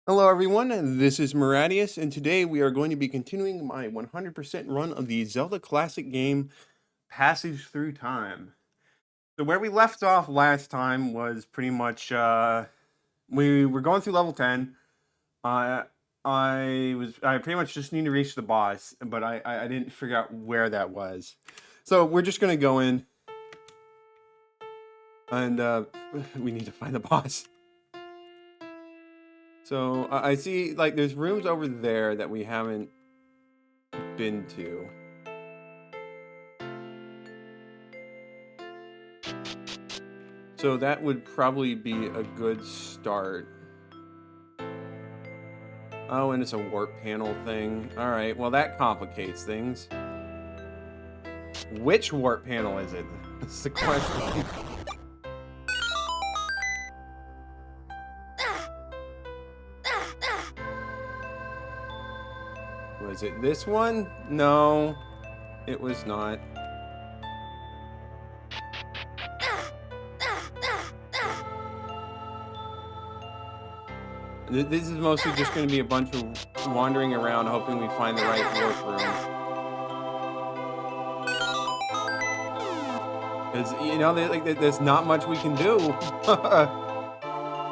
Hello, everyone. This is Maradius, and today we are going to be continuing my 100% run of the Zelda classic game Passage Through Time. So, where we left off last time was pretty much we were going through level 10. I pretty much just need to reach the boss, but I didn't figure out where that was. So, we're just going to go in and we need to find the boss. So I see, like, there's rooms over there that we haven't been to. So that would probably be a good start. Oh, and it's a warp panel thing. All right, well, that complicates things. Which warp panel is it? That's the question. Was it this one? No, it was not. This is mostly just going to be a bunch of wandering around, hoping we find the right warp room. Because, you know, there's not much we can do.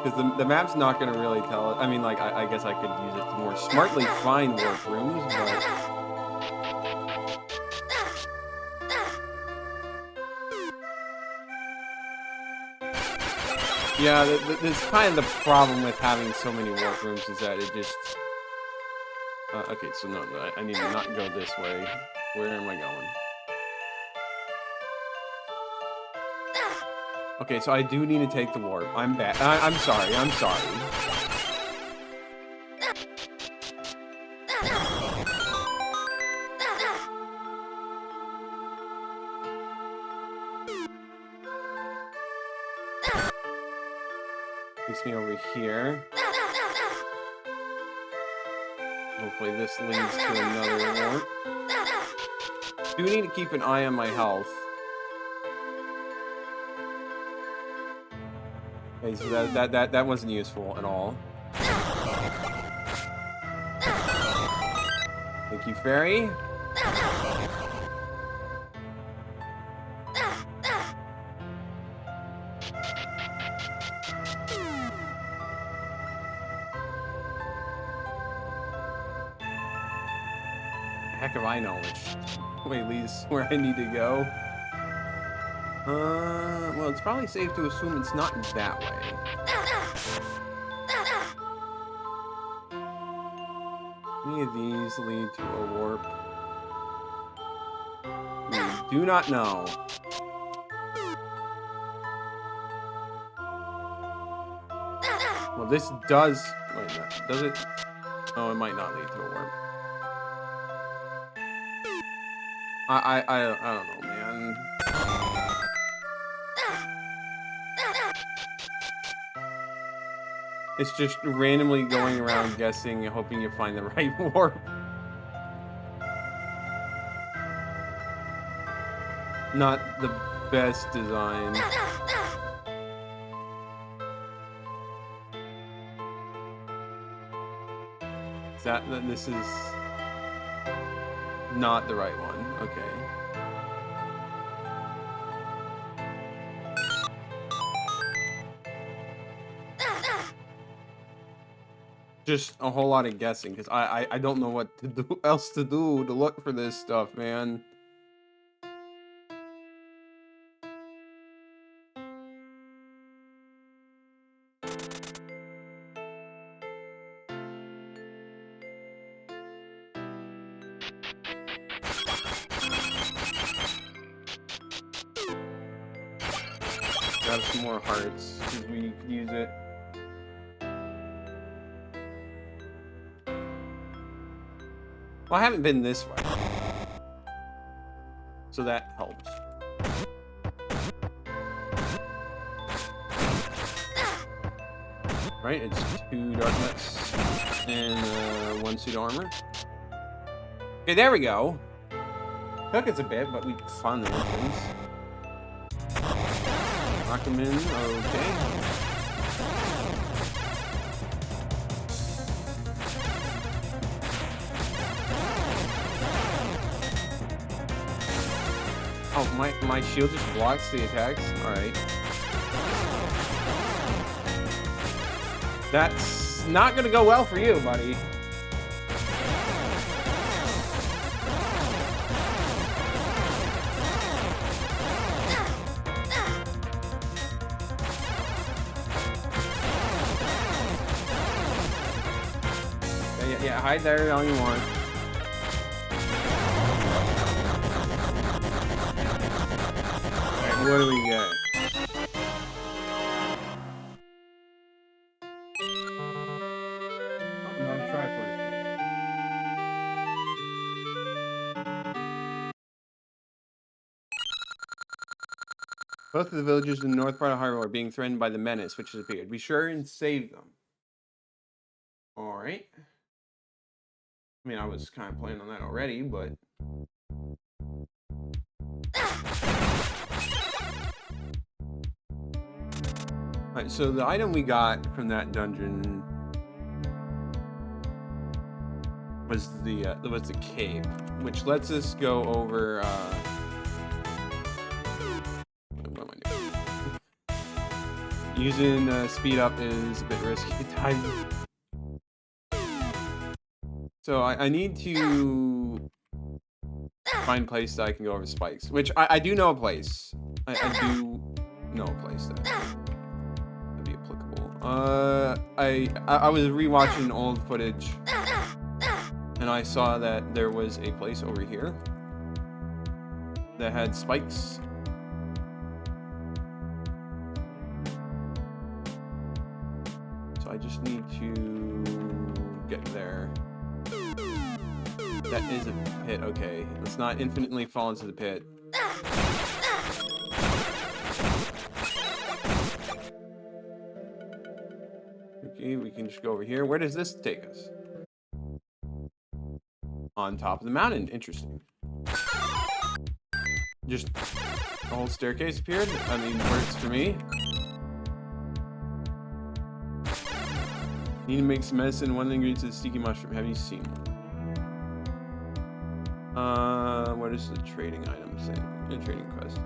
Because the map's not going to really tell us. I mean, like, I guess I could use it to more smartly find warp rooms, but... Yeah, that's kind of the problem with having so many warp rooms, is that it just... okay, so no, I need to not go this way. Where am I going? Okay, so I do need to take the warp. I'm bad. I'm sorry. Takes me over here. Hopefully this leads to another warp. Do need to keep an eye on my health. Okay, so that wasn't useful at all. Thank you, fairy. Heck if I know which way leads where I need to go. Well, it's probably safe to assume it's not that way. Any of these lead to a warp? We do not know. Well, this does... Wait, no, does it? Oh, it might not lead to a warp. I don't know, man. It's just randomly going around guessing, hoping you find the right warp. Not the best design. This is not the right one. Okay. Just a whole lot of guessing, because I don't know what to do else to do to look for this stuff, man. Grab some more hearts, because we could use it. Well, I haven't been this way, so that helps. Right, it's 2 dark nuts and 1 suit armor. Okay, there we go. Took us a bit, but we found the entrance. Knock him in, okay. Oh, my shield just blocks the attacks? Alright. That's not gonna go well for you, buddy. Yeah, hide there all you want. Alright, what do we get? Oh, no, Triforce. Both of the villages in the north part of Hyrule are being threatened by the menace which has appeared. Be sure and save them. Alright. I mean, I was kind of planning on that already, but... Alright, so the item we got from that dungeon was the cape, which lets us go over, what am I doing? Using speed up is a bit risky at times. So I need to find a place that I can go over spikes, which I do know a place. I do know a place that'd be applicable. I was rewatching old footage, and I saw that there was a place over here that had spikes. So I just need to get there. That is a pit, okay. Let's not infinitely fall into the pit. Okay, we can just go over here. Where does this take us? On top of the mountain. Interesting. Just a whole staircase appeared. I mean, works for me. Need to make some medicine. One of the ingredients is the sticky mushroom. Have you seen one? What is the trading item thing? The trading quest.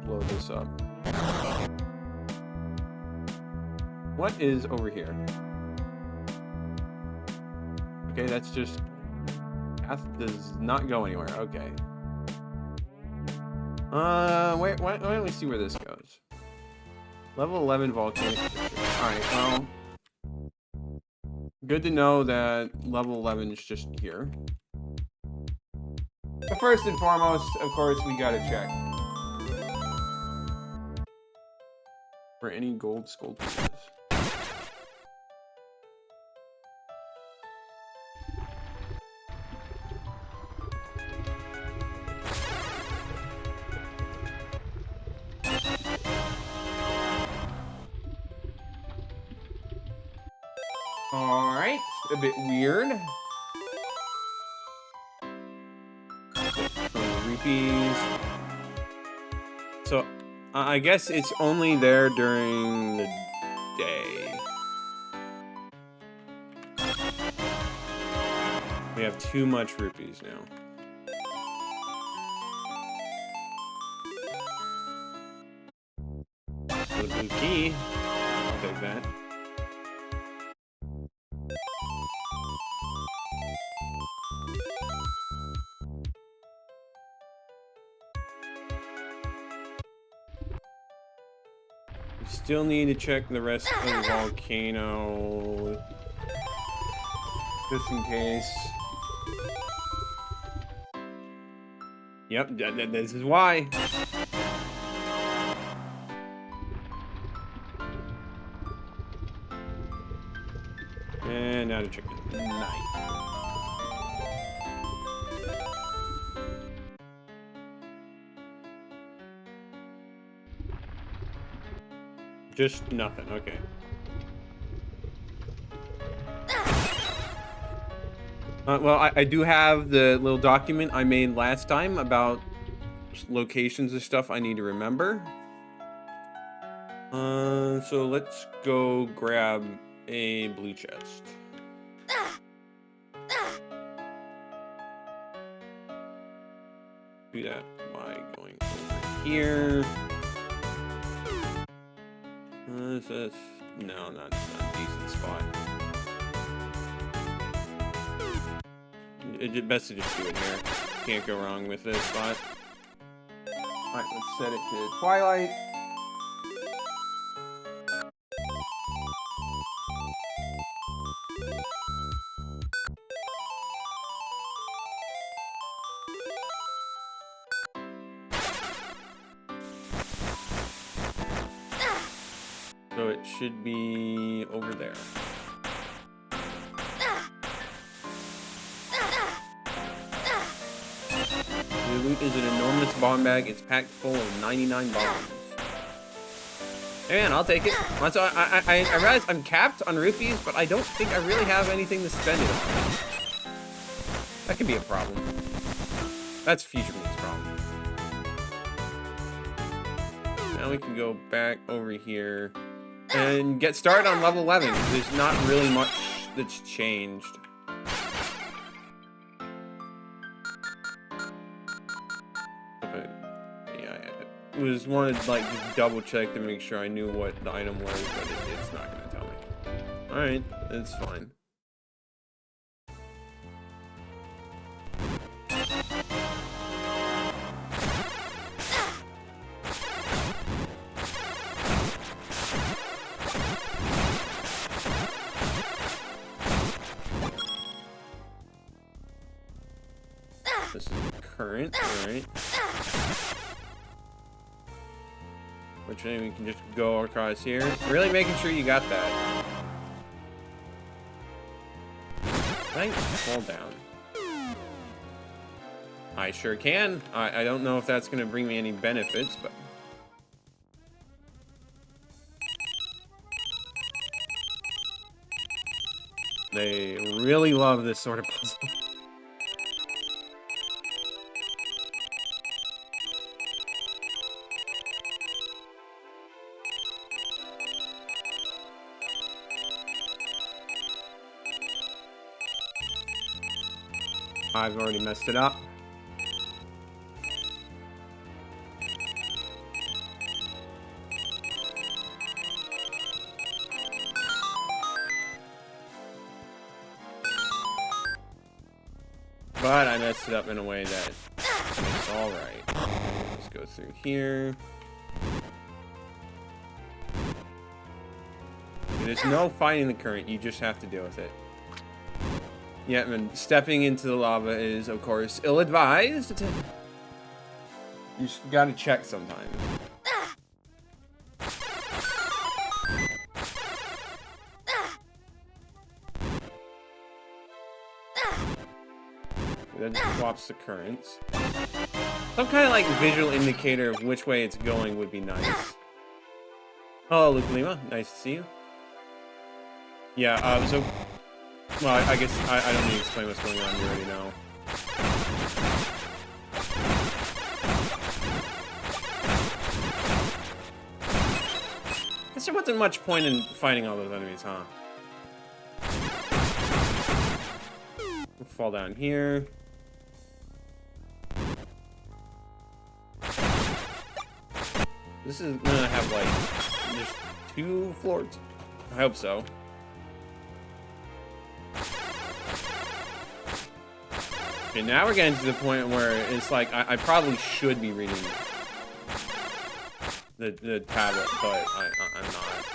Blow this up. What is over here? Okay, that's just... Path does not go anywhere. Okay. Why don't we see where this goes? Level 11 Volcanic Fissure. Alright, well... Good to know that level 11 is just here. But first and foremost, of course, we gotta check for any gold skull pieces. Alright, a bit weird. Rupees. So, I guess it's only there during the day. We have too much rupees now. The blue key. I'll take that. Still need to check the rest of the volcano, just in case. Yep, this is why. And now to check the night. Just nothing, okay. Well, I do have the little document I made last time about locations and stuff I need to remember. So let's go grab a blue chest. Do that by going over here. No, not a decent spot. It's best to just do it here. Can't go wrong with this spot. Alright, let's set it to Twilight. So it should be over there. The loot is an enormous bomb bag. It's packed full of 99 bombs. Hey man, I'll take it. So I realize I'm capped on rupees, but I don't think I really have anything to spend it on. That could be a problem. That's Future Meat's problem. Now we can go back over here and get started on level 11. There's not really much that's changed. Okay. Yeah, I was wanted to like just double check to make sure I knew what the item was, but it's not gonna tell me. Alright, it's fine. This is current, alright. Which way we can just go across here. Really making sure you got that. Can I fall down? I sure can. I don't know if that's going to bring me any benefits, but... They really love this sort of puzzle. I've already messed it up. But I messed it up in a way that it's alright. Let's go through here. There's no fighting the current, you just have to deal with it. Yeah, and stepping into the lava is, of course, ill-advised. You just gotta check sometimes. That just swaps the currents. Some kind of like visual indicator of which way it's going would be nice. Hello, Luke Lima. Nice to see you. Yeah, so... Well, I guess I don't need to explain what's going on. You already know. Guess there wasn't much point in fighting all those enemies, huh? We'll fall down here. This is gonna have like just 2 floors. I hope so. Okay, now we're getting to the point where it's like I probably should be reading the tablet, but I'm not.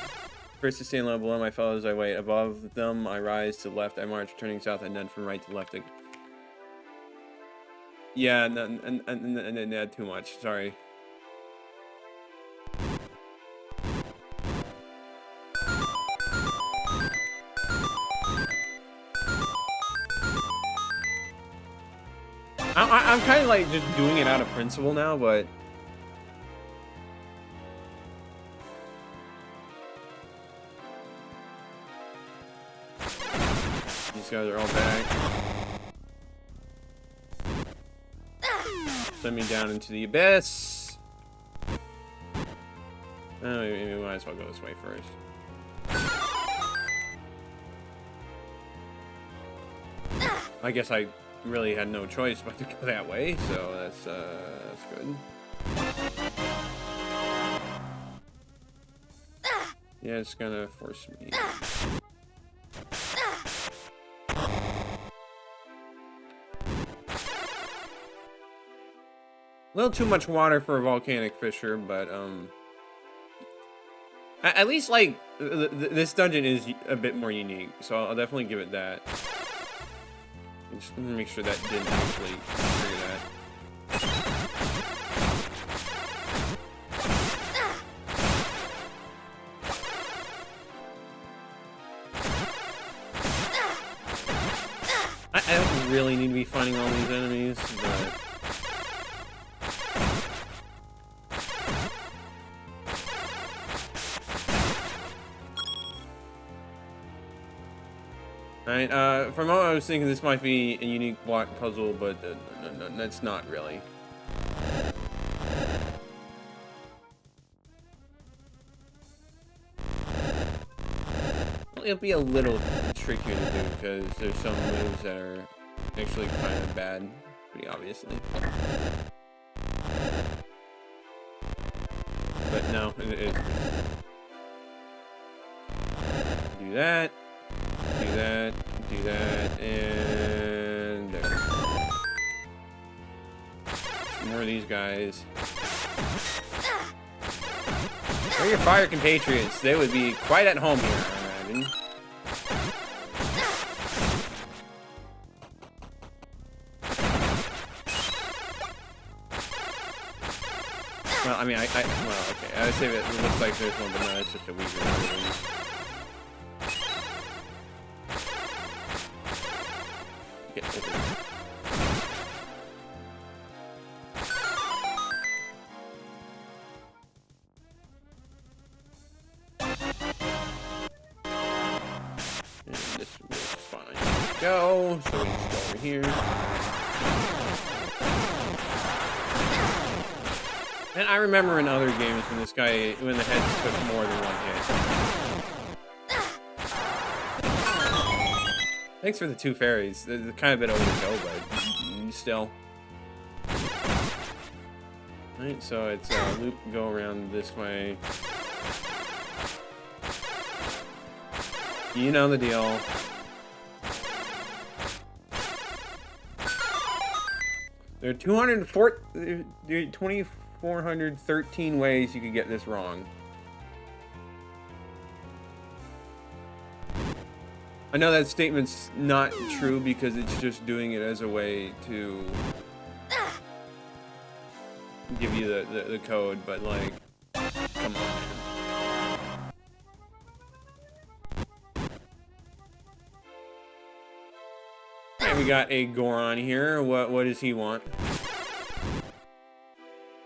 First to stay level below my fellows, I wait. Above them, I rise to the left, I march, turning south, and then from right to left. Yeah, and too much. Sorry. I'm kind of like just doing it out of principle now, but these guys are all back. Send me down into the abyss. Maybe we might as well go this way first. I guess I really had no choice but to go that way, so that's good. Yeah, it's gonna force me. A little too much water for a volcanic fissure, but at least like this dungeon is a bit more unique, so I'll definitely give it that. Just make sure that didn't actually trigger that. I don't really need to be fighting all these enemies, but alright, for a moment I was thinking this might be a unique block puzzle, but no, that's not really. Well, it'll be a little trickier to do because there's some moves that are actually kind of bad, pretty obviously. But no, do that. Do that, do that, and there. More of these guys. Where are your fire compatriots? They would be quite at home here, I imagine. Well, I mean, well, okay. I would say that it looks like there's one, but no, it's just a weaker version. Go, so we just go over here. And I remember in other games when this guy, when the heads took more than one hit. Thanks for the 2 fairies. They're kind of a bit overkill, but still. Alright, so it's loop, go around this way. You know the deal. There are 2,413 ways you could get this wrong. I know that statement's not true because it's just doing it as a way to give you the code, but like, come on, man. We got a Goron here. What does he want?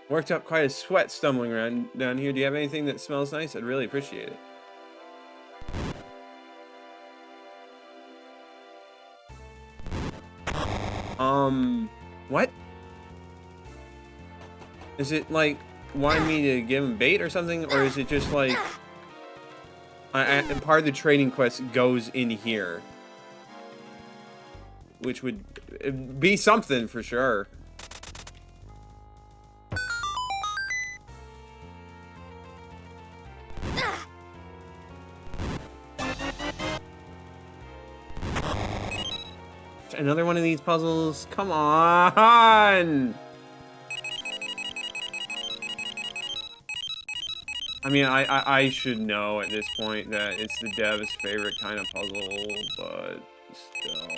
Worked up quite a sweat stumbling around down here. Do you have anything that smells nice? I'd really appreciate it. What? Is it like wanting me to give him bait or something, or is it just like part of the trading quest goes in here? Which would be something for sure. Another one of these puzzles? Come on! I mean, I should know at this point that it's the dev's favorite kind of puzzle, but still.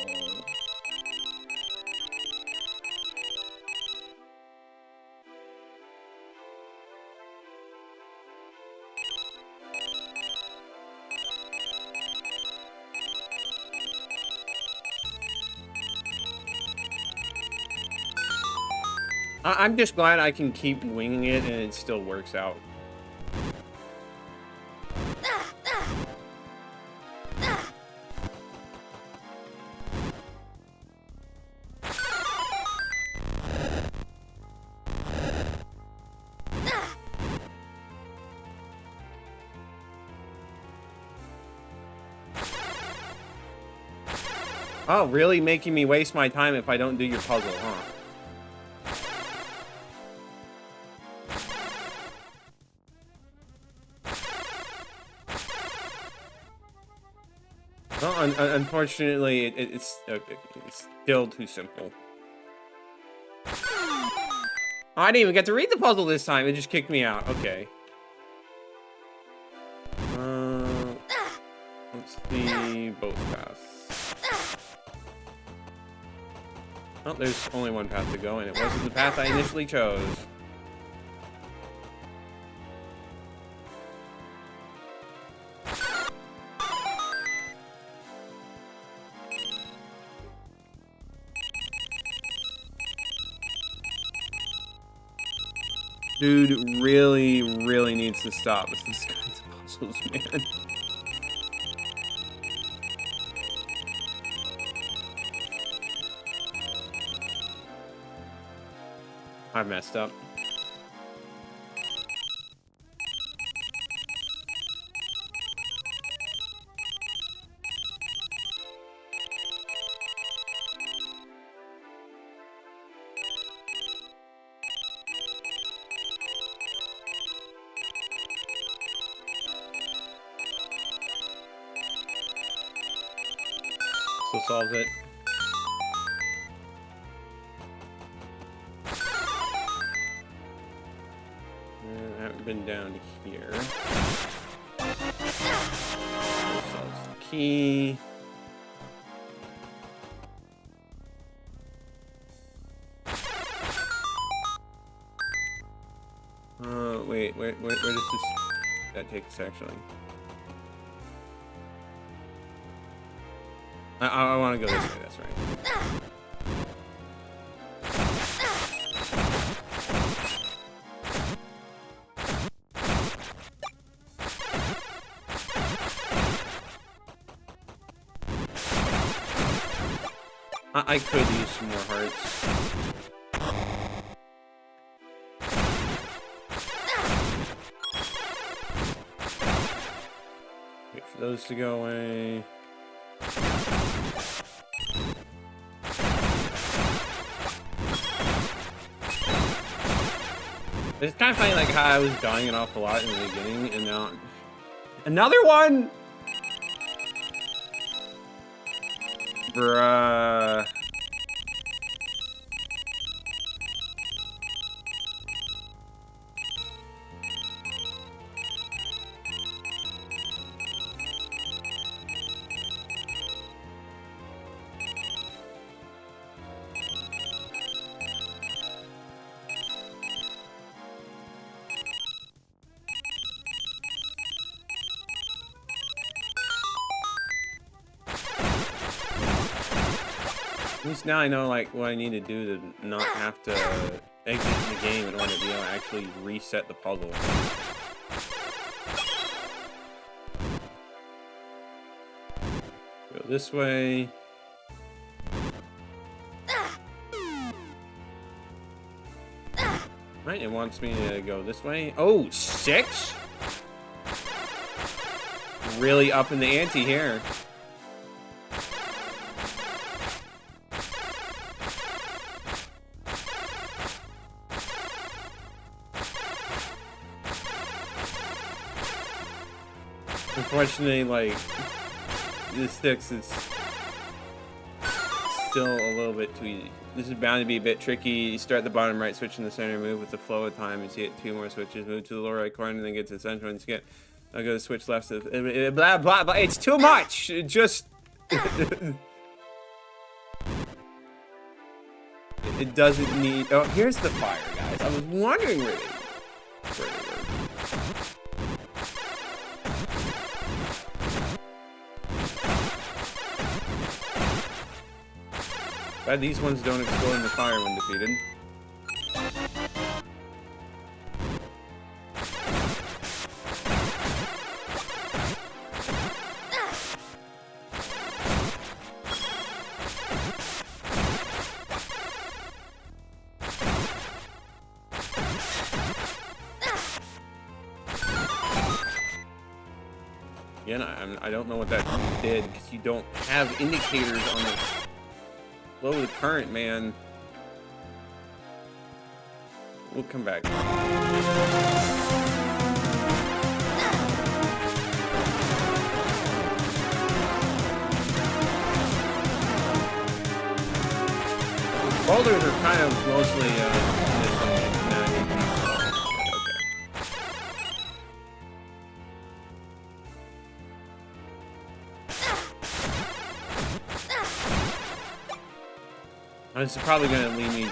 I'm just glad I can keep winging it and it still works out. Oh, really making me waste my time if I don't do your puzzle, huh? Well, unfortunately, it's still too simple. Oh, I didn't even get to read the puzzle this time. It just kicked me out. Okay. Let's see both paths. Oh, there's only one path to go, and it wasn't the path I initially chose. Dude really needs to stop with these kinds of puzzles, man. I messed up. So solves it. I haven't been down here. Solves the key. Wait, where does this that take us actually? I want to go this way, that's right. I could use some more hearts. Wait for those to go away. It's kind of funny, like how I was dying an awful lot in the beginning, and now another one. Bruh. At least now I know like what I need to do to not have to exit the game in order to be able to actually reset the puzzle. Go this way. Right, it wants me to go this way. Oh, 6? Really up in the ante here. Unfortunately, like, the sticks is still a little bit too easy. This is bound to be a bit tricky. You start at the bottom right, switch in the center, move with the flow of time, and see it 2 more switches, move to the lower right corner, and then get to the center, and get. I'll go to switch left. Blah, blah, blah. It's too much! It just... it doesn't need... Oh, here's the fire, guys. I was wondering where they were. Glad these ones don't explode in the fire when defeated. Again, I don't know what that did, because you don't have indicators on the flow of the current, man. We'll come back. Boulders are kind of mostly This is probably gonna lead me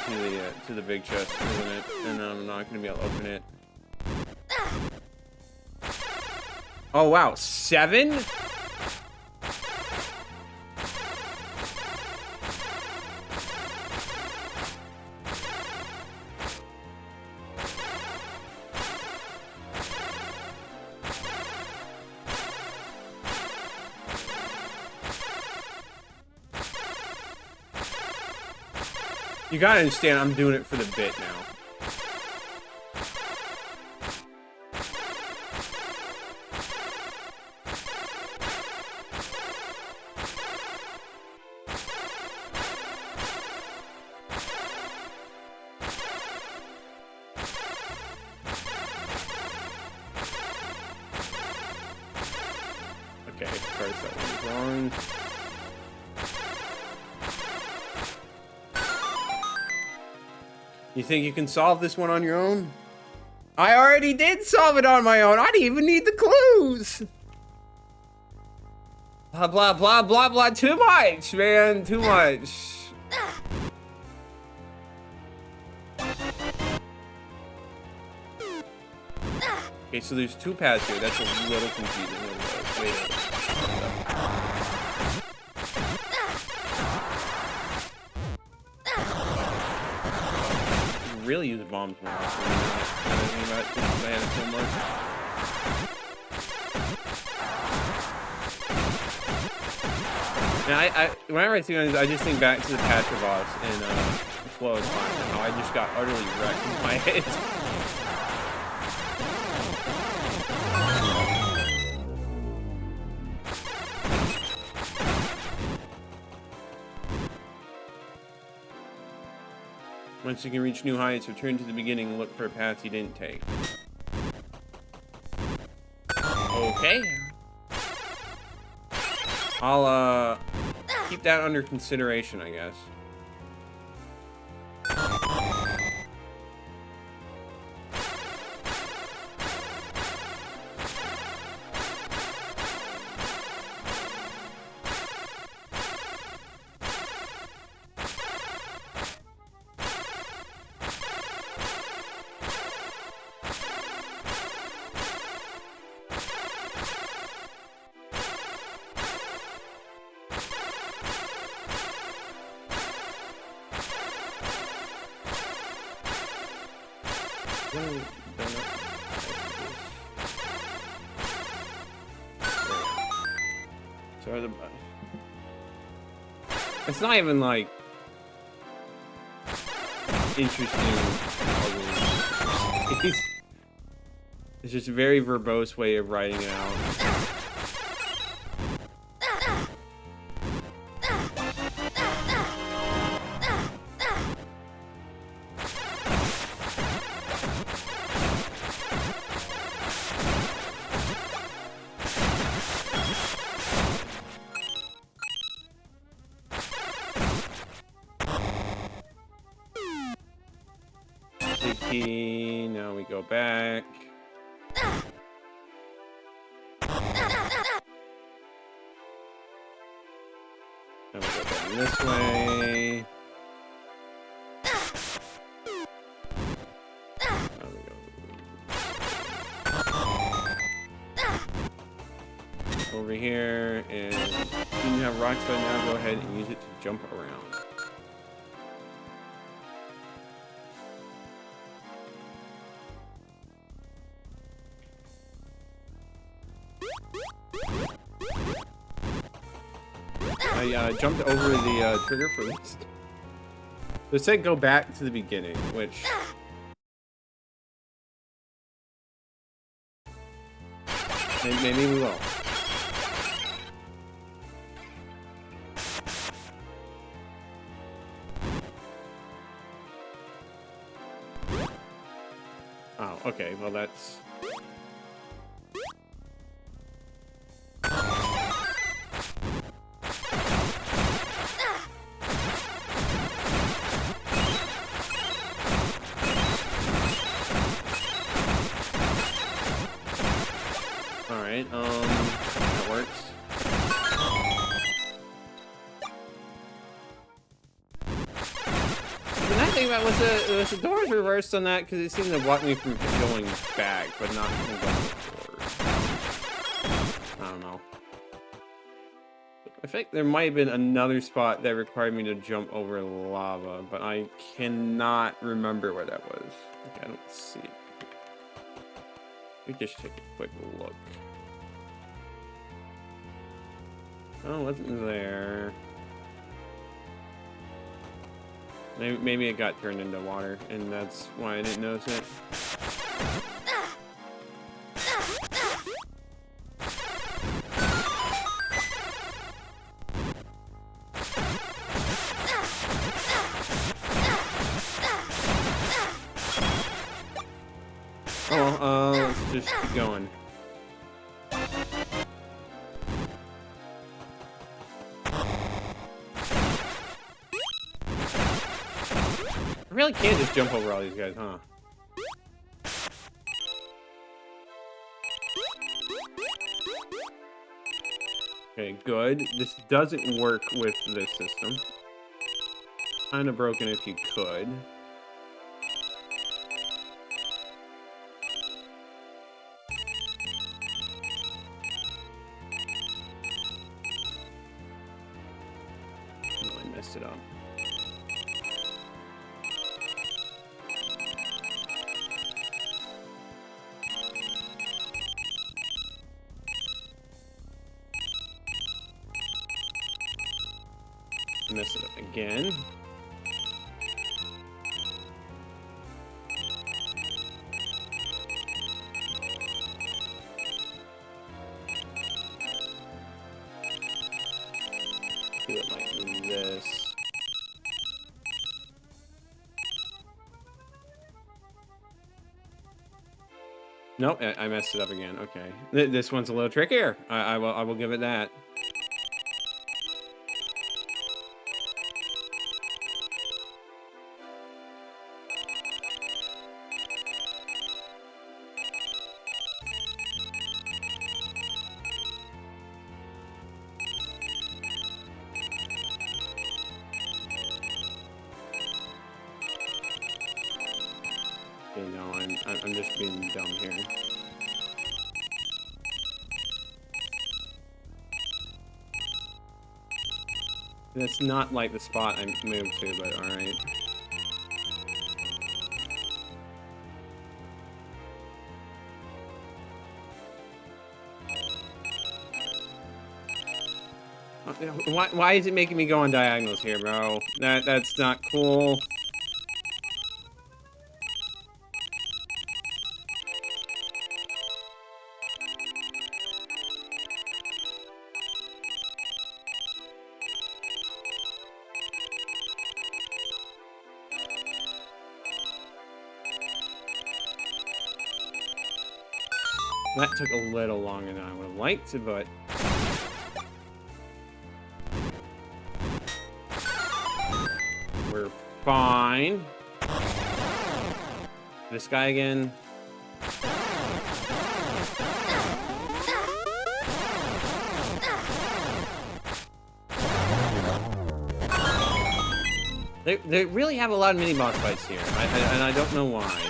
to the big chest, isn't it? And I'm not gonna be able to open it. Oh wow, 7? You gotta understand, I'm doing it for the bit now. Okay, first that one's wrong. You think you can solve this one on your own? I already did solve it on my own. I didn't even need the clues. Blah, blah, blah, blah, blah. Too much, man. Too much. Okay, so there's 2 paths here. That's a little confusing. Wait a minute. Really use bombs more often. About this so much. Now, whenever I see one of these, I just think back to the Patra boss in Flow of Time, and how I just got utterly wrecked in my head. Once you can reach new heights, return to the beginning and look for a path you didn't take. Okay. I'll, keep that under consideration, I guess. It's not even like interesting. It's just a very verbose way of writing it out. Now we go back. Now we go down this way. Now we go over here, and you have rocks right now. Go ahead and use it to jump around. I jumped over the trigger for this. It said go back to the beginning, which... maybe we will. okay, well that's... Alright, that works. The nice thing about was the doors reversed on that, because it seemed to block me from going back, but not from going forward. I don't know. I think there might have been another spot that required me to jump over lava, but I cannot remember where that was. Okay, I don't see it. Let me just take a quick look. Oh, it wasn't there. Maybe it got turned into water, and that's why I didn't notice it. Oh, let's just keep going. I really can't just jump over all these guys, huh? Okay, good. This doesn't work with this system. Kind of broken if you could. No, I messed it up. Mess it up again. Do it like this. Nope, I messed it up again. Okay, this one's a little trickier. I will give it that. Okay, no, I'm just being dumb here. That's not like the spot I moved to, but alright. Why is it making me go on diagonals here, bro? That's not cool. That took a little longer than I would have liked, but... we're fine. This guy again. They really have a lot of mini-boss fights here, and I don't know why.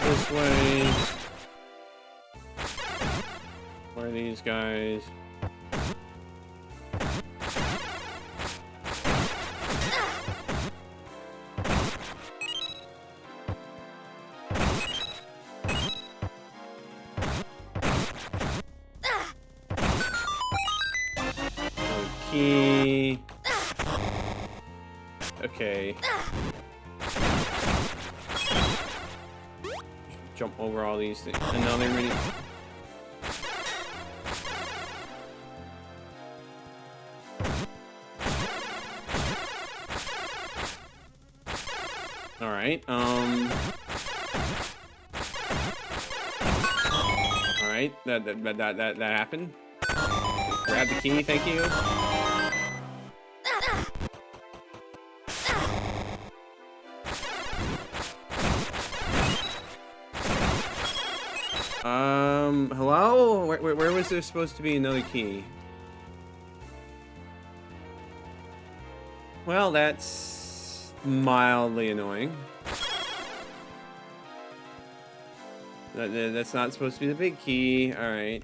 This way. Where are these guys? key. Okay. Jump over all these things. Another mini. All right. All right. That happened. Grab the key. Thank you. Hello? Where was there supposed to be another key? Well, that's mildly annoying. That's not supposed to be the big key. Alright.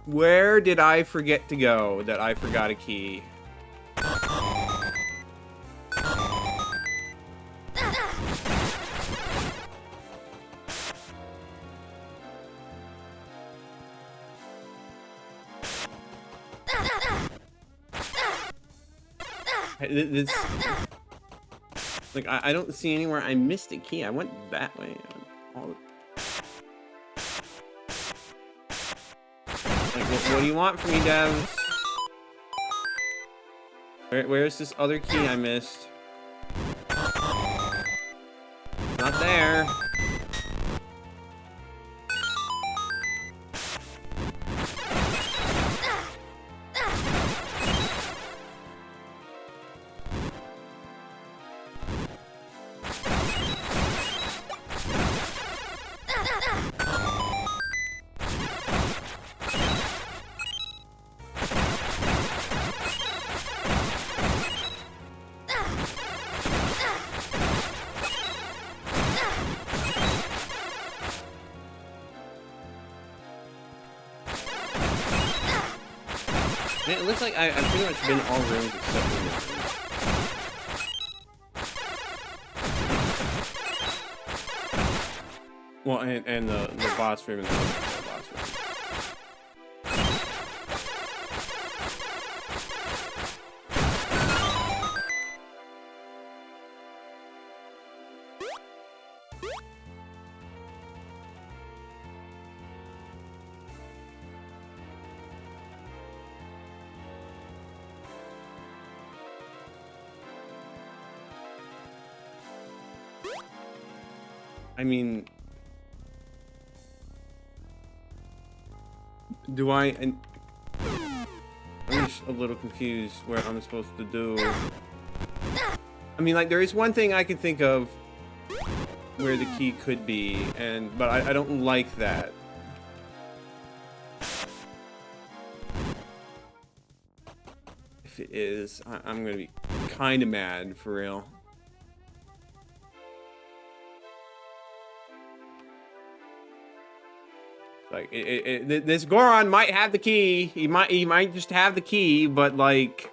Where did I forget to go that I forgot a key? It's like I don't see anywhere I missed a key. I went that way. Like, what do you want from me, devs? Where's this other key I missed? Not there. It looks like I've pretty much been all rooms except for one. Well, and the boss room and the boss room. I mean, do I'm just a little confused where I'm supposed to do. I mean, like, there is one thing I can think of where the key could be, but I don't like that. If it is, I'm gonna be kind of mad, for real. Like, this Goron might have the key. He might just have the key, but like,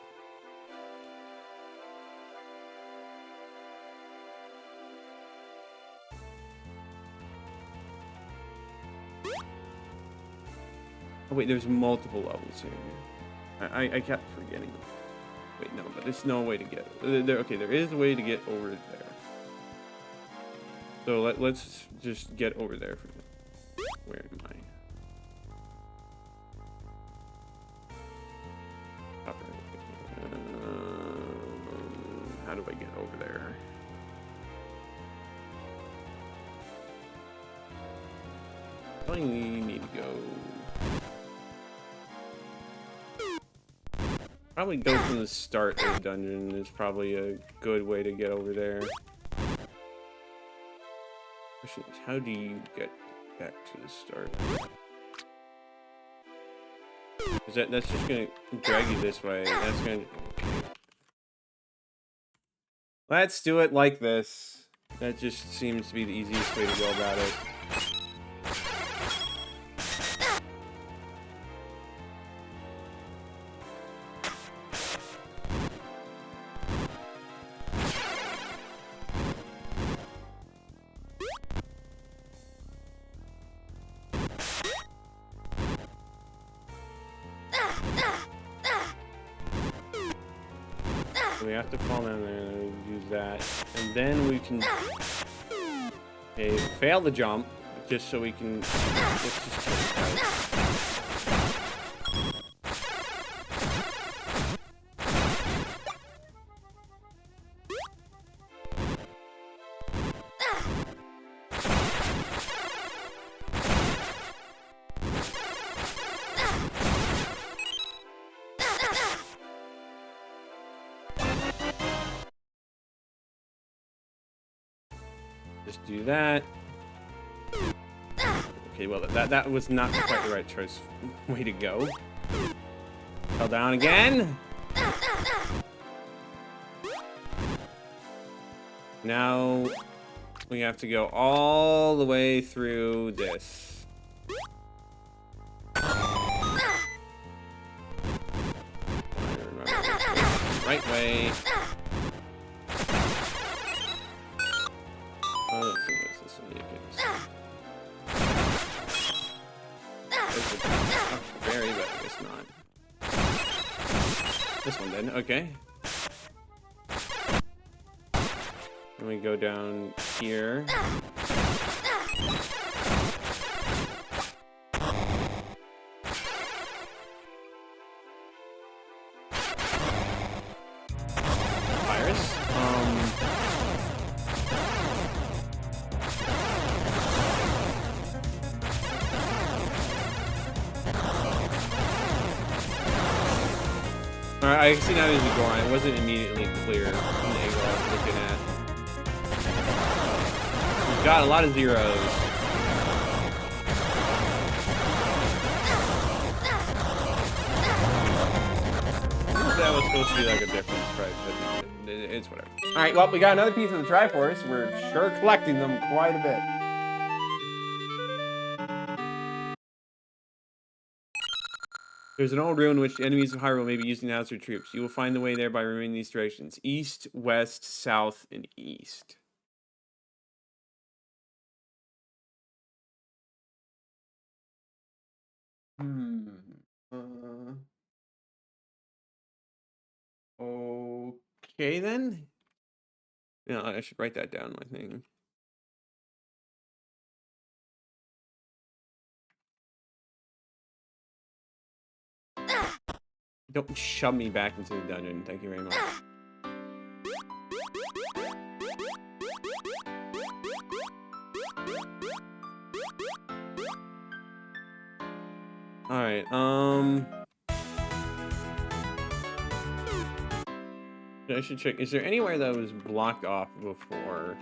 oh wait, there's multiple levels here. I kept forgetting. Wait, no, but there's no way to get there. Okay, there is a way to get over there. So let's just get over there for now. Where am I? How do I get over there? I need to go. Probably go from the start of the dungeon is probably a good way to get over there. Question is, how do you get back to the start? Because that's just gonna drag you this way. That's gonna. Okay. Let's do it like this. That just seems to be the easiest way to go about it. we have to fall down there and do that. And then we can fail the jump, just so we can... Let's just do that. Okay, well, that was not quite the right choice. Way to go. Fell down again. Now we have to go all the way through this. Right way. Oh, this one. Very, but I guess not. This one did. Okay. Then we go down here. Virus. Alright, I see now as we go on. It wasn't immediately clear from the angle I was looking at. We've got a lot of zeros. That was supposed to be like a different stripe, but it's whatever. Alright, well, we got another piece of the Triforce. We're sure collecting them quite a bit. There's an old ruin in which the enemies of Hyrule may be using as their troops. You will find the way there by remembering these directions: east, west, south, and east. Okay then. Yeah, I should write that down. I think. Don't shove me back into the dungeon. Thank you very much. Alright, I should check. Is there anywhere that was blocked off before?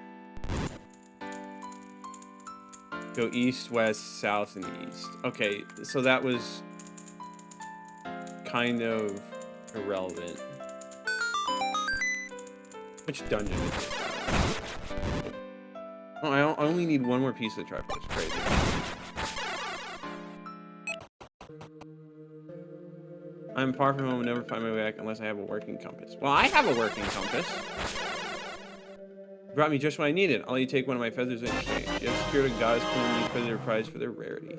Go east, west, south, and east. Okay, so that was kind of irrelevant. Which dungeon is it? Oh, I only need one more piece of the Triforce. Crazy. I'm far from home and never find my way back unless I have a working compass. Well, I have a working compass. You brought me just what I needed. I'll let you take one of my feathers in exchange. You have secured a goddess claiming these feathers are prized for their rarity.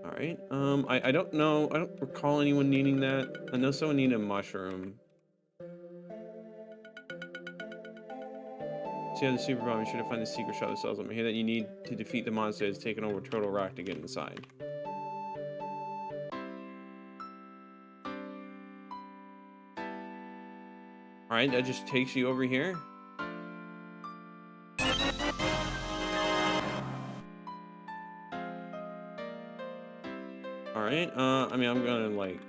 Alright, I don't know, I don't recall anyone needing that. I know someone needed a mushroom. See how the super bomb, you should have found the secret shot of the cells. I hear that you need to defeat the monster that's taken over Turtle Rock to get inside. Alright, that just takes you over here. Alright, I mean, I'm gonna, like,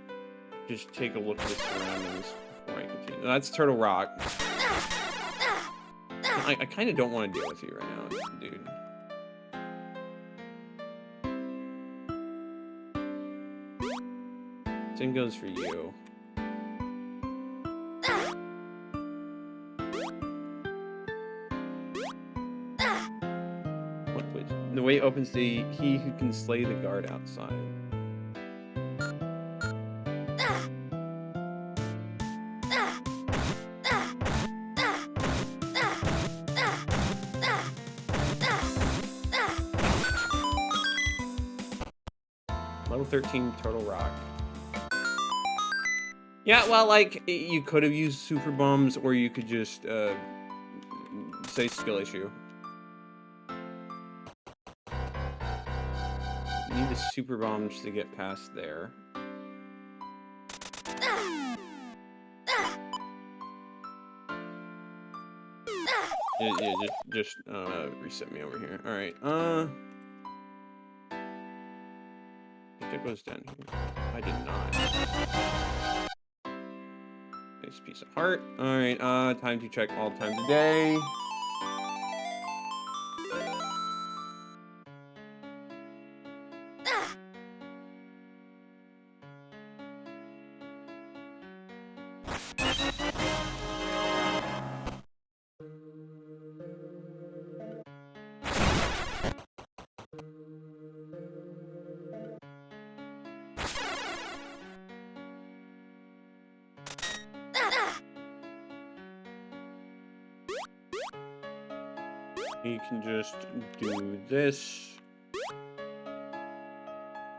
just take a look at the surroundings before I continue. That's Turtle Rock. I kind of don't want to deal with you right now, dude. Same goes for you. What, please? The way opens to he who can slay the guard outside. Level 13 Turtle Rock. Yeah, well, like, you could have used super bombs, or you could just, say skill issue. You need the super bombs to get past there. Yeah, just reset me over here. All right. I think it goes down here. I did not. Nice piece of heart. All right. Time to check all times a day. You can just do this.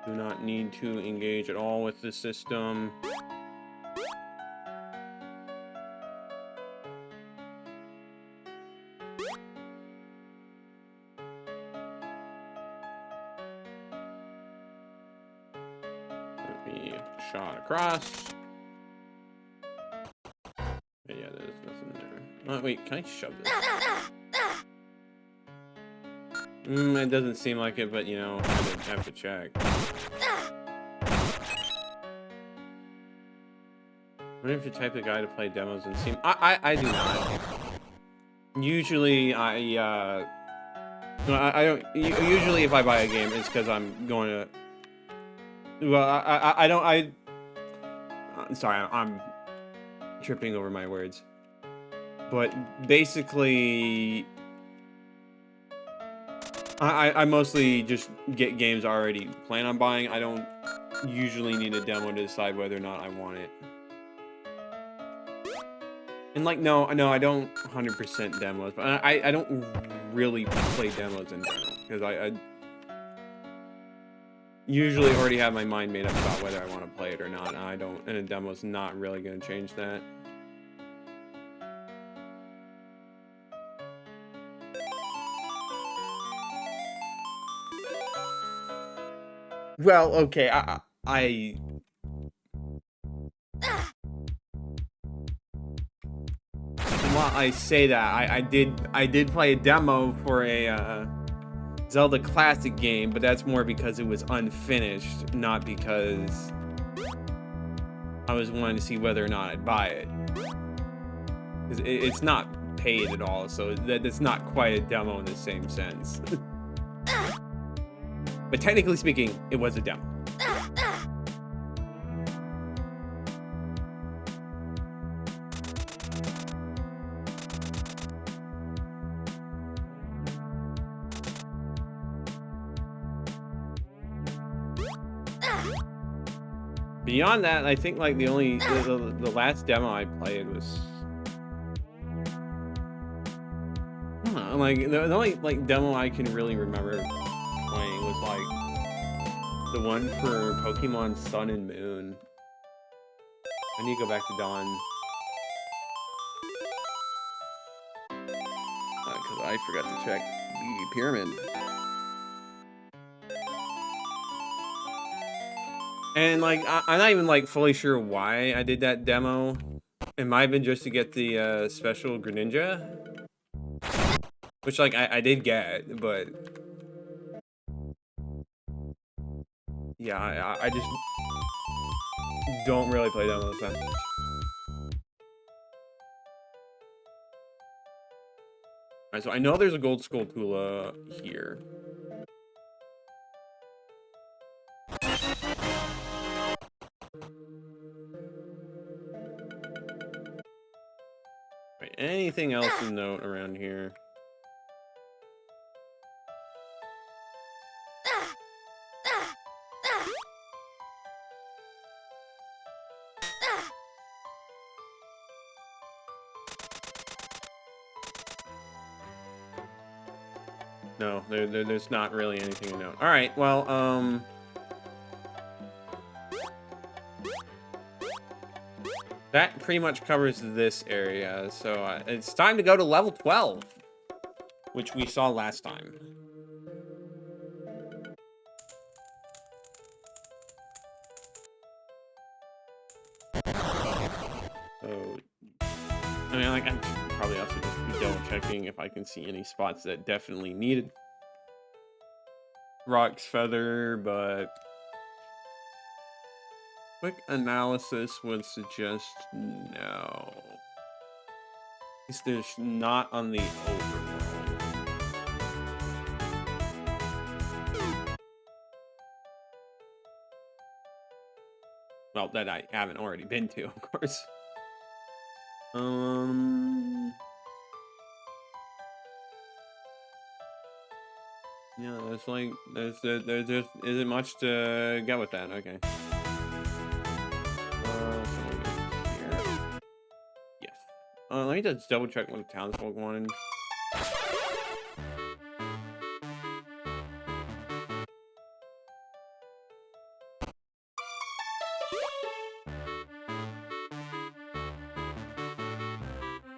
Do not need to engage at all with the system. Let me shot across. Yeah, there's nothing there. Oh, wait, can I shove this? It doesn't seem like it, but you know, I have to check. I wonder if you type the guy to play demos and see. I do not. Usually, I don't. Usually, if I buy a game, it's because I'm going to. Well, I don't. I'm sorry, I'm tripping over my words. But basically, I mostly just get games I already plan on buying. I don't usually need a demo to decide whether or not I want it. And like, no, I don't 100% demos, but I don't really play demos in general, because I usually already have my mind made up about whether I want to play it or not, and I don't, and a demo's not really going to change that. Well, okay, while I say that, I did play a demo for a Zelda classic game, but that's more because it was unfinished, not because I was wanting to see whether or not I'd buy it. It's not paid at all, so that's not quite a demo in the same sense. But technically speaking, it was a demo. Beyond that, I think like the only the last demo I played was, I don't know, like the only like demo I can really remember playing was like the one for Pokemon Sun and Moon. I need to go back to Dawn because I forgot to check the pyramid. And like, I'm not even like fully sure why I did that demo. It might have been just to get the special Greninja, which like I did get, but yeah, I just don't really play demos that much. Alright, so I know there's a gold Skulltula here. Right, anything else to note around here? No, there's not really anything to note. All right, well, That pretty much covers this area, so it's time to go to level 12, which we saw last time. So, I mean, like, I should probably also just be double checking if I can see any spots that definitely needed Rock's Feather, but quick analysis would suggest no. At least there's not on the overworld. Well, that I haven't already been to, of course. Yeah, there's like there just isn't much to get with that. Okay. Here. Yes. Let me just double check what the townsfolk wanted.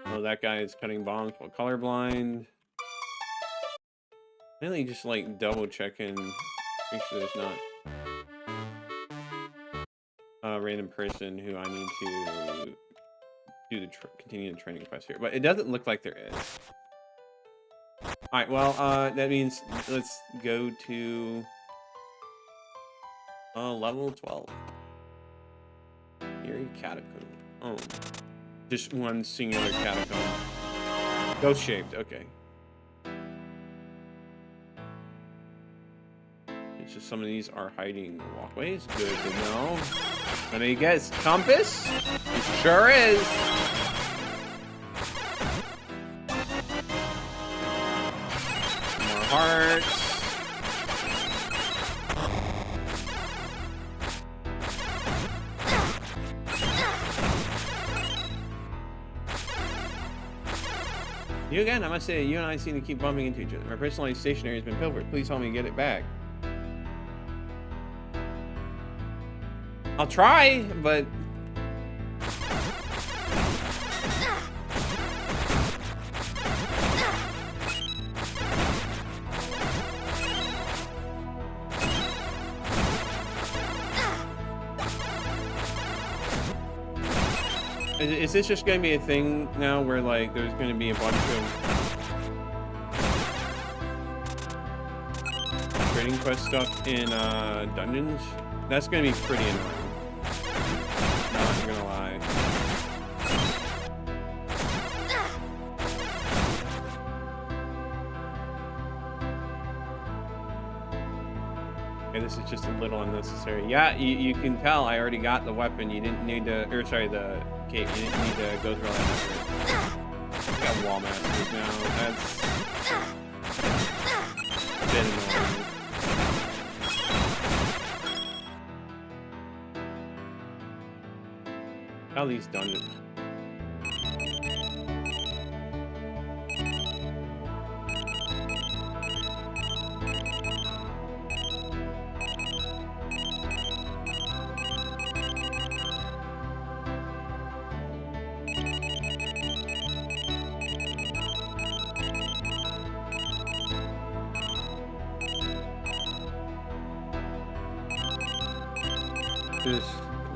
Oh, that guy is cutting bombs while colorblind. Mainly just like double checking, make sure there's not a random person who I need to do the continue the training quest here, but it doesn't look like there is. All right, well, that means let's go to level 12. Eerie Catacomb. Oh, just one singular catacomb. Ghost shaped. Okay. It's just some of these are hiding walkways. Good to know. Let me guess. Compass? It sure is. More hearts. You again? I must say, you and I seem to keep bumping into each other. My personalized stationery has been pilfered. Please help me get it back. I'll try, but... Is this just going to be a thing now where, like, there's going to be a bunch of trading quest stuff in dungeons? That's going to be pretty annoying. Not gonna lie. Okay, this is just a little unnecessary. Yeah, you can tell I already got the weapon. You didn't need to, or sorry, the cape. You didn't need to go through all that effort. I got wall masters now. That's a bit annoying. How these dungeons?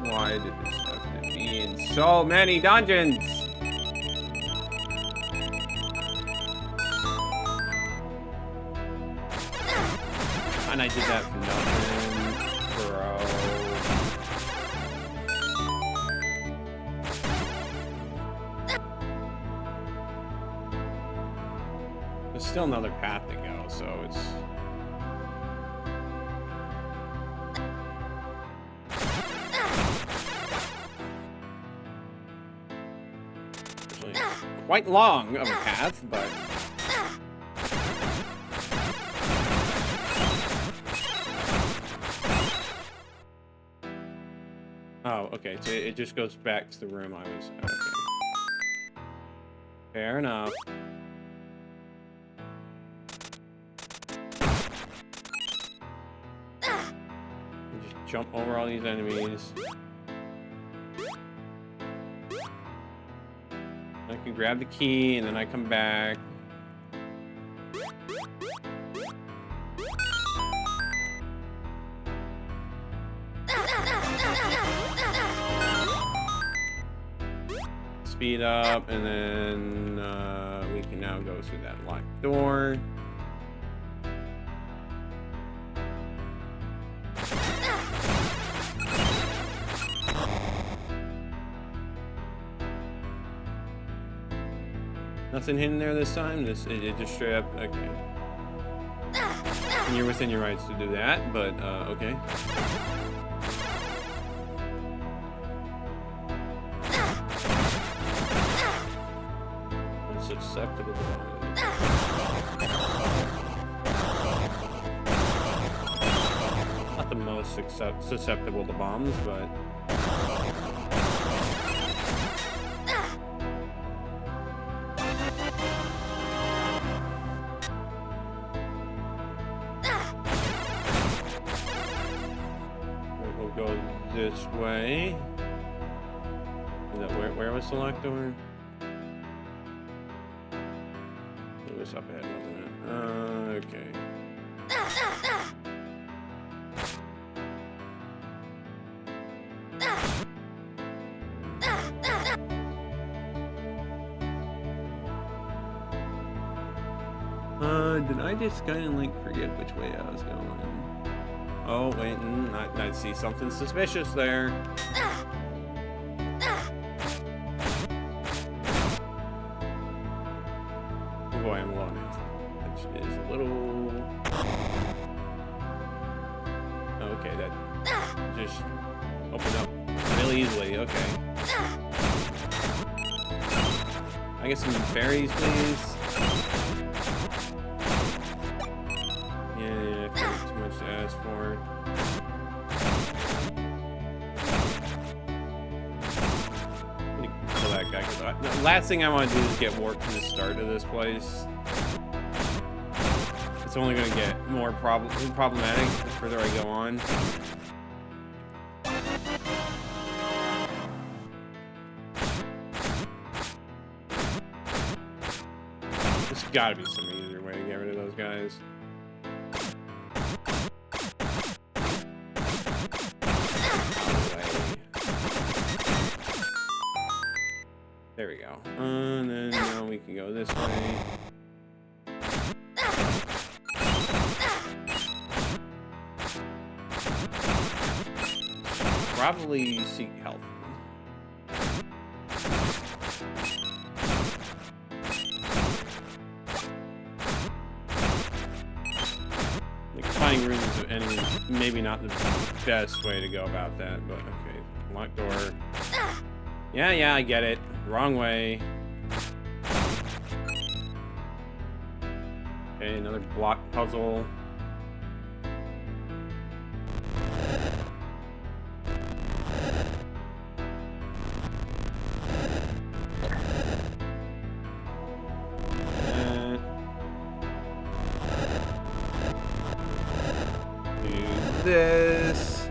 Why did this have to be in so many dungeons? And I did that for nothing, bro. There's still another path to go, so it's... quite long of a path, but... Oh, okay, so it just goes back to the room I was... Okay. Fair enough. Just jump over all these enemies. can grab the key, and then I come back. Speed up, and then we can now go through that locked door. Nothing hidden there this time. It just straight up. Okay. And you're within your rights to do that, but okay. Susceptible to bombs. Not the most susceptible to bombs, but we'll go this way. Is that where was the locked door? It was up ahead, wasn't it? Okay. Did I just kind of like forget which way I was going? Oh wait, I see something suspicious there. Oh boy, I'm lost. Which is a little. Okay, that just opened up really easily. Okay. I get some berries, please. To ask for. Kill that guy, because the last thing I want to do is get warped to the start of this place. It's only going to get more problematic the further I go on. There's got to be some easier way to get rid of those guys. There we go. And then now we can go this way. Probably seek help. Like finding rooms of enemies, maybe not the best way to go about that, but okay. Locked door. Yeah, I get it. Wrong way. Okay, another block puzzle. Do this.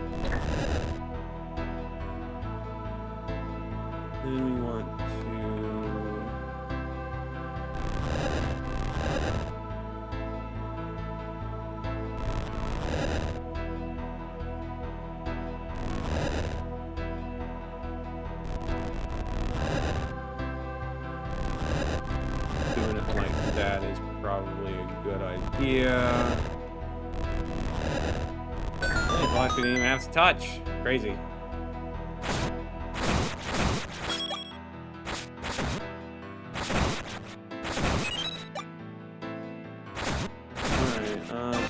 Then we want to doing it like that is probably a good idea. Hey, boss, we didn't even have to touch. Crazy.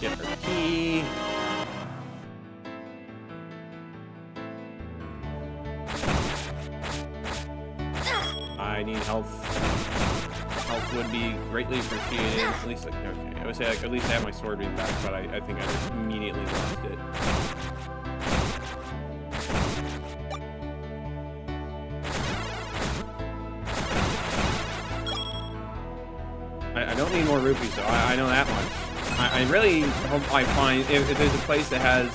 Get her key. I need health. Health would be greatly appreciated. At least, like, okay. I would say, like, at least I have my sword being back, but I think I just immediately lost it. I don't need more rupees, though. I know that much. I really hope I find, if there's a place that has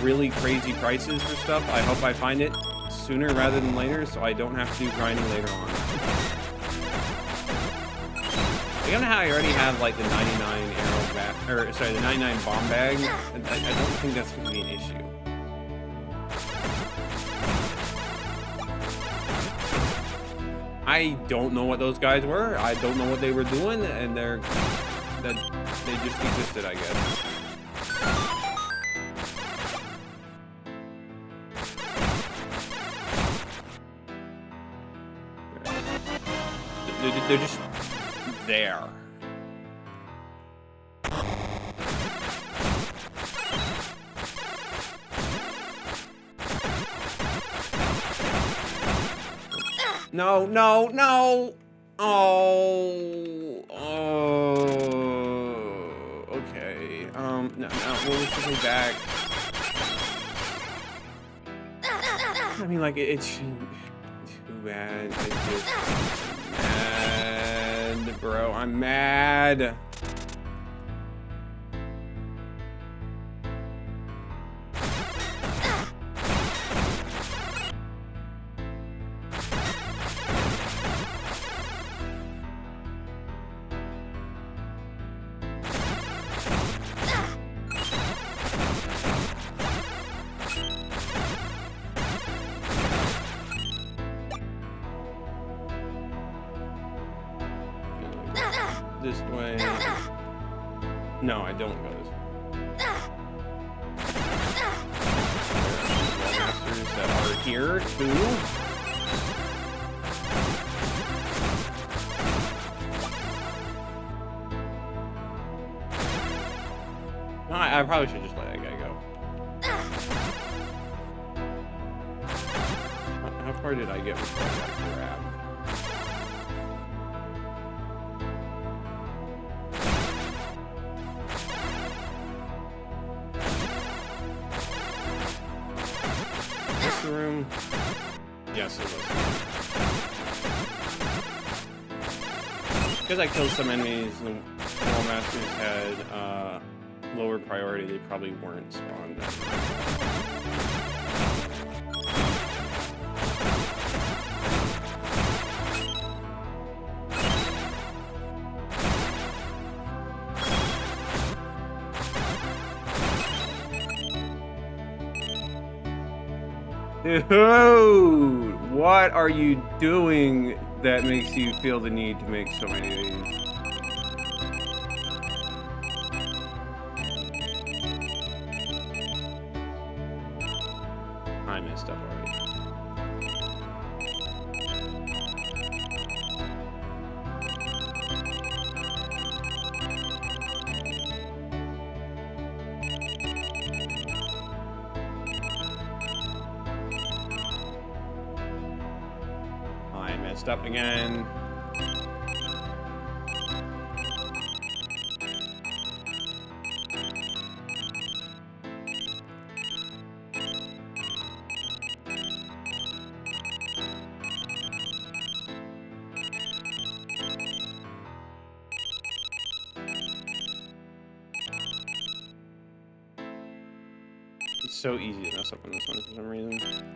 really crazy prices for stuff, I hope I find it sooner rather than later, so I don't have to do grinding later on. You know how I already have like the 99 arrow bag, or sorry, the 99 bomb bag? I don't think that's going to be an issue. I don't know what those guys were. I don't know what they were doing, and they just existed, I guess. They're just there. No, no, no. Oh. Okay. No, we'll just go back. I mean, like, it's too bad. It's just mad, bro. I'm mad. This way. No, I don't go this way. There are masters that are here too. No, I probably should just let that guy go. How far did I get before I got grabbed? Room? Yes, it was. Because I killed some enemies, the Wall Masters had lower priority, they probably weren't spawned. Dude, what are you doing that makes you feel the need to make so many of these? I messed up already. Up again. It's so easy to mess up on this one for some reason.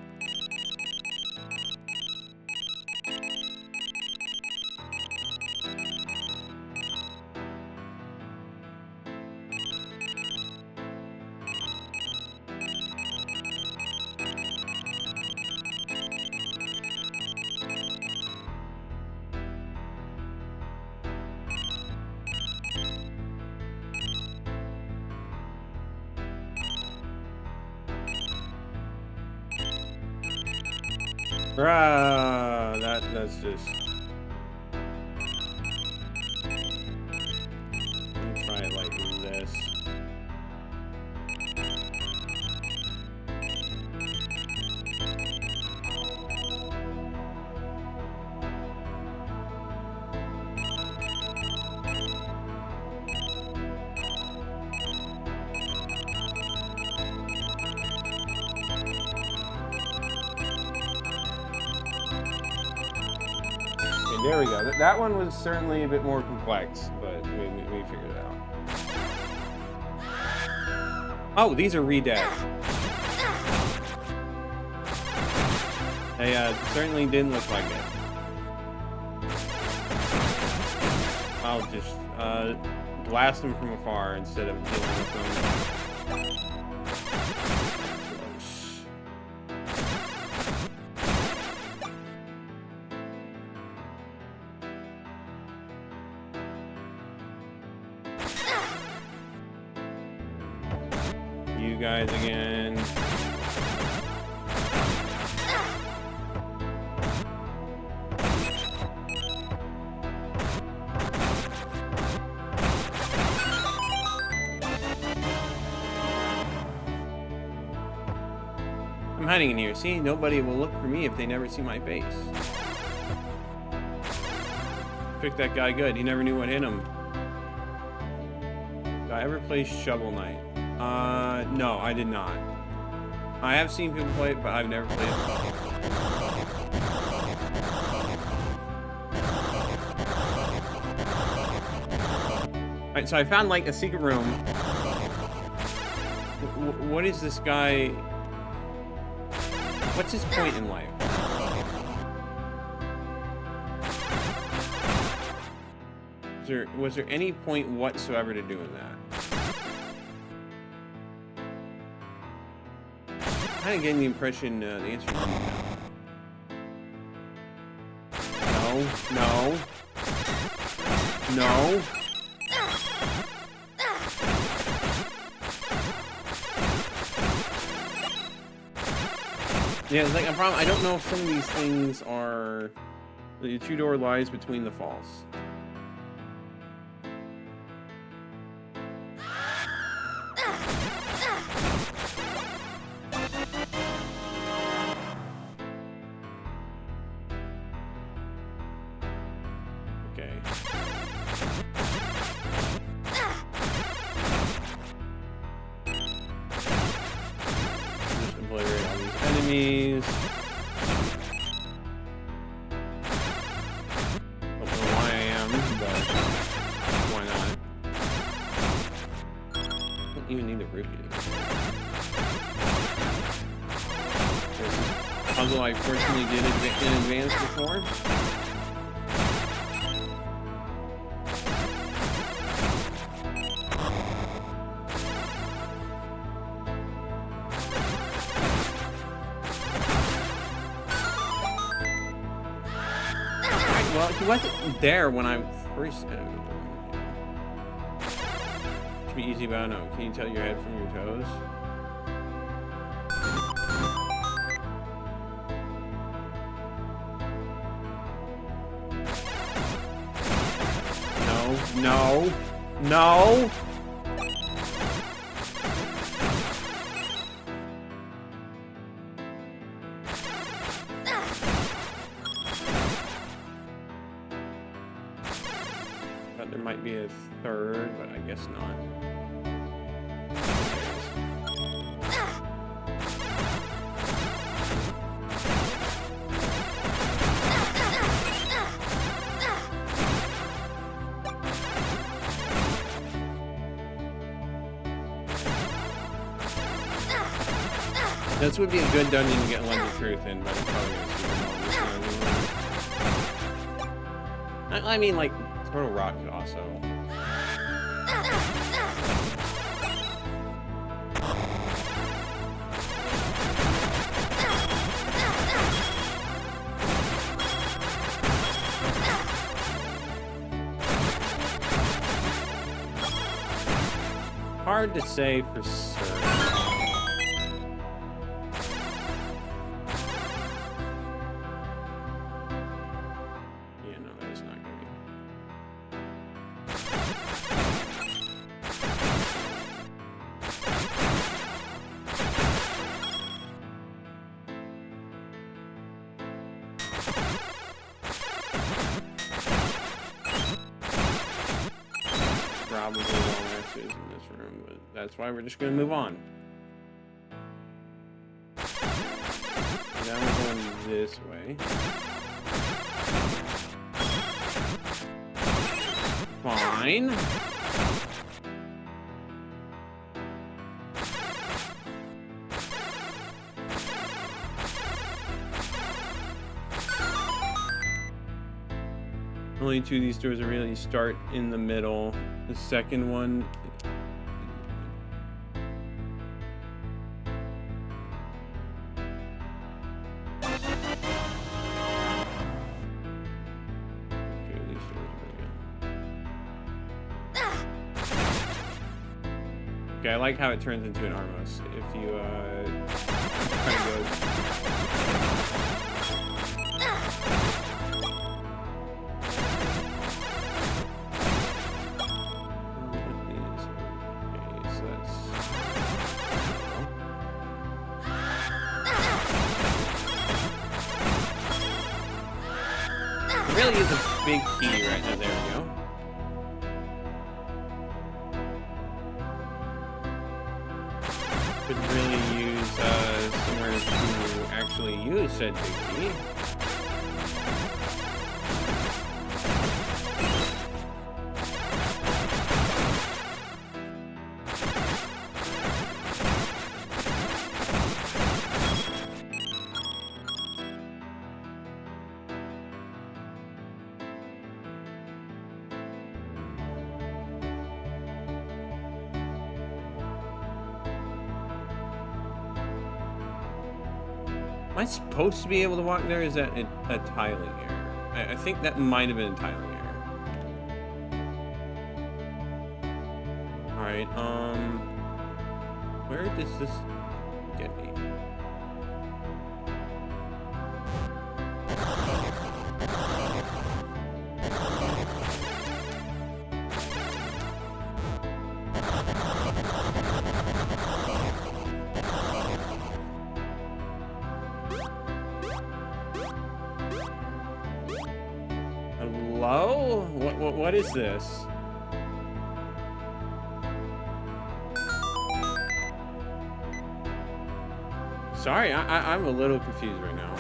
That's just. Let me try it like this. There we go. That one was certainly a bit more complex, but we figured it out. Oh, these are re-dead. They certainly didn't look like it. I'll just blast them from afar instead of dealing with them. Gross. You guys again. I'm hiding in here. See, nobody will look for me if they never see my face. Picked that guy good. He never knew what hit him. Did I ever play Shovel Knight? No, I did not. I have seen people play it, but I've never played it. Alright, so I found, like, a secret room. What is this guy... What's his point in life? Was there any point whatsoever to doing that? I'm kind of getting the impression the answer is no. No. No. No. Yeah, it's like a problem. I don't know if some of these things are... The two-door lies between the falls. Okay. Just obliterate all these enemies. Don't know why I am, but why not? I don't even need to root it. This is a puzzle I fortunately did in advance before. Well, he wasn't there when I first... Should be easy, but I don't know. Can you tell your head from your toes? No, no, no! There might be a third, but I guess not. This would be a good dungeon to get Lens of Truth in, but it's probably gonna super long. I mean, like, Turtle Rock could also. Hard to say for certain. Probably wrong answers in this room, but that's why we're just gonna move on. Now we're going this way. Fine. only two of these doors that really start in the middle. The second one. Okay, these doors are really good. Okay, I like how it turns into an armos. If you kind of go. Really is a big key right now. There we go. Could really use somewhere to actually use said big key. Am I supposed to be able to walk there? Is that a tiling error? I think that might have been a tiling error. Alright, where does this get me? Hello? What is this? Sorry, I'm a little confused right now.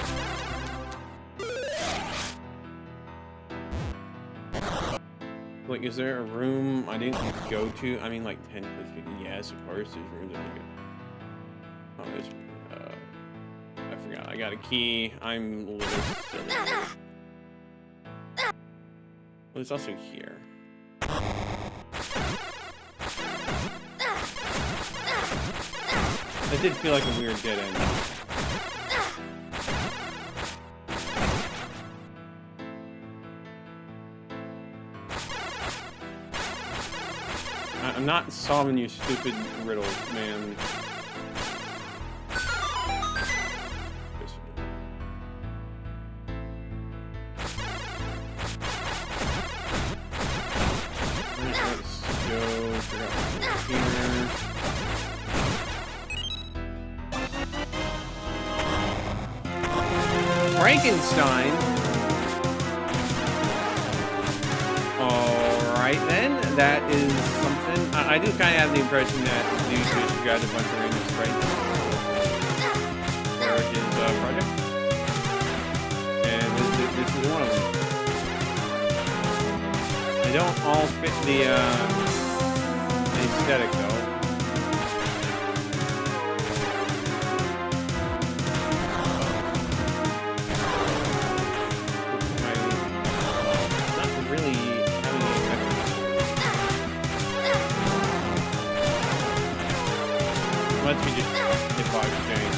Like, is there a room I didn't go to? I mean, like, 10 places. Yes, of course, there's rooms I didn't go. Oh, there's, I forgot. I got a key. I'm a little silly. Well, it's also here. That did feel like a weird dead end. I'm not solving your stupid riddles, man. Frankenstein. Alright then, that is something. I do kind of have the impression that the dude just grabbed a bunch of random sprites for his project. And this is one of them. They don't all fit the aesthetic though. Let's me just hitbox change.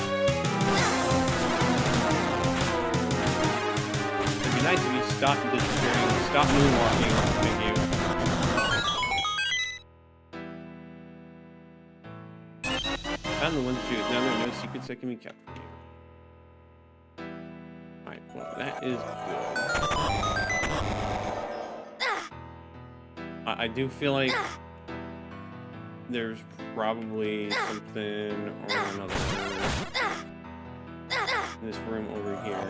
It'd be nice if you stopped disappearing, stop moonwalking. Thank you. Found the one shoot. Now there are no secrets that can be kept from you. Alright, well, that is good. I do feel like there's probably something or another in this room over here.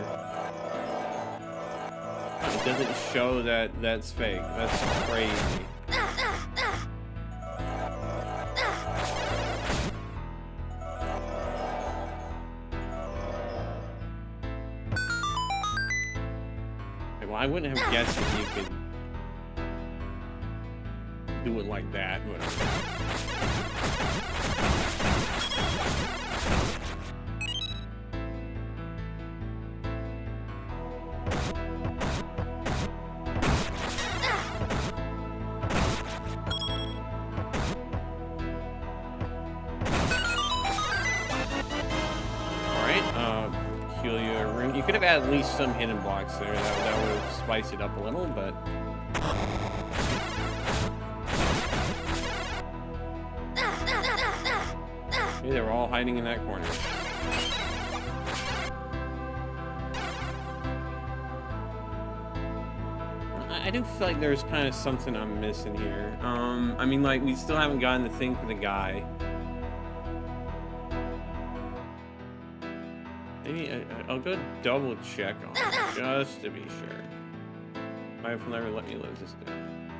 It doesn't show that that's fake. That's crazy. Okay, well, I wouldn't have guessed that you could do it like that. Whatever. You could have added at least some hidden blocks there. That would have spiced it up a little, but... Okay, they were all hiding in that corner. I do feel like there's kind of something I'm missing here. I mean, like, we still haven't gotten the thing for the guy. Maybe I'll go double check on it just to be sure. Life will never let me live this down.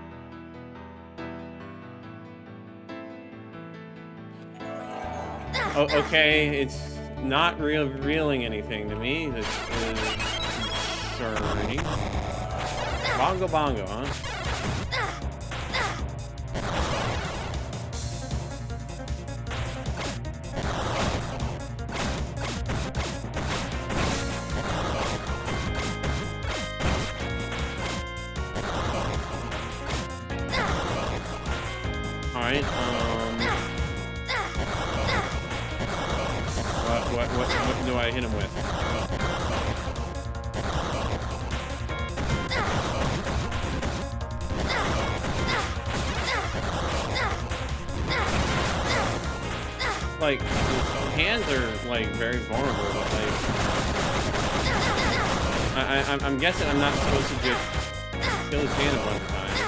Oh, okay, it's not revealing anything to me. This is concerning. Bongo bongo, huh? Alright, what do I hit him with? Like, his hands are like very vulnerable, but like I'm guessing I'm not supposed to just kill his hand a bunch of times.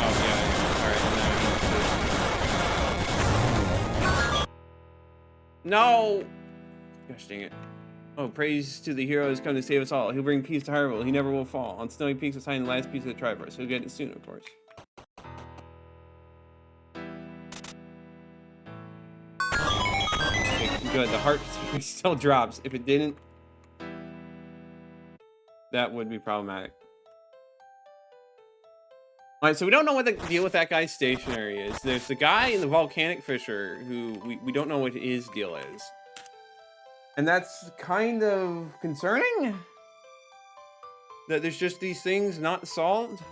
Oh yeah, alright, no! Gosh dang it. Oh, praise to the hero who's come to save us all. He'll bring peace to Hyrule. He never will fall. On snowy peaks, we'll find the last piece of the Triforce. He'll get it soon, of course. Good, the heart still drops. If it didn't, that would be problematic. Alright, so we don't know what the deal with that guy's stationery is. There's the guy in the Volcanic Fissure who we don't know what his deal is. And that's kind of concerning. That there's just these things not solved.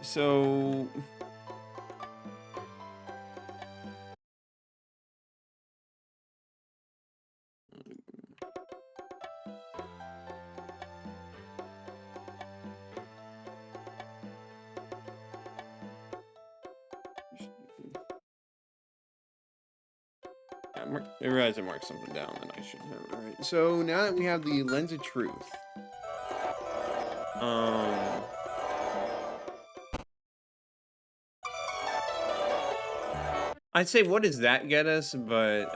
So... I realized I marked something down that I shouldn't have. Alright, so now that we have the Lens of Truth. I'd say what does that get us, but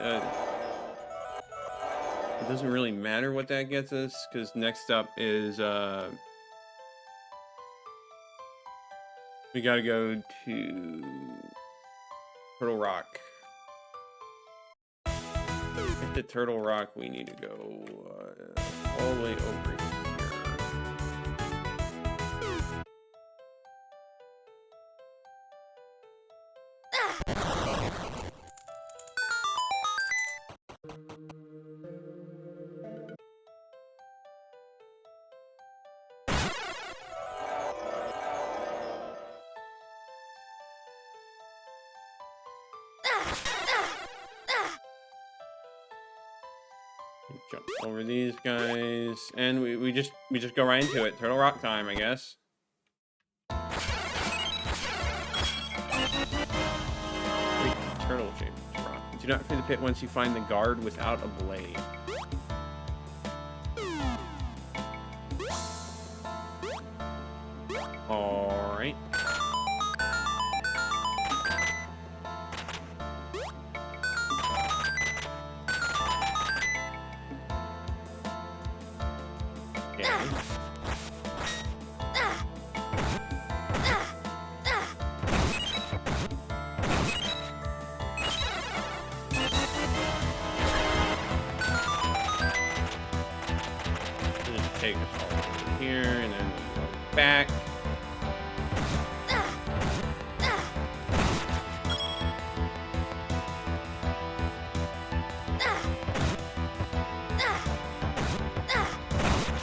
it doesn't really matter what that gets us, because next up is we gotta go to Turtle Rock. At the Turtle Rock, we need to go all the way over here. Jump over these guys, and we just go right into it. Turtle Rock time, I guess. Turtle shaped rock. Do not free the pit once you find the guard without a blade. All right. Take us all over here and then go back.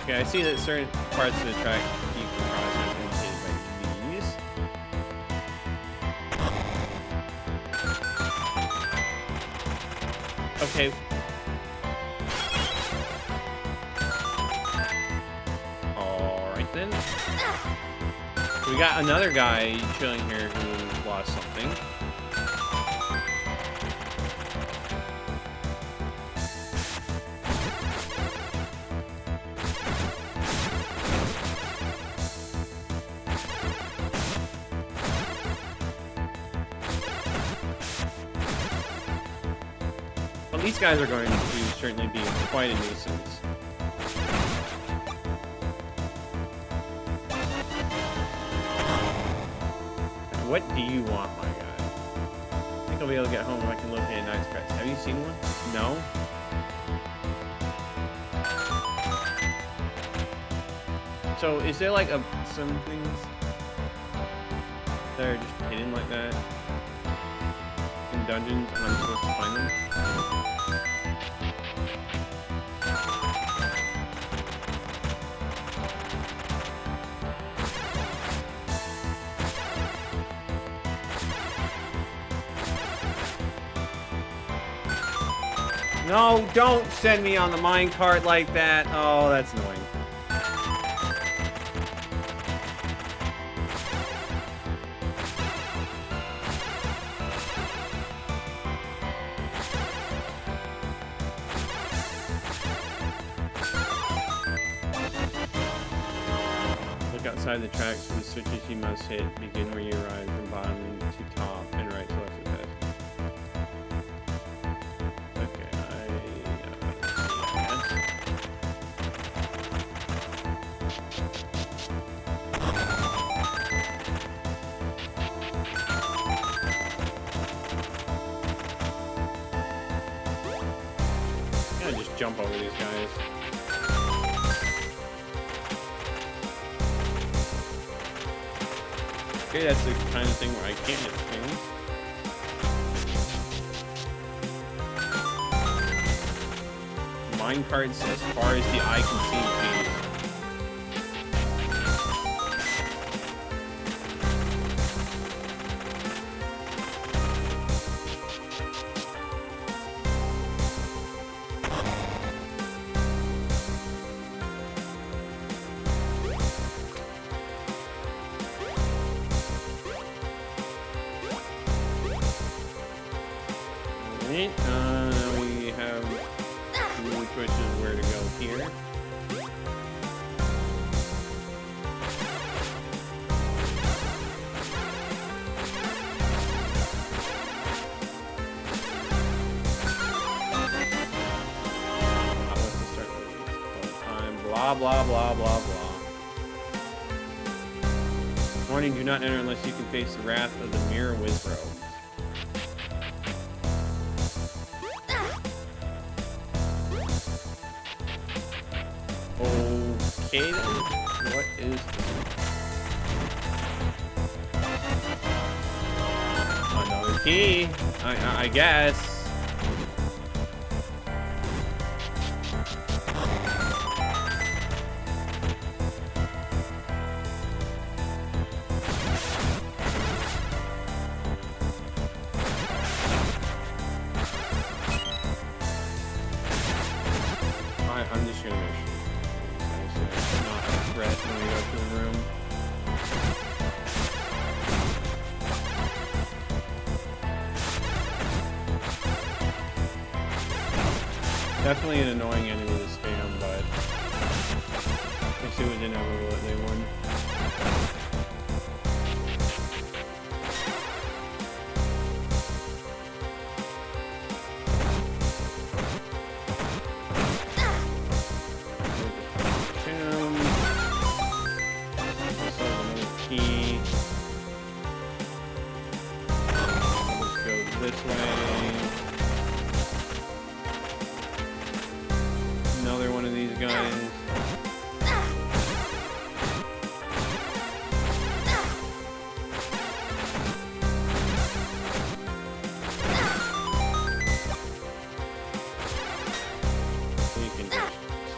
Okay, I see that certain parts of the track you can process indicated by these. Okay. Alright then. We got another guy chilling here who lost something. Well, these guys are going to certainly be quite a nuisance. What do you want, my guy? I think I'll be able to get home if I can locate a nice crest. Have you seen one? No? So, is there like some things that are just hidden like that in dungeons and I'm supposed to find them? No, don't send me on the minecart like that. Oh, that's annoying. Look outside the tracks for the switches you must hit. Begin where you arrive from bottom to top and right to left of head. Jump over these guys. Okay, that's the kind of thing where I can't hit things. Minecarts as far as the eye can see, please. We have two choices where to go here. Let's just start with all the time. Blah, blah, blah, blah, blah. Warning, do not enter unless you can face the wrath of the Mirror Wizrobe. Okay, then. What is this? Another key, I guess. I'm just gonna make sure. Not a threat when we go to the room. Definitely an annoying enemy to spam, but I guess it was inevitable that they won.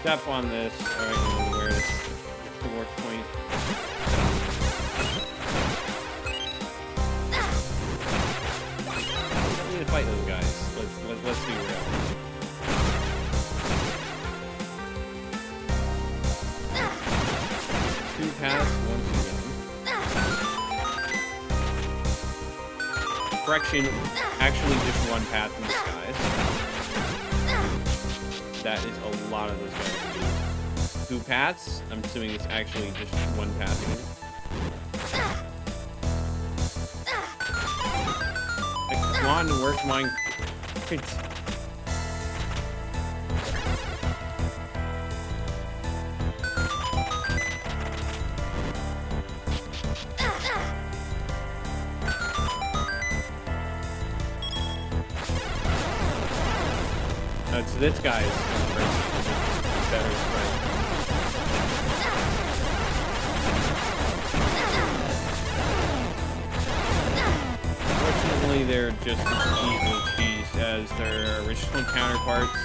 Step on this. Alright, where is the work point? We don't need to fight those guys. Let's be real. 2 paths once again. Correction, actually just 1 path in disguise. That is a lot of those guys to do. 2 paths? I'm assuming it's actually just 1 path again. Like, come on, where's mine? So this guy is better strength. Fortunately, they're just as easily cheesed as their original counterparts.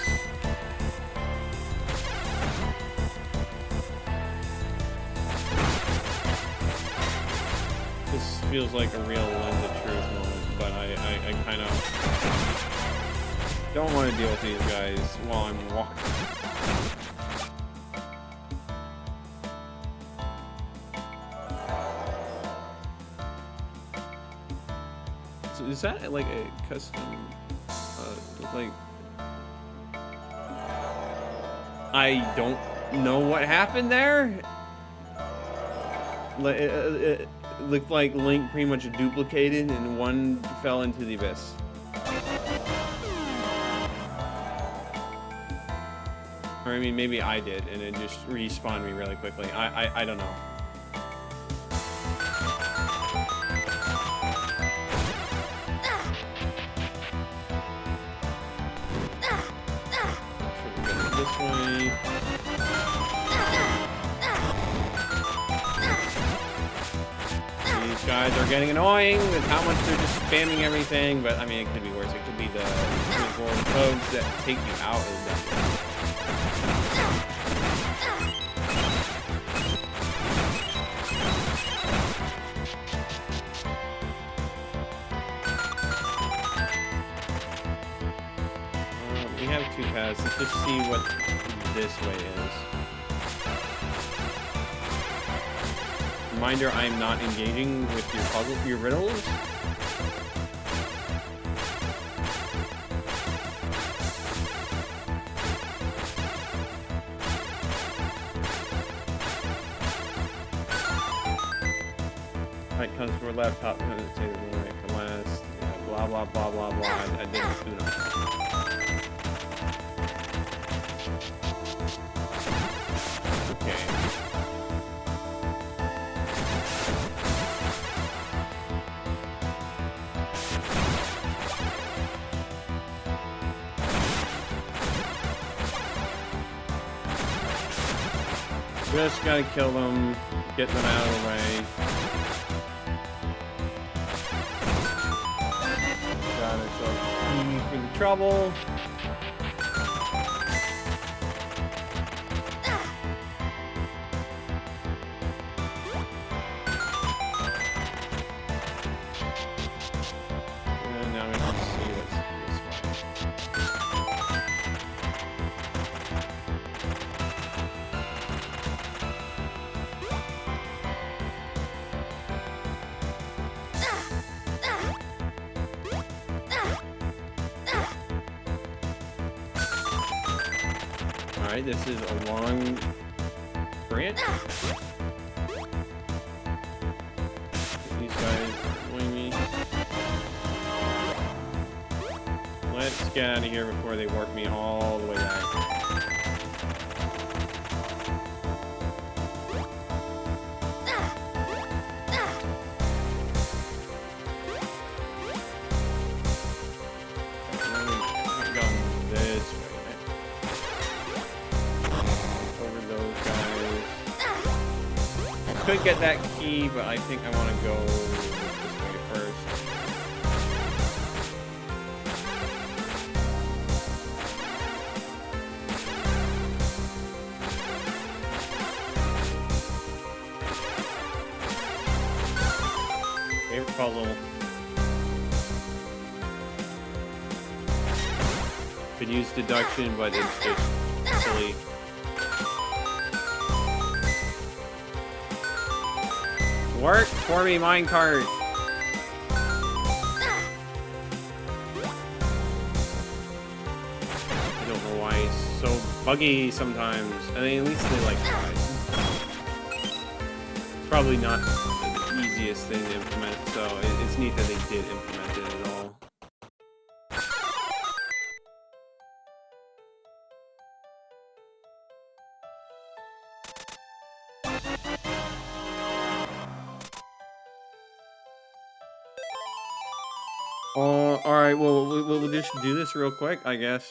This feels like a real lens of truth moment, but I kind of don't want to deal with these guys while I'm walking. So is that like a custom, like, I don't know what happened there? It looked like Link pretty much duplicated and one fell into the abyss. Or I mean, maybe I did, and it just respawned me really quickly. I don't know. Should we go this way? These guys are getting annoying with how much they're just spamming everything, but I mean, it could be worse. It could be the codes that take you out of the dungeon. We have 2 paths. Let's just see what this way is. Reminder, I am not engaging with your puzzles, your riddles. Right comes for laptop, say the right for last, blah blah blah blah blah. I didn't do that. Okay. Just gotta kill them, get them out of the way. Got ourselves for the trouble. And now we can see what's this way. Alright, this is a long branch. These guys are annoying me. Let's get out of here before they warp me all the way back. Could get that key, but I think I want to go this way first. Favorite puzzle. Could use deduction, but it's just silly. Work for me, minecart. I don't know why it's so buggy sometimes. I mean, at least they like try. It's probably not the easiest thing to implement, so it's neat that they did implement it at all. Alright, well, we'll just do this real quick, I guess.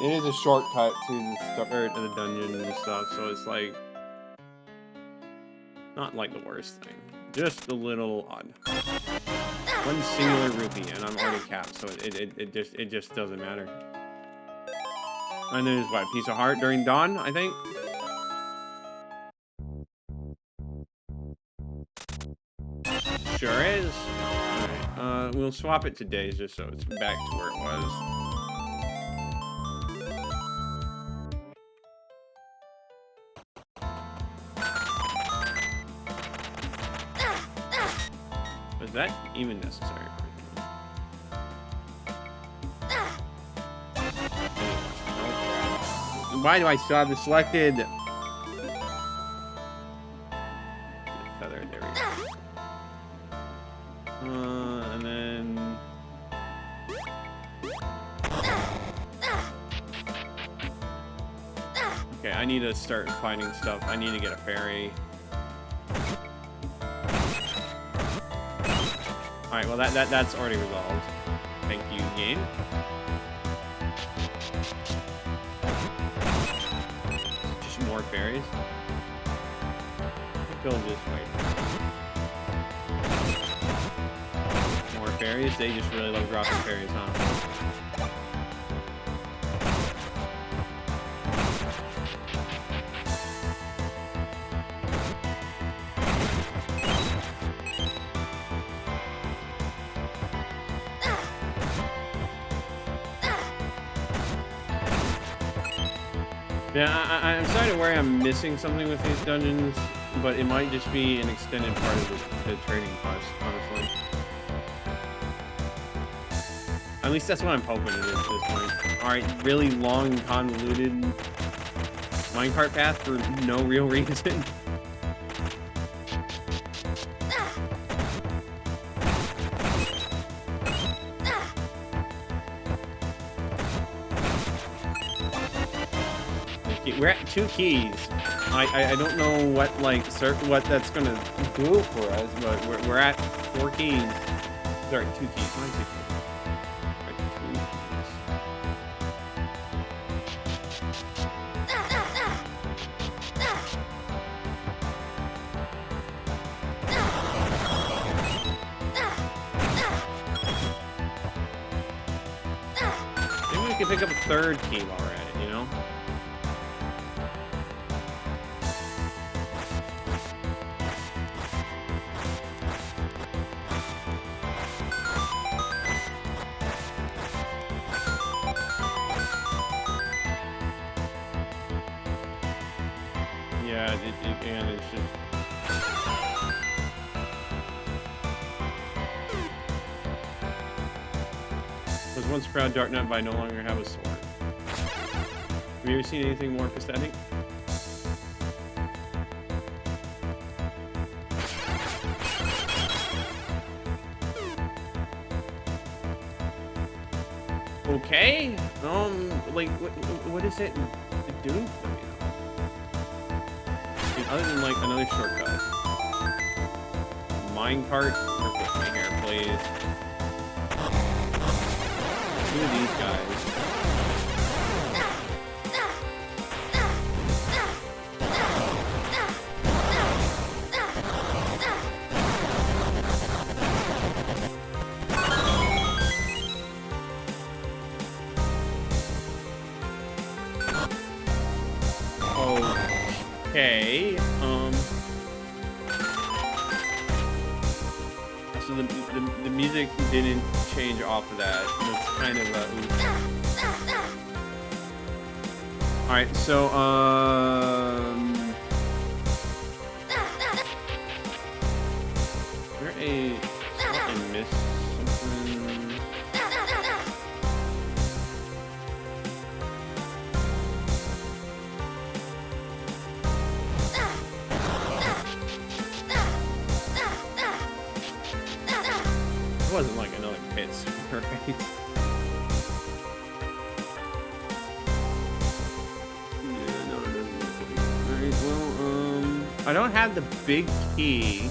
It is a shortcut to the stuff, or to the dungeon and stuff, so it's like not like the worst thing. Just a little odd. One singular rupee, and I'm already capped, so it just doesn't matter. And there's what, a piece of heart during dawn, I think. Sure is. Alright, we'll swap it to days just so it's back to where it was. Was that even necessary? Why do I still have this selected? Feather, there we go. And then... Okay, I need to start finding stuff. I need to get a fairy. Alright, well that's already resolved. Thank you, game. Just more fairies. Go this way. More fairies? They just really love dropping fairies, huh? Yeah, I'm starting to worry I'm missing something with these dungeons, but it might just be an extended part of the trading quest, honestly. At least that's what I'm hoping it is at this point. Alright, really long, convoluted minecart path for no real reason. We're at 2 keys. I don't know what what that's gonna do for us, but we're at 4 keys. Sorry, 2 keys. Why is it 4? Right, 2 keys. Maybe we can pick up a 3rd key while we're at it, you know? And it's just... Was once proud dark knight, but I no longer have a sword. Have you ever seen anything more pathetic? Okay. Like, what does it do for me? Other than like another shortcut. Minecart, work with me here, please. 2 of these guys. Okay, so the music didn't change off of that. That's kind of All right, so there I missed something. It wasn't like another pit, right? I don't have the big key.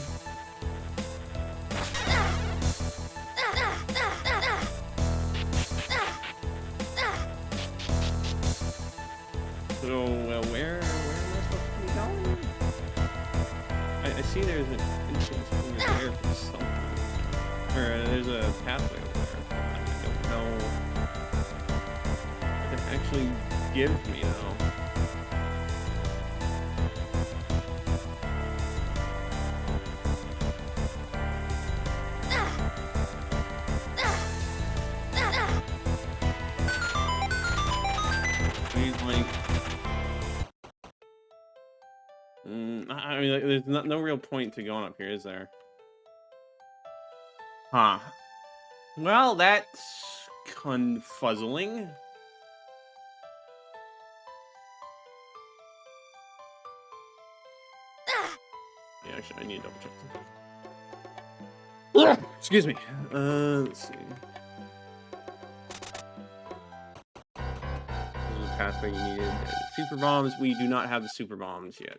So, where am I supposed to be going? I see there's an entrance over there for something. Or there's a pathway over there. I don't know what it actually gives me, though. I mean, there's no real point to going up here, is there? Huh. Well, that's confuzzling. Yeah, actually, I need to double check something. Excuse me. Let's see. This is the pathway you needed. Super bombs. We do not have the super bombs yet.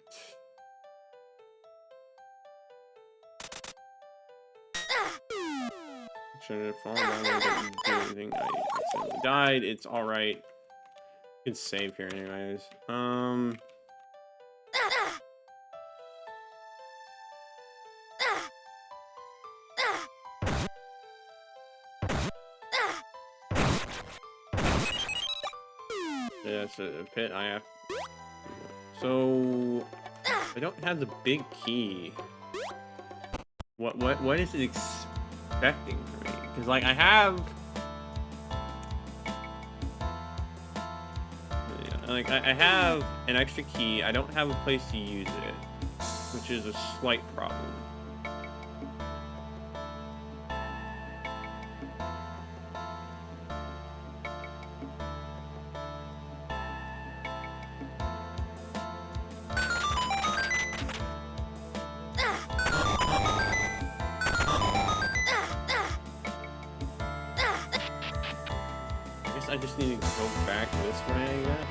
Should have fallen down there, didn't do anything. I accidentally died. It's alright. It's safe here anyways. Yeah, it's a pit. I have. So I don't have the big key. What is it expecting from me? Because like I have, like I have an extra key. I don't have a place to use it, which is a slight problem. I just need to go back this way, I guess.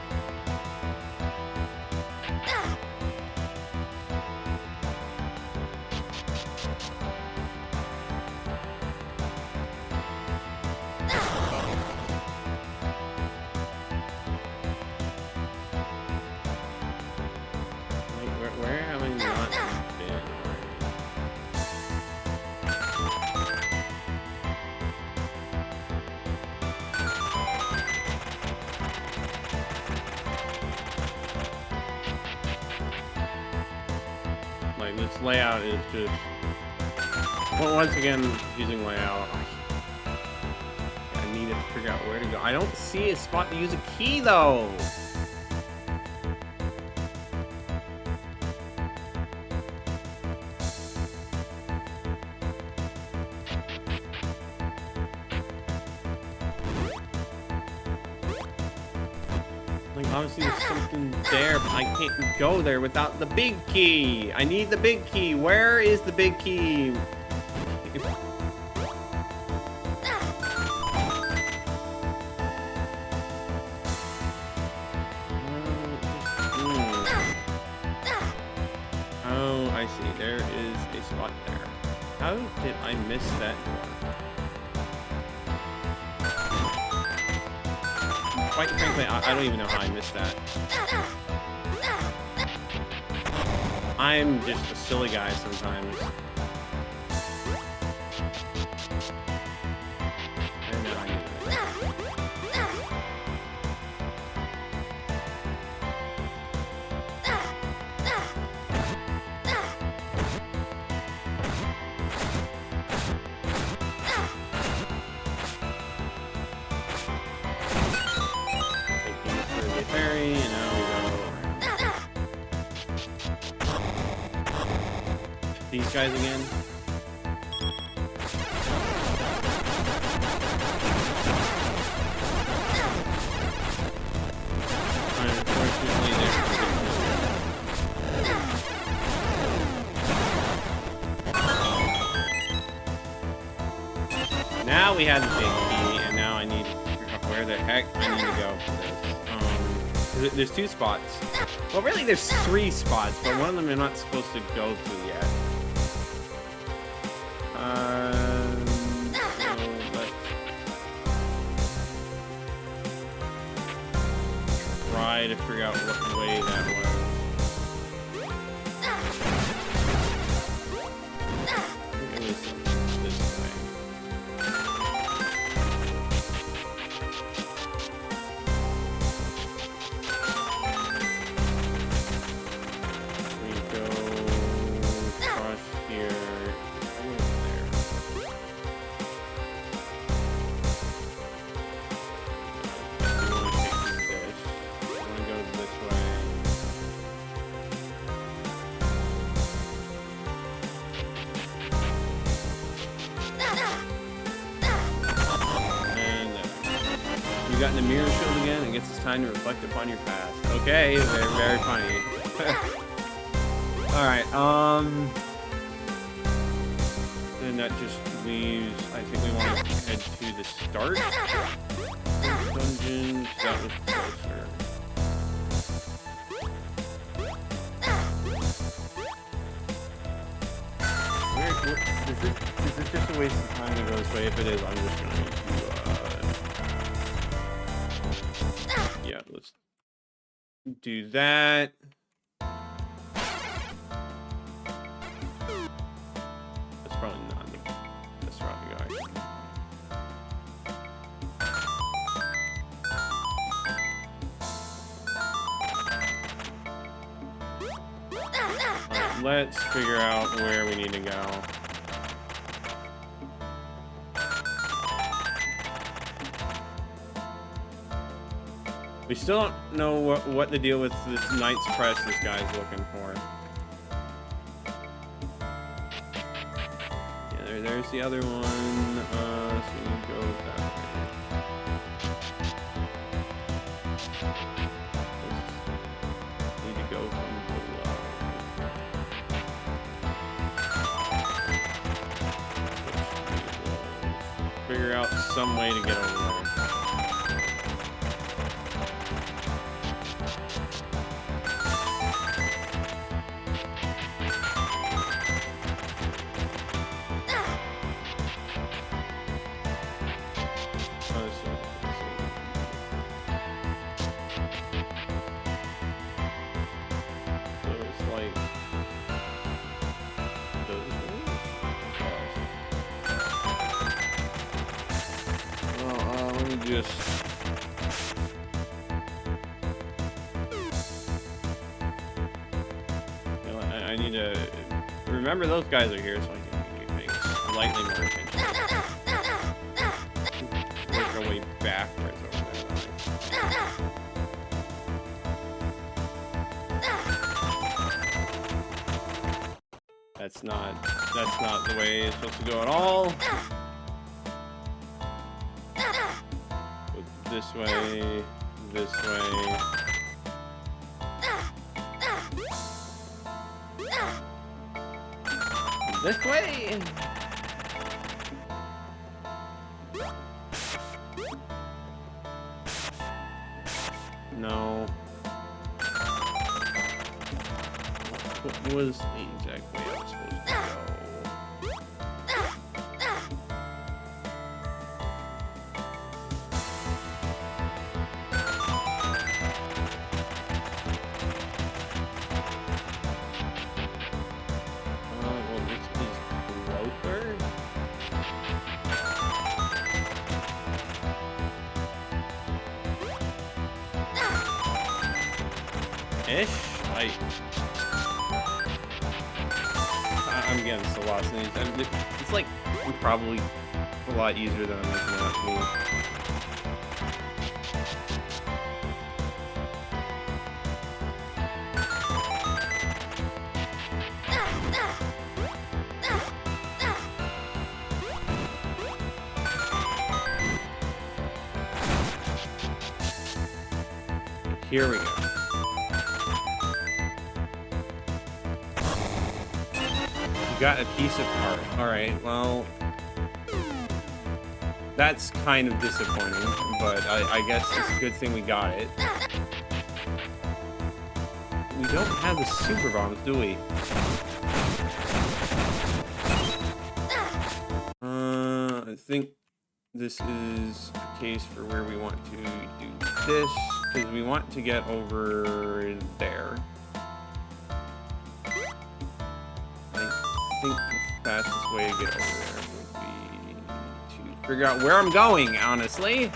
Like, where have I not been? Like, this layout is just, well, once again, using layout. I need to figure out where to go. I don't see a spot to use a key, though. Like, obviously there's something there, but I can't go there without the big key. I need the big key. Where is the big key? Oh, I see. There is a spot there. How did I miss that door? Quite frankly, I don't even know how I missed that. I'm just a silly guy sometimes. I know I need these guys again. Unfortunately, now we have the big key, and now I need to figure out where the heck I need to go for this. There's 2 spots. Well, really, there's 3 spots, but one of them you're not supposed to go to yet. So let's try to figure out what way that was. It was this way. You got in the mirror shield again, and gets it's time to reflect upon your past. Okay, very, very funny. Alright, then that just leaves, I think we want to head to the start dungeon. That was closer. Is this just a waste of time to go this way? If it is, I'm just going to yeah, let's do that. That's probably not this route to go. Alright, let's figure out where we need to go. We still don't know what the deal with this Knight's Press this guy's looking for. Yeah, there's the other one. So we go that way. Need to go from below. Figure out some way to get over there. Just you know, I need to remember those guys are here so I can make slightly more attention. Work our way backwards over there. That's not the way it's supposed to go at all. This way, this way. This way! No. What was the exact way I was supposed to go? I'm getting so lost in these. It's like probably a lot easier than I'm making it out to be. Here we go. You got a piece of art. Alright, well... That's kind of disappointing, but I guess it's a good thing we got it. We don't have the super bombs, do we? I think this is a case for where we want to do this, because we want to get over there. I think the fastest way to get over there would be to figure out where I'm going, honestly.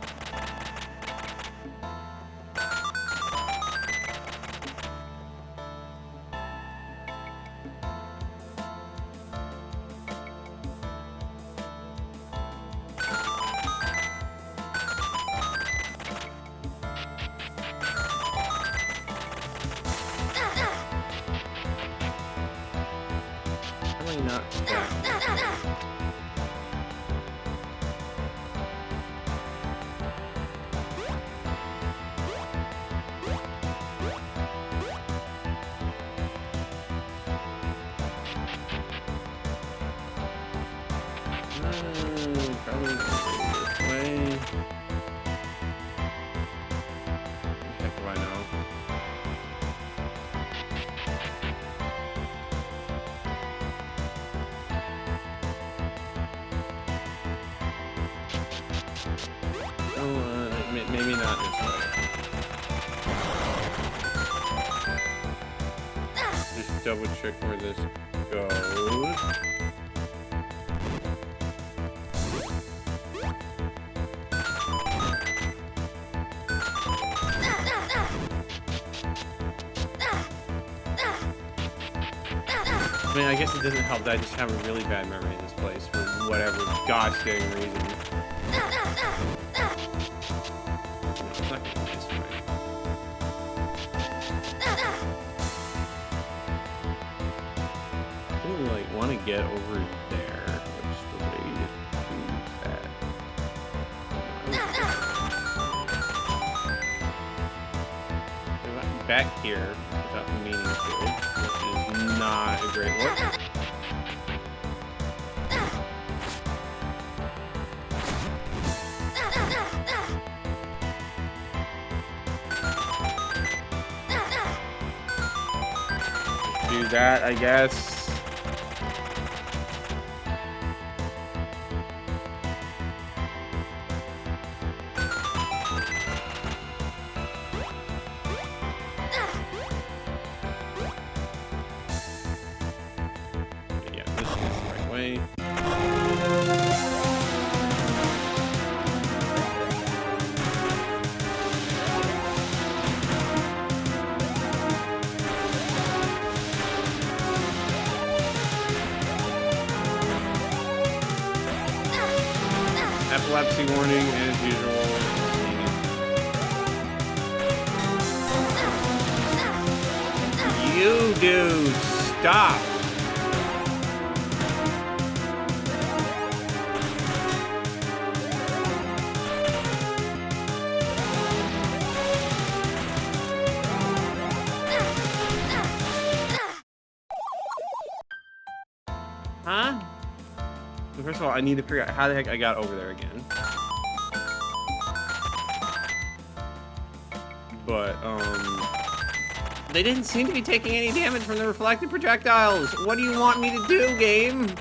Maybe not this way. Just double check where this goes. I mean, I guess it doesn't help that I just have a really bad memory of this place for whatever gosh dang reason. Want to get over there. What's the way to do that? Back here without meaning to, which is not a great look. Just do that, I guess. Epilepsy warning as usual. You dude, stop. Huh? First of all, I need to figure out how the heck I got over there again. But, they didn't seem to be taking any damage from the reflected projectiles. What do you want me to do, game?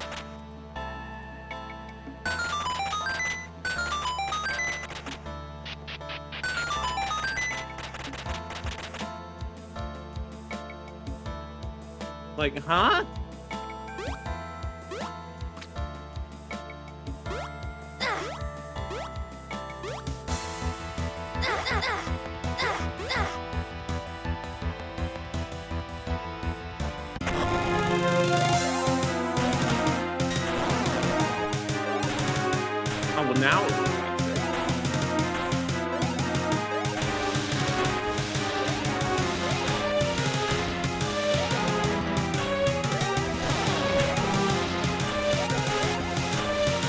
Like, huh? Now it's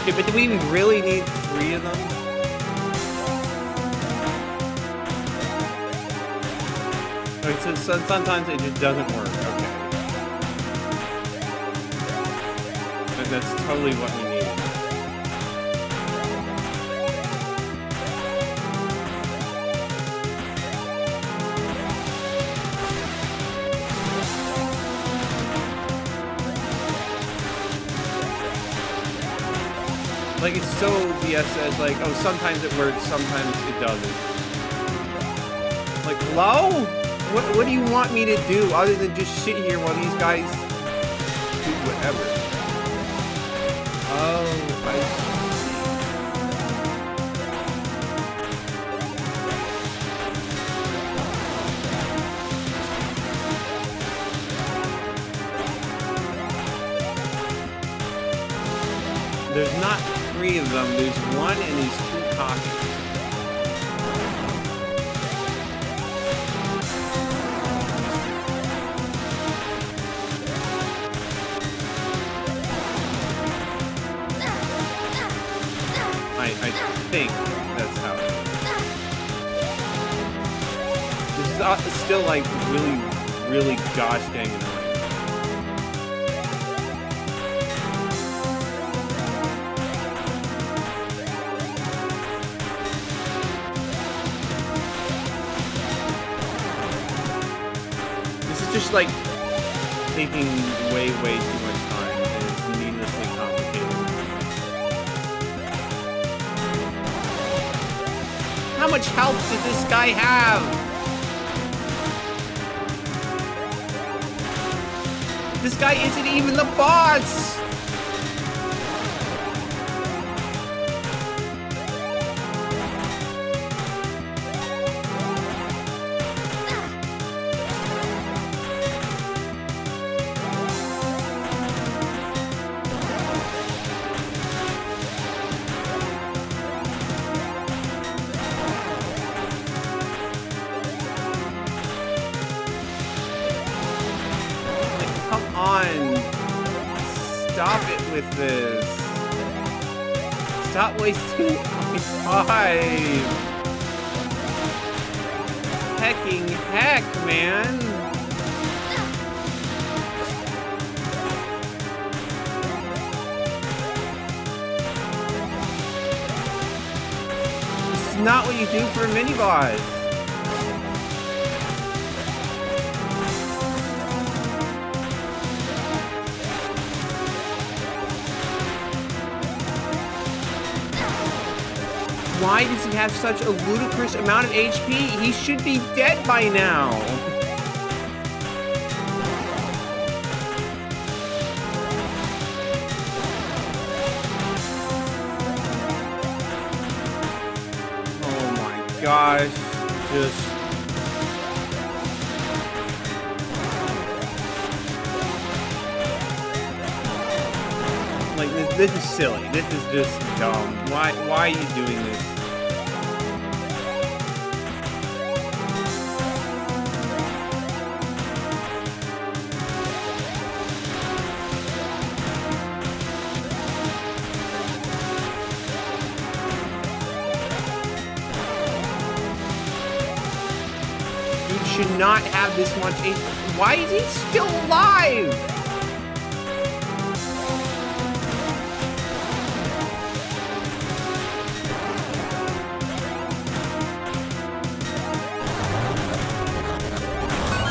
okay, but do we really need 3 of them? Okay, so sometimes it just doesn't work. Okay. That's totally what we need. Like, it's so BS as, like, oh, sometimes it works, sometimes it doesn't. Like, hello? What do you want me to do other than just sit here while these guys do whatever? Oh, I see. There's not 3 of them, there's 1 and these 2 copies. I think that's how it is. This is still like really gosh dang annoying. Just like taking way too much time, and it's needlessly complicated. How much health did this guy have? This guy isn't even the boss! Stop it with this. Stop wasting my time. Hecking heck, man. This is not what you do for a mini-boss. Why does he have such a ludicrous amount of HP? He should be dead by now. Oh my gosh. Just... like, this is silly. This is just dumb. Why are you doing this? Should not have this much HP. Why is he still alive?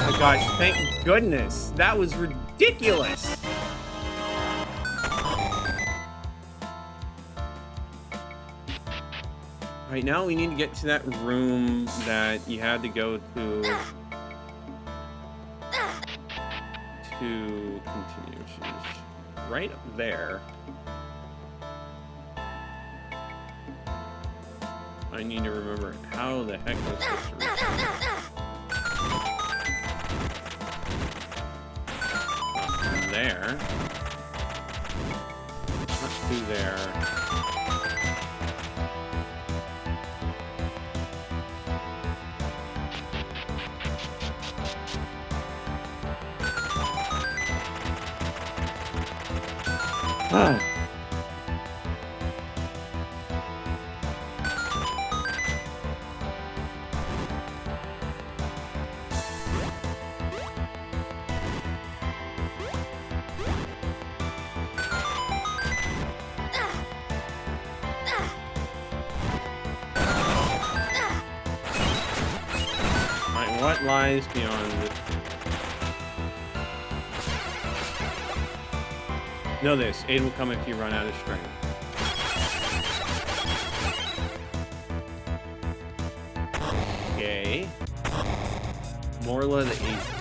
Oh my gosh, thank goodness. That was ridiculous. Right now we need to get to that room that you had to go to continue. She's right up there. I need to remember how the heck was this route. Not there. Not through there. Ah. What lies beyond this? Know this, aid will come if you run out of strength. Okay. Morla the Ace.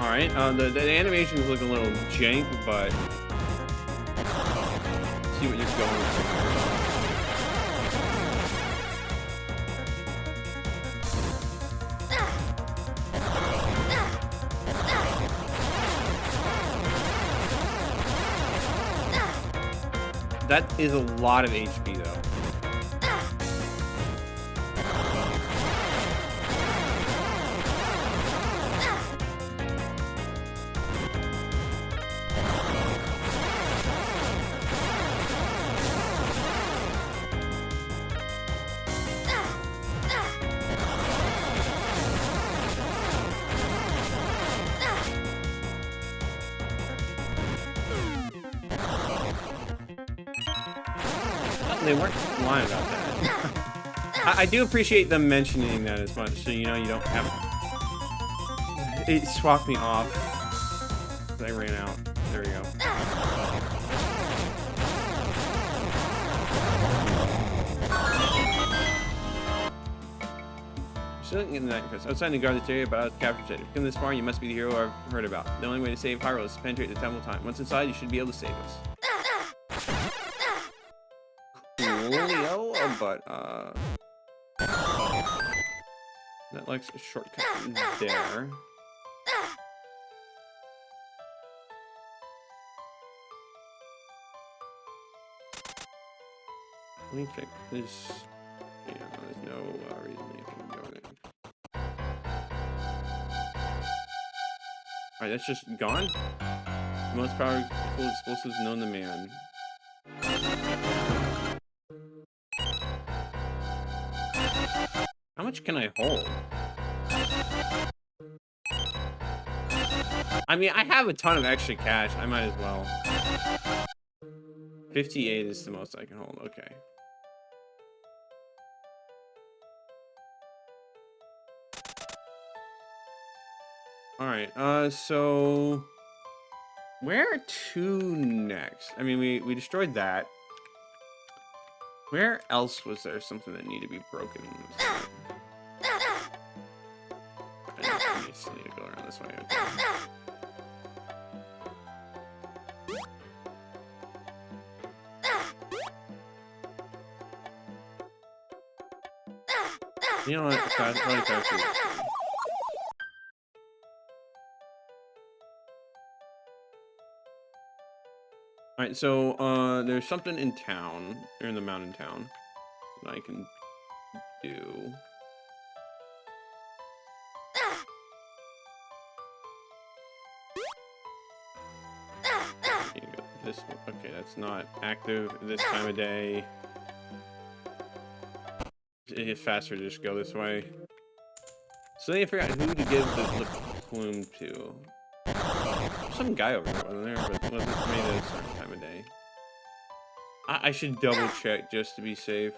Alright, the animations look a little jank, but see what you're going for. That is a lot of HP though. They weren't lying about that. I do appreciate them mentioning that as much, so you know you don't have. It swapped me off. I ran out. There we go. Still in the night, outside the guard this area, but I was captured. If you come this far, you must be the hero I've heard about. The only way to save Hyrule is to penetrate the temple time. Once inside, you should be able to save us. Coolio, but that likes a shortcut there. Let me check this. Yeah, there's no reason you can go there. Alright, that's just gone. The most powerful explosives known to man. How much can I hold? I mean, I have a ton of extra cash. I might as well. 58 is the most I can hold. Okay. Alright, so... where to next? I mean, we destroyed that. Where else was there something that needed to be broken in this game? I just need to go around this way. Okay. You know what? Alright, so there's something in town, or in the mountain town, that I can do. This one. Okay, that's not active this time of day. It's faster to just go this way. So then I forgot who to give the plume to. There's some guy over there, wasn't there? But wasn't made at a certain time of day. I should double check just to be safe.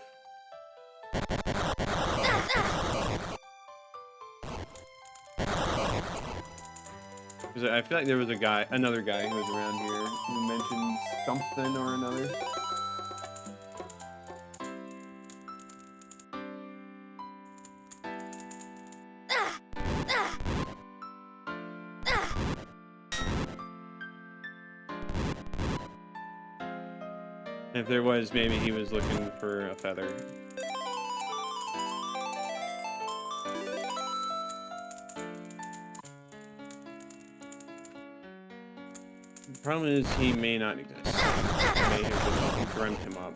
Because I feel like there was a guy, another guy who was around here who mentioned something or another. If there was, maybe he was looking for a feather. The problem is he may not exist. I may have dreamt him up.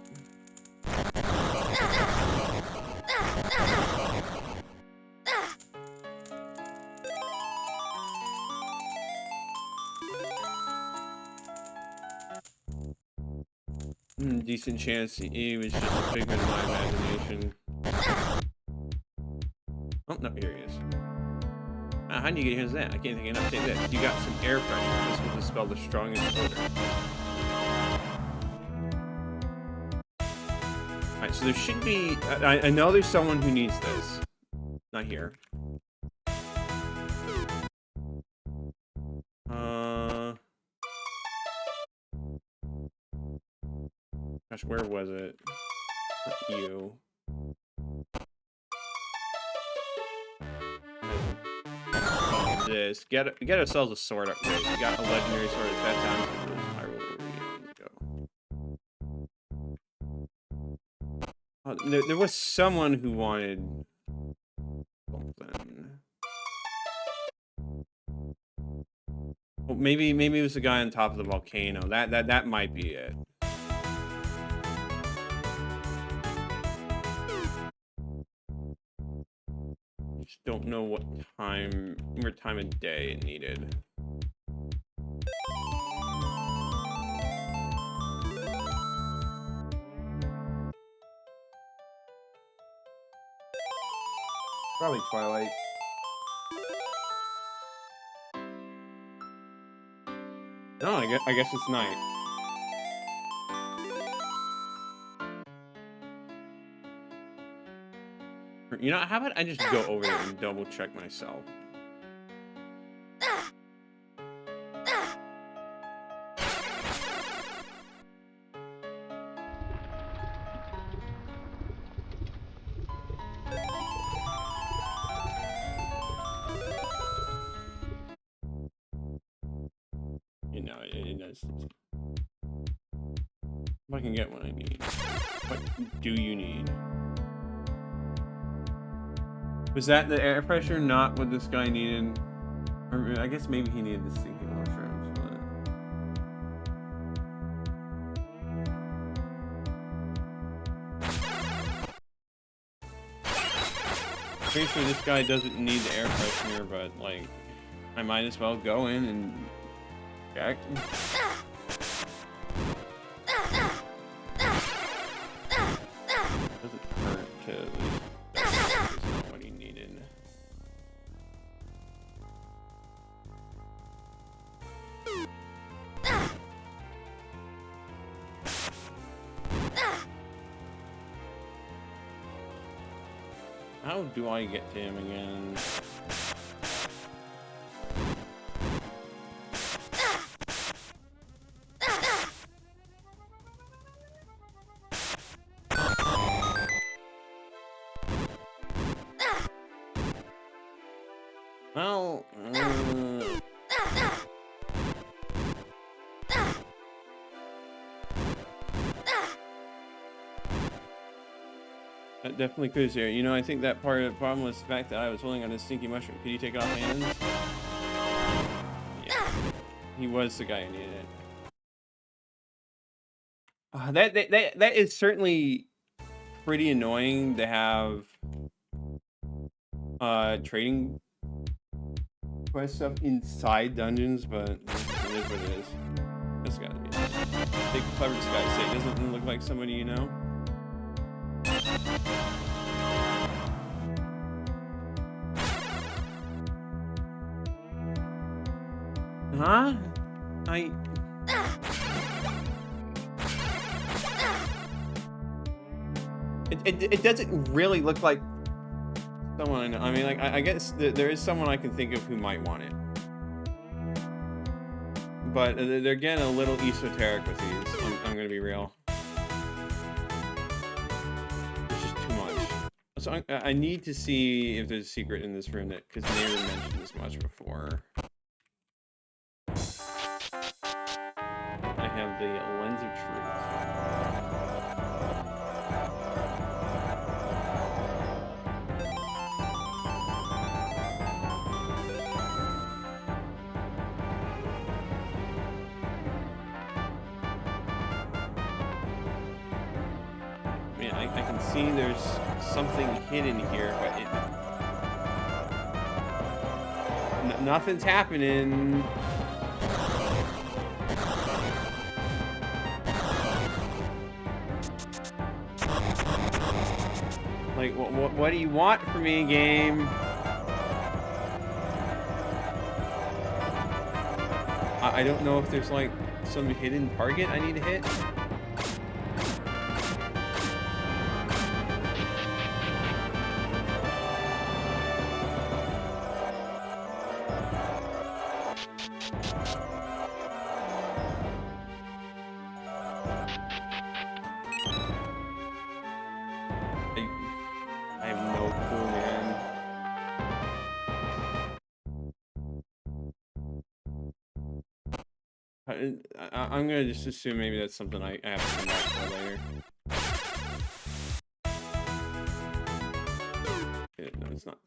Decent chance he was just a figment of my imagination. Oh, no, here he is. How do you get that? I can't think enough. Take this. You got some air pressure. This will dispel the strongest odor. Alright, so there should be... I know there's someone who needs this. Not here. Gosh, where was it? Not you. This. Get ourselves a sword upgrade. We got a legendary sword at that time. I will go. There was someone who wanted something. Well, maybe it was the guy on top of the volcano. That might be it. Just don't know what time of day it needed. Probably twilight. No, I guess it's night. You know, how about I just go over there and double check myself? You know, it does. If I can get what I need. What do you need? Was that the air pressure not what this guy needed? Or I guess maybe he needed the sinking mushrooms, but... Pretty sure this guy doesn't need the air freshener, but like, I might as well go in and check. Doesn't hurt to at least know what he needed. How do I get to him again? Well, that definitely could here. You know, I think that part of the problem was the fact that I was holding on a stinky mushroom. Could you take it off my hands? Yeah. He was the guy who needed it. That is certainly pretty annoying to have trading quest stuff inside dungeons, but it is what it is. That's gotta be it. Take clever disguise. Say, doesn't it look like somebody you know? Huh? It doesn't really look like someone I know. I mean, like, I guess there is someone I can think of who might want it. But they're getting a little esoteric with these. I'm gonna be real. It's just too much. So I need to see if there's a secret in this room that, because they never mentioned this much before. I have the lens of truth. I can see there's something hidden here, but nothing's happening. Like, what do you want from me, game? I don't know if there's like some hidden target I need to hit. I have no clue, man. I'm gonna just assume maybe that's something I have to come back for later. No, it's not.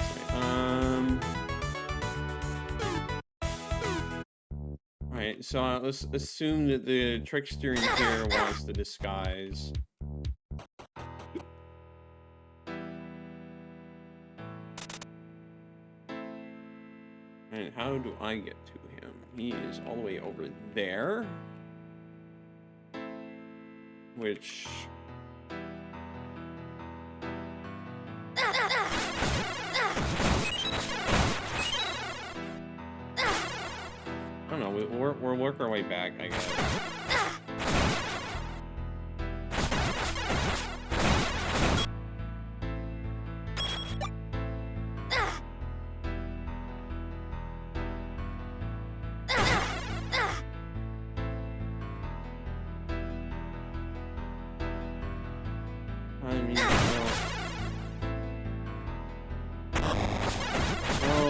Alright, so let's assume that the trickster in here wants the disguise. And how do I get to him? He is all the way over there. Which... I don't know, we'll work our way back, I guess.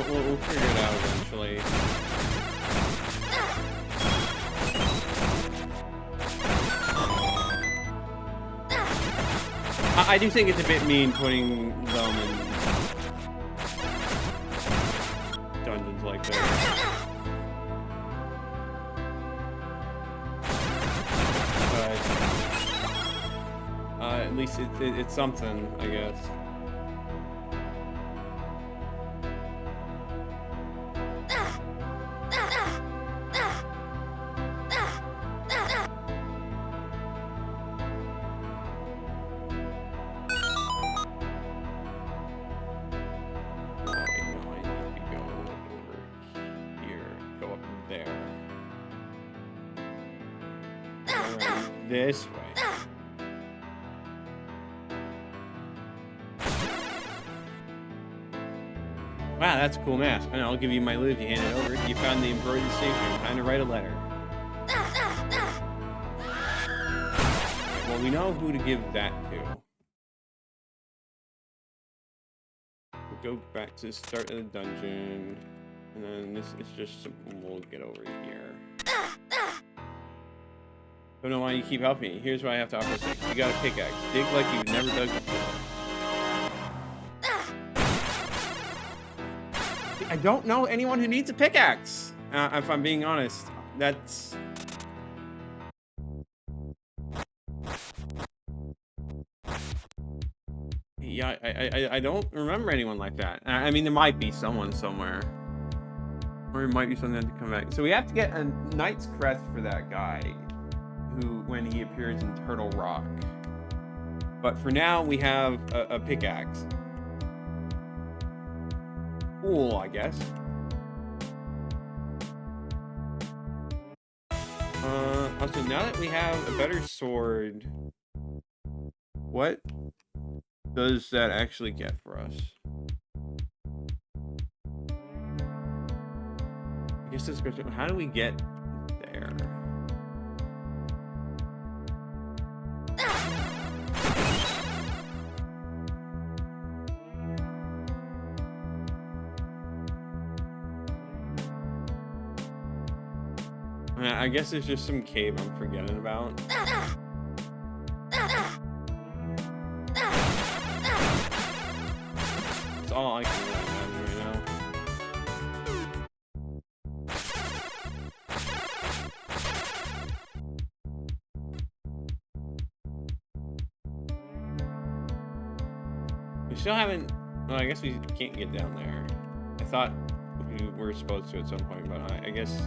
We'll figure it out eventually. I do think it's a bit mean putting them in dungeons like that. But at least it's something, I guess. This way. Wow, that's a cool mask. And I'll give you my loot if you hand it over. You found the embroidered station. Time to write a letter. Well, we know who to give that to. We'll go back to the start of the dungeon. And then this is just simple. We'll get over here. Don't know why you keep helping me. Here's what I have to offer. You got a pickaxe. Dig like you've never dug before. I don't know anyone who needs a pickaxe. If I'm being honest, that's... Yeah, I don't remember anyone like that. I mean, there might be someone somewhere. Or it might be something to come back. So we have to get a Knight's Crest for that guy. Who, when he appears in Turtle Rock. But for now, we have a pickaxe. Cool, I guess. Also, now that we have a better sword, what does that actually get for us? I guess this question, how do we get there? I guess there's just some cave I'm forgetting about. That's all I can really imagine right now. We still haven't... Well, I guess we can't get down there. I thought we were supposed to at some point, but I guess...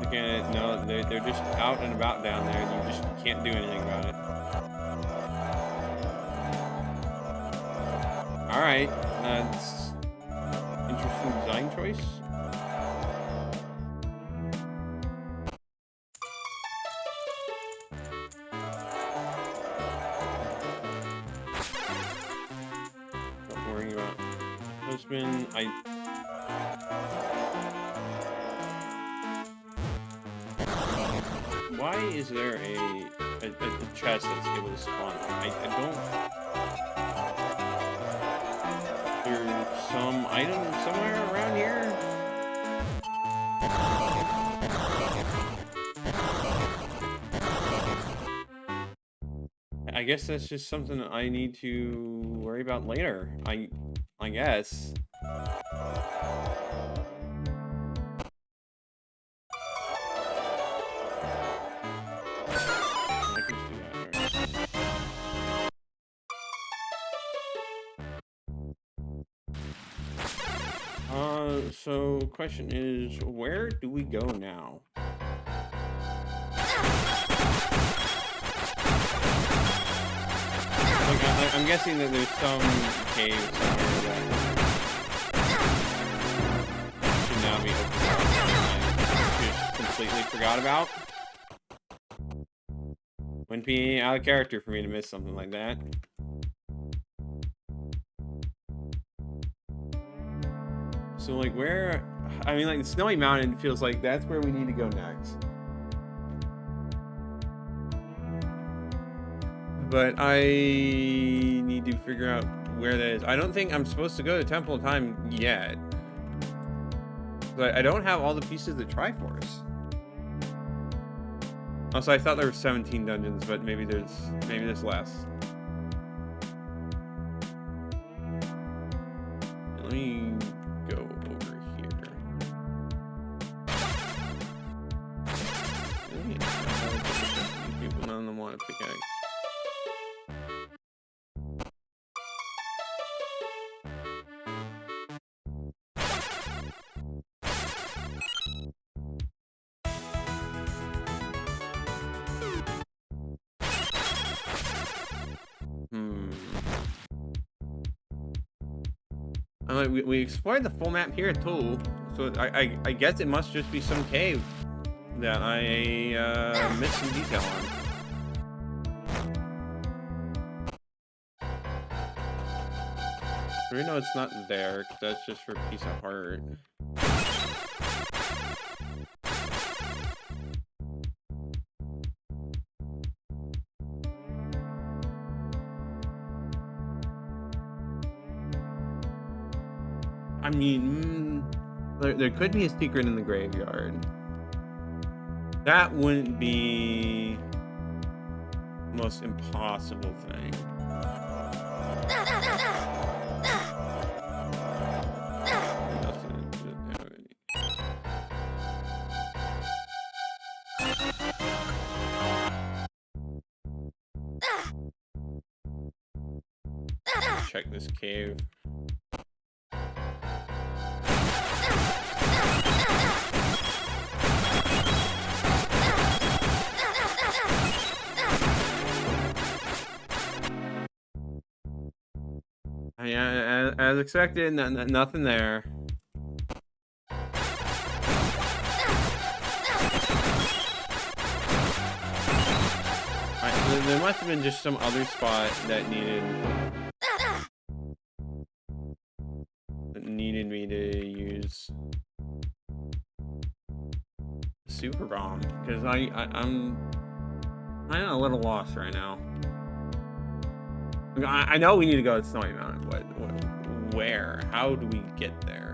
Again, no, they're just out and about down there. You just can't do anything about it. Alright, that's interesting design choice. Reinforcement. Why is there a chest that's able to spawn? I don't. There's some item somewhere around here. I guess that's just something I need to worry about later. I guess. So question is, where do we go now? Like, I'm guessing that there's some cave somewhere that should now be opened up and I just completely forgot about. Wouldn't be out of character for me to miss something like that. So, like, where... I mean, like, the Snowy Mountain feels like that's where we need to go next. But I need to figure out where that is. I don't think I'm supposed to go to Temple of Time yet. But I don't have all the pieces of the Triforce. Also, I thought there were 17 dungeons, but maybe there's less. Let me go over here. People none of them want a pickaxe. I'm like, we explored the full map here too, so I guess it must just be some cave that I missed some detail on. We know it's not there, because that's just for Piece of Heart. I mean, there could be a secret in the graveyard. That wouldn't be the most impossible thing. Check this cave. Yeah, as expected, nothing there. Alright, there must have been just some other spot that needed me to use Super Bomb, because I'm a little lost right now. I know we need to go to Snowy Mountain, but where? How do we get there?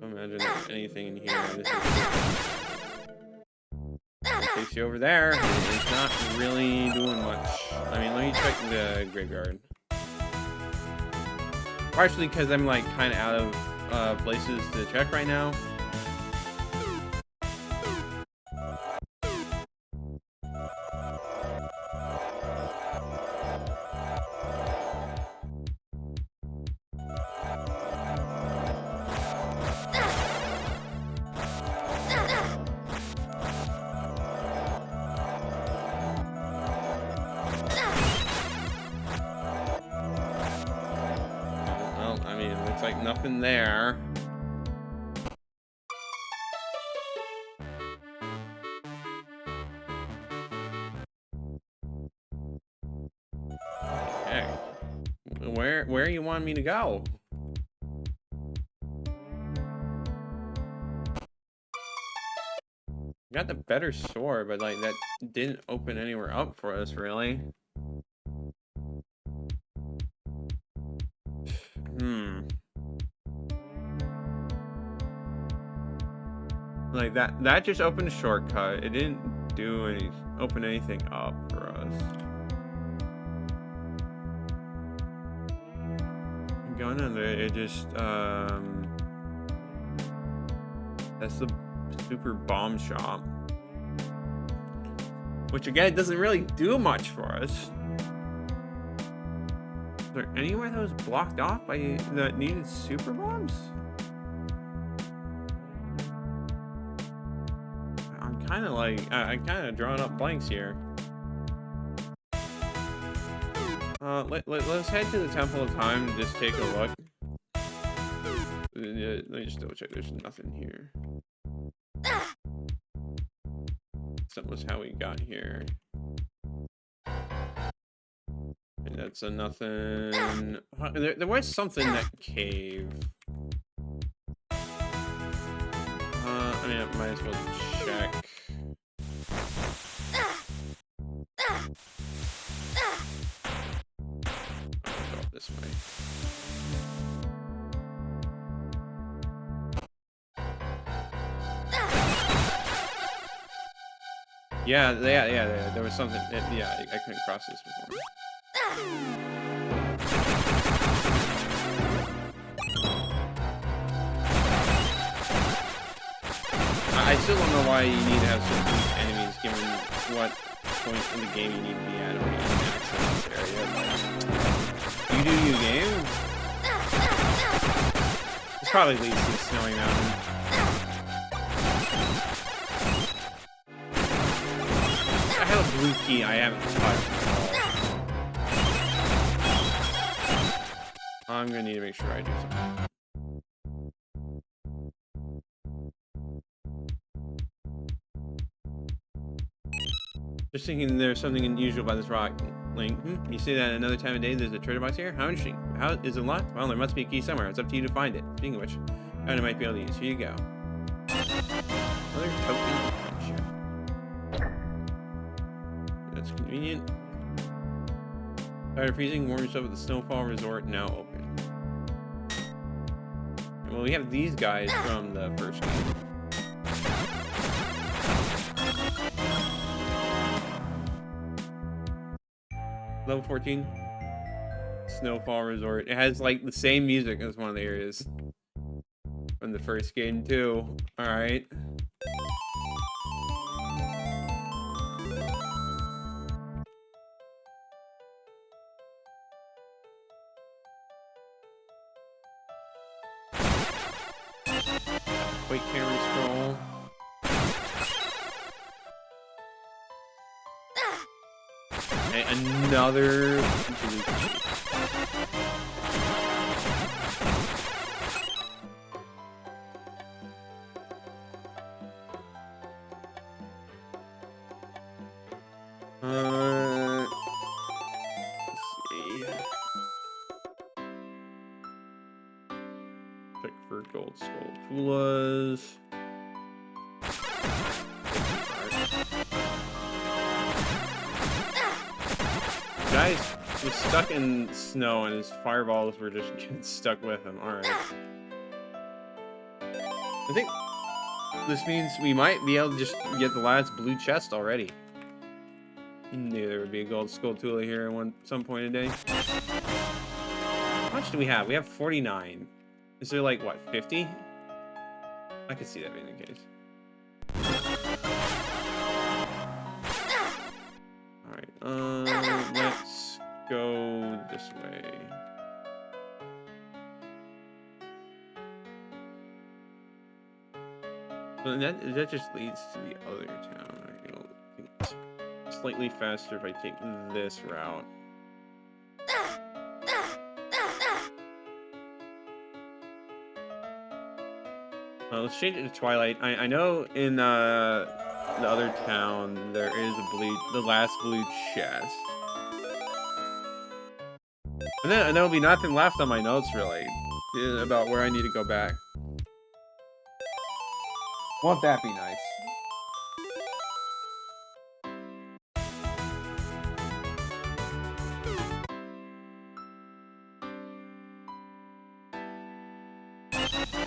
Imagine anything in here. This takes you over there. It's not really doing much. I mean, let me check the graveyard. Partially because I'm like kind of out of places to check right now. nothing there. Okay. Where you want me to go? Got the better sword, but like that didn't open anywhere up for us, really. Like that just opened a shortcut. It didn't open anything up for us. Going under it just that's the super bomb shop. Which again doesn't really do much for us. Is there anywhere that was blocked off by that needed super bombs? I'm kind of like I'm kind of drawing up blanks here. Let's head to the Temple of Time and just take a look. Let me just double check. There's nothing here. That was how we got here. And that's a nothing. There was something that cave. I mean, I might as well check. I'll go up this way. Yeah, there was something. Yeah, I couldn't cross this before. I still don't know why you need to have certain enemies given what point in the game you need to be at or you can access this area. But you do your game? This probably leads to the Snowy Mountain. I have a blue key I haven't touched at all. I'm gonna need to make sure I do something. Just thinking there's something unusual about this rock. Link, you say that another time of day there's a treasure box here? How interesting. How is it locked? Well, there must be a key somewhere. It's up to you to find it. Speaking of which, I might be able to use. Here you go. Another token of friendship. That's convenient. Tired of freezing? Warm yourself at the Snowfall Resort, now open. Well, we have these guys from the first game. Level 14. Snowfall Resort. It has like the same music as one of the areas from the first game too. Alright. Wait, camera scroll. And another let's see. Check for gold skulltulas. Guys was stuck in snow and his fireballs were just getting stuck with him. Alright. I think this means we might be able to just get the last blue chest already. I knew there would be a gold skulltula here at some point in the day. How much do we have? We have 49. Is there like, what, 50? I could see that being the case. Alright, let's go this way. So that just leads to the other town. I think it's slightly faster if I take this route. Let's change it to Twilight. I know in the other town there is the last blue chest. And then there'll be nothing left on my notes really about where I need to go back. Won't that be nice?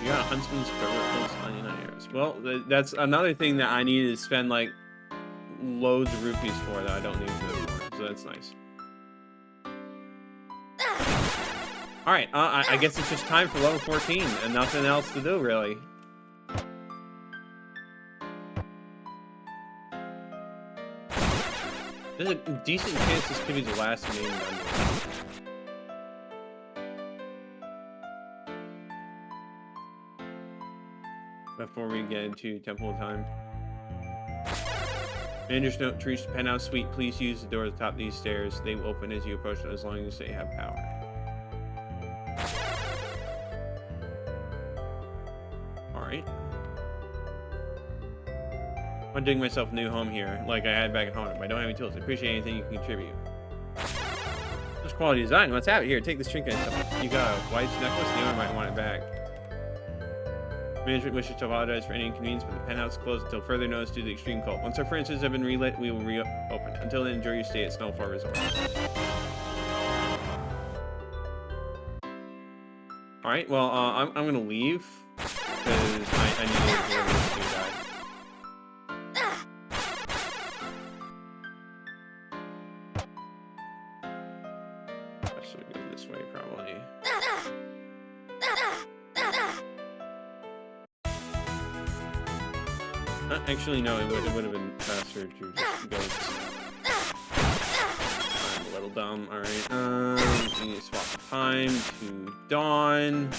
You got a huntsman's quiver, 99 arrows. Well, that's another thing that I need to spend like loads of rupees for that I don't need to anymore. So that's nice. All right, I guess it's just time for level 14 and nothing else to do really. There's a decent chance this could be the last main dungeon. Before we get into Temple of Time. Manager's note to reach the penthouse suite. Please use the door at the top of these stairs. They will open as you approach them as long as they have power. Alright. I'm digging myself a new home here, like I had back at home. But I don't have any tools. I appreciate anything you can contribute. This quality design. Let's have it. Here, take this trinket and stuff. You got a wife's necklace? The owner might want it back. Management wishes to apologize for any inconvenience, but the penthouse is closed until further notice due to the extreme cold. Once our furnaces have been relit, we will reopen. Until then, enjoy your stay at Snowfall Resort. Alright, well, I'm gonna leave, because I need to deal with this new guy. I should go this way, probably. Actually, no, it would have been faster to just go. I'm a little dumb. Alright, we need to swap the time to dawn.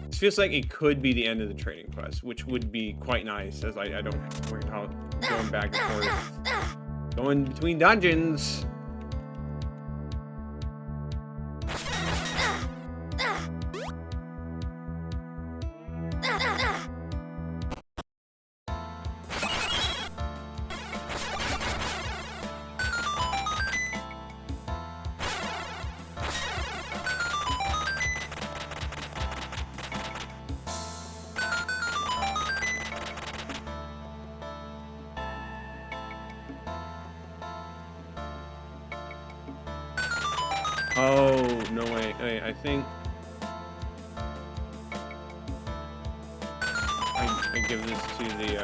This feels like it could be the end of the trading quest, which would be quite nice, as I don't have to worry about going back and forth. Going between dungeons. Oh, no way. Wait, I think I give this to the,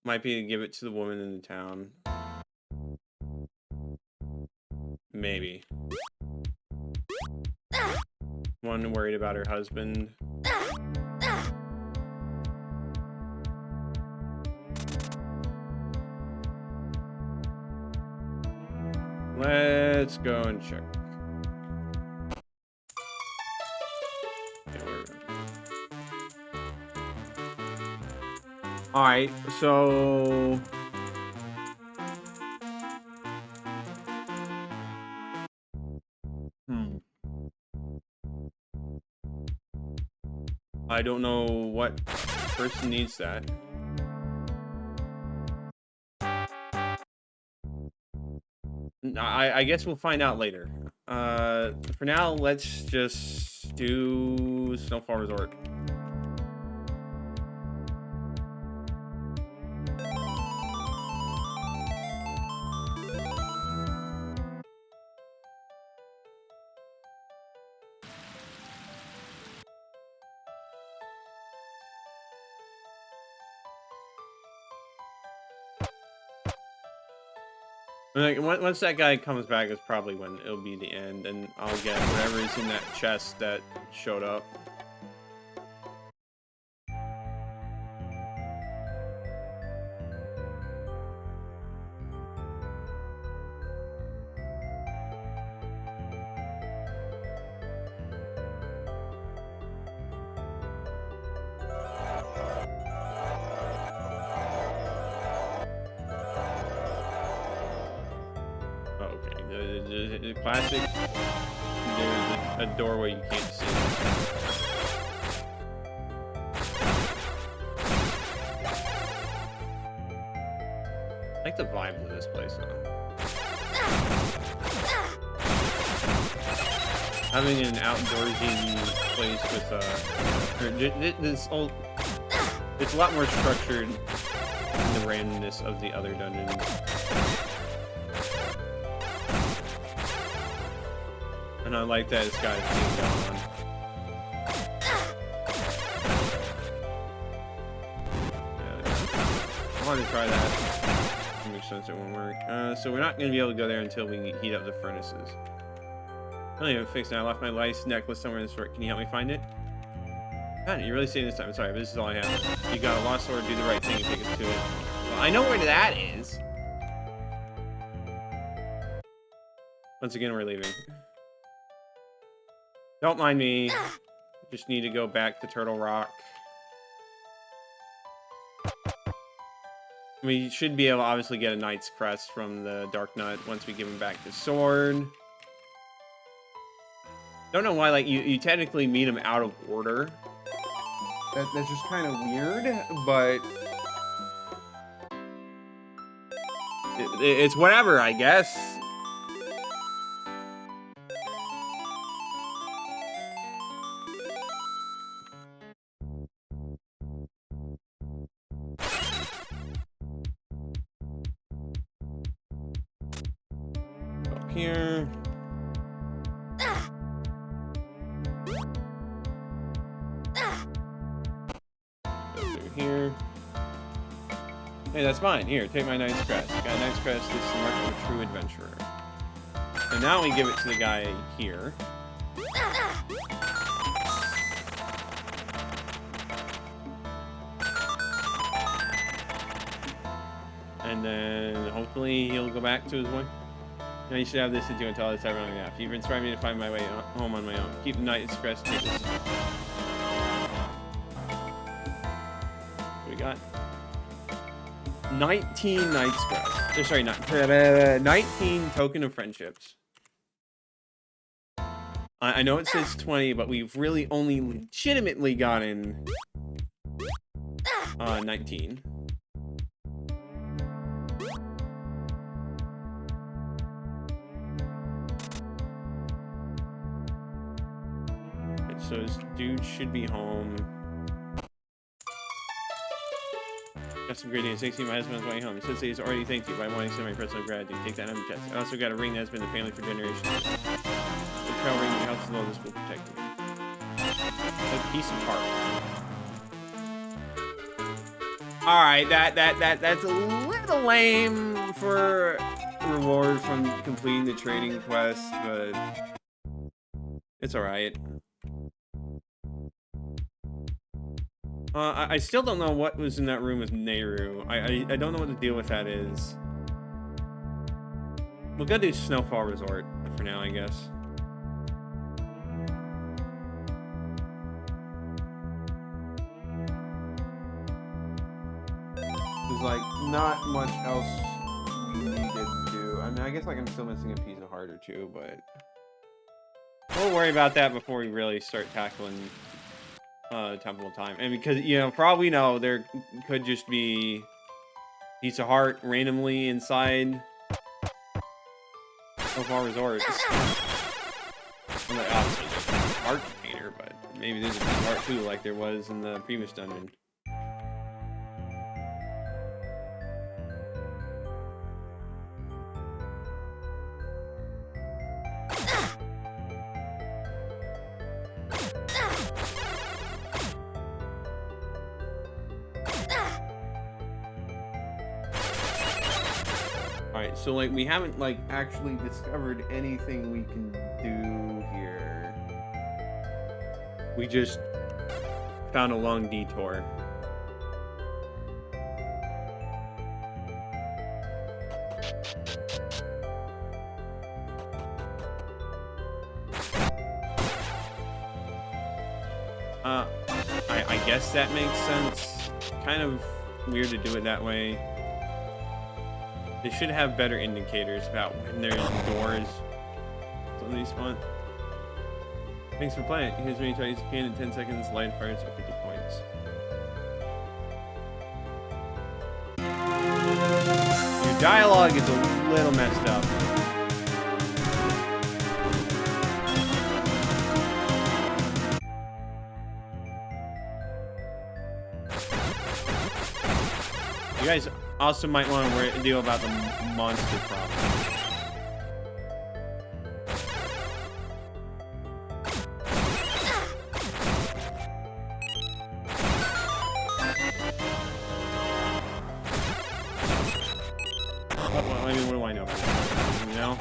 might be to give it to the woman in the town. Maybe. One worried about her husband. Let's go and check. Alright, so... I don't know what person needs that. I guess we'll find out later. For now, let's just do Snowfall Resort. Like, once that guy comes back is probably when it'll be the end, and I'll get whatever is in that chest that showed up. Classic. There's a doorway you can't see. I like the vibes of this place, though. Having an outdoorsy place with it's a lot more structured than the randomness of the other dungeons. And I like that it's got a theme going on. Yeah, I wanted to try that. It makes sense it won't work. So we're not going to be able to go there until we heat up the furnaces. I don't even fix it. I left my lice necklace somewhere in the store. Can you help me find it? God, you really saved this time. I'm sorry, but this is all I have. You got a lost sword, do the right thing and take us to it. Well, I know where that is. Once again, we're leaving. Don't mind me. Just need to go back to Turtle Rock. We should be able to obviously get a Knight's Crest from the Dark Nut once we give him back the sword. Don't know why, like, you technically meet him out of order. That's just kind of weird, but it's whatever, I guess. Up here. Here. Hey, that's mine. Here, take my Knight's Crest. Got a Knight's Crest. This is the mark of a true adventurer. And now we give it to the guy here. And then hopefully he'll go back to his way. Now you should have this to do until it's ever on the map. You've inspired me to find my way home on my own. Keep the Knight's Crest. Take this. Got 19 Knight's Crest. Sorry, 19 Token of Friendships. I know it says 20, but we've really only legitimately gotten 19. So this dude should be home. Got some great news. 16, my husband is way home. He says he's already thanked you by wanting to send my personal gratitude. Take that on the chest. I also got a ring that has been in the family for generations. The trail ring in the house is low. This will protect me. A piece of heart. Alright, that's a little lame for reward from completing the trading quest, but it's alright. I still don't know what was in that room with Nehru. I don't know what the deal with that is. We'll go do Snowfall Resort for now, I guess. There's like not much else we needed to do. I mean, I guess like I'm still missing a piece of heart or two, but we'll worry about that before we really start tackling Temple of Time. And because, you know, for all we know, there could just be a piece of heart randomly inside Snowfall Resort. I'm like, obviously there's a heart container, but maybe there's a piece of heart too, like there was in the previous dungeon. So, like, we haven't, like, actually discovered anything we can do here. We just found a long detour. I guess that makes sense. Kind of weird to do it that way. They should have better indicators about when there's doors Somebody's fun. Thanks for playing. Here's many tries you can in 10 seconds. Light fires are 50 points. Your dialogue is a little messed up. You guys also might want to deal about the monster problem. Well, I mean, what do I know about that? You know?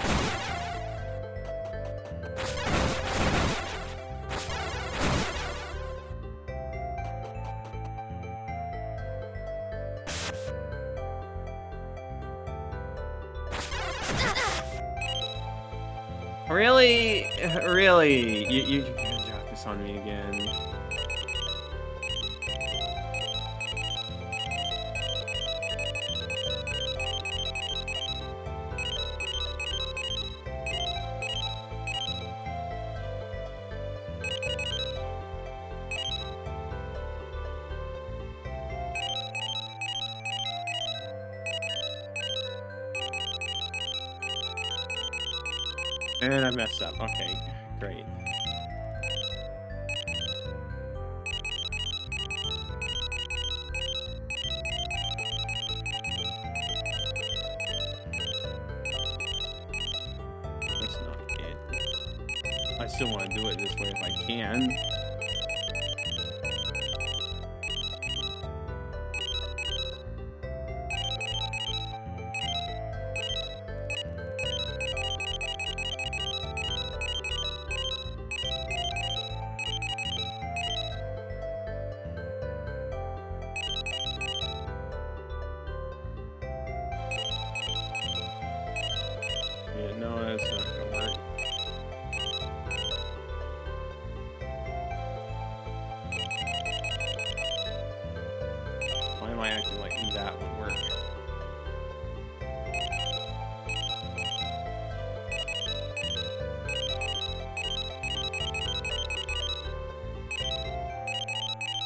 Really? Really? You can't drop this on me again. And I messed up. Okay, great. That's not it. I still want to do it this way if I can. No, that's not gonna work. Why am I acting like that would work?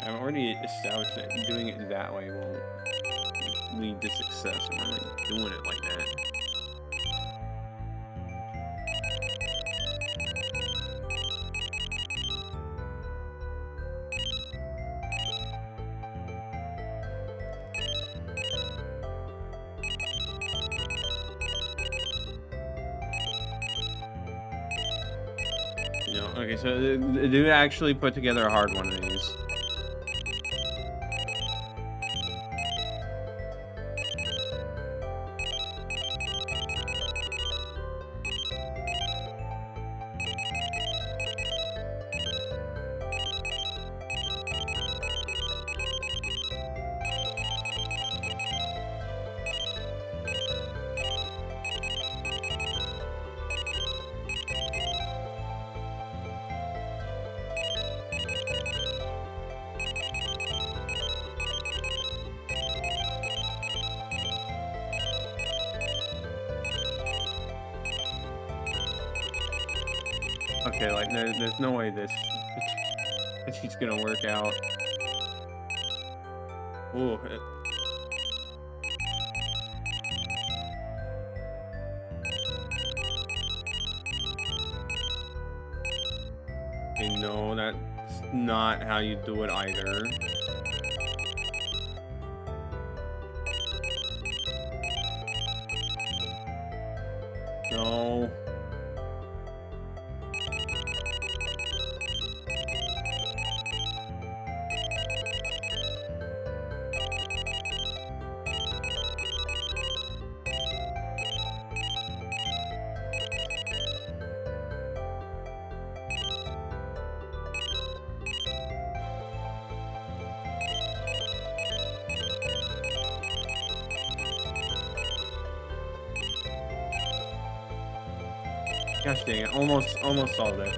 I've already established that doing it that way won't lead to success. Why am I doing it like that? You know, okay, so do actually put together a hard one of these. Okay, like there's no way this she's gonna work out. Ooh. Okay, no, that's not how you do it either. No. Gosh dang it, almost solved it.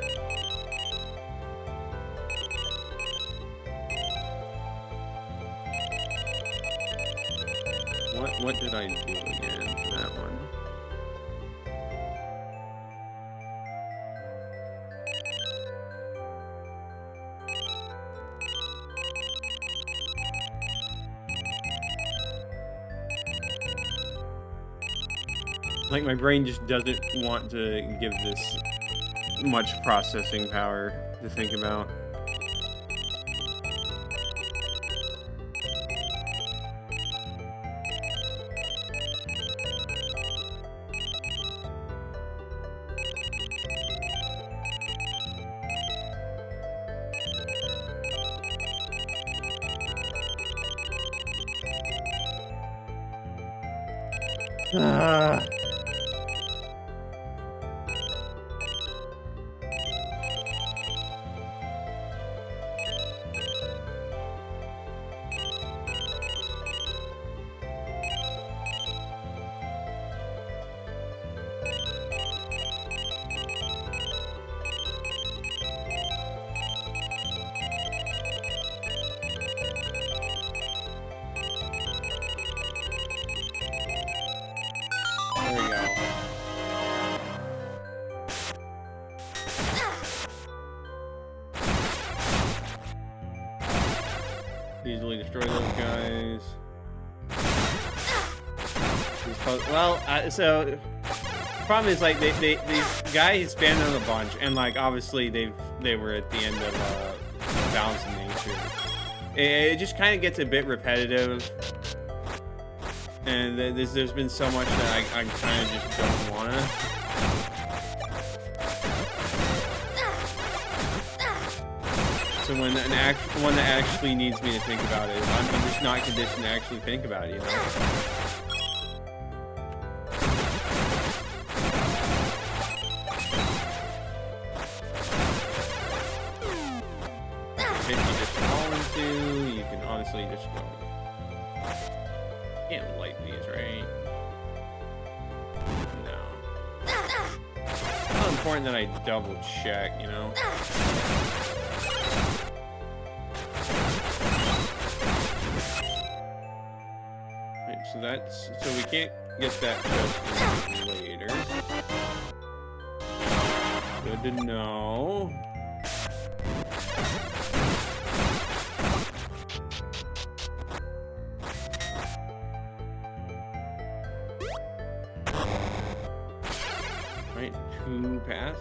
What did I do again for that one? Like, my brain just doesn't want to give this much processing power to think about. Ah. There we go. Easily destroy those guys. Well, so the problem is, like, these guys spammed on a bunch, and like obviously they were at the end of Balance in Nature. It just kind of gets a bit repetitive, and there's been so much that I kind of just don't wanna. So when one that actually needs me to think about it, I'm just not conditioned to actually think about it, you know? If you just fall into, you can honestly just go. Can't light these, right? No. It's not important that I double check, you know? So we can't get that just later. Good to know. Right, 2 pass.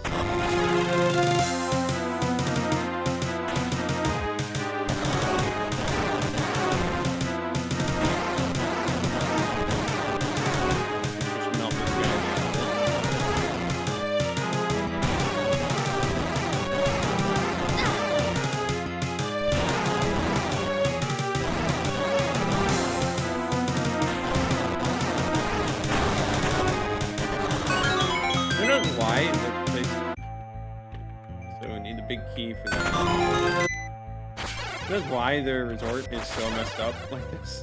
Big key for that. That's why their resort is so messed up like this.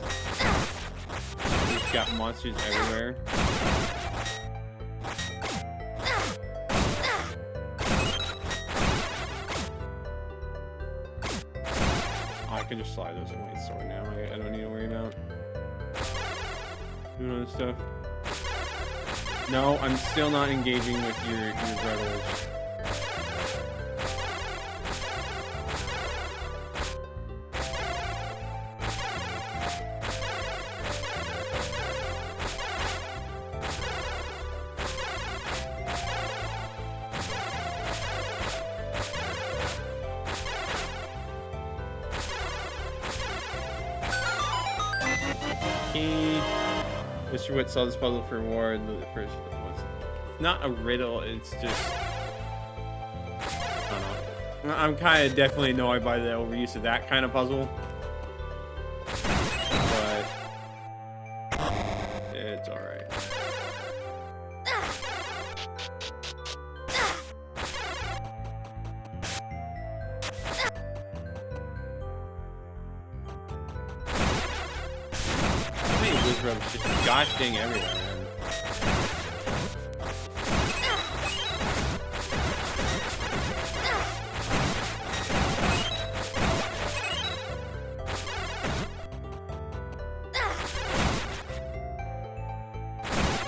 It's got monsters everywhere. Oh, I can just slide those in my sword now. I don't need to worry about doing other stuff. No, I'm still not engaging with your rebels. Mr. Witt solved this puzzle for reward. The first was not a riddle, it's just, I don't know. I'm kind of definitely annoyed by the overuse of that kind of puzzle. But it's alright. Just gosh dang everywhere, man.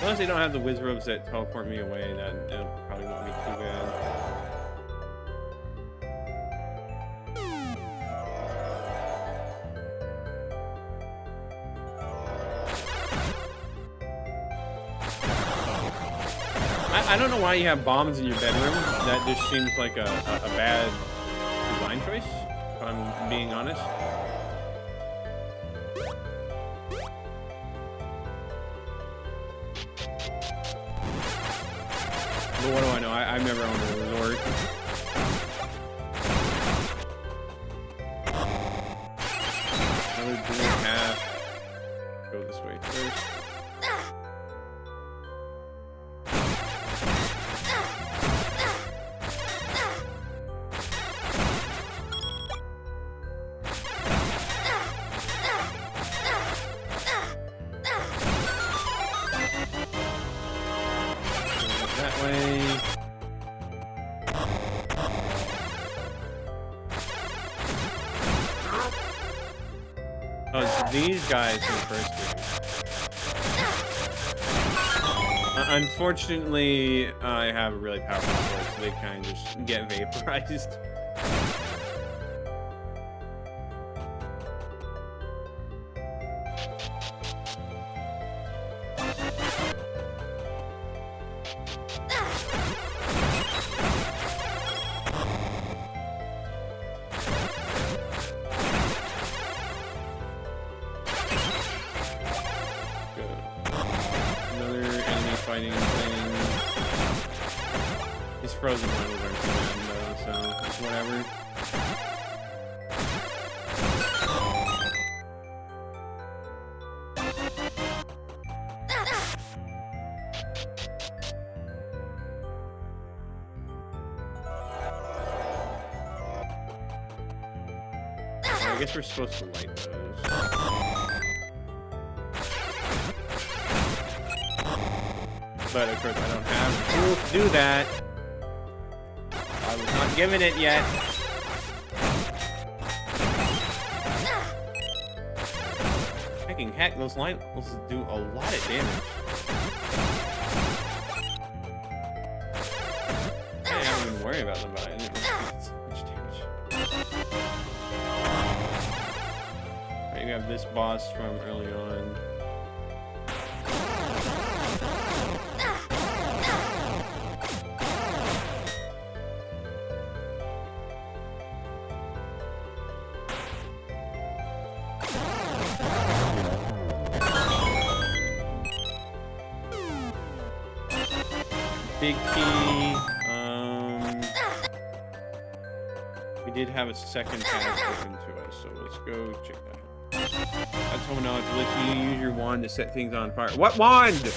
Unless they don't have the wizrobes that teleport me away, then it'll probably won't be too bad. I don't know why you have bombs in your bedroom. That just seems like a bad design choice, if I'm being honest. But what do I know? I've never owned a resort. Another blue half. Go this way first. That way. Oh, it's these guys in the first game. Unfortunately, I have a really powerful sword, so they kind of just get vaporized. Fighting thing. These frozen ones aren't too bad though, so it's whatever. I guess we're supposed to light those. But of course I don't have the tools to do that. I was not given it yet. Freaking heck, those light will do a lot of damage. I don't even worry about them, but I didn't really so much damage. Right, we have this boss from early on. Big key. We did have a second path open to us, so let's go check that out. That's how now to let you use your wand to set things on fire. What wand?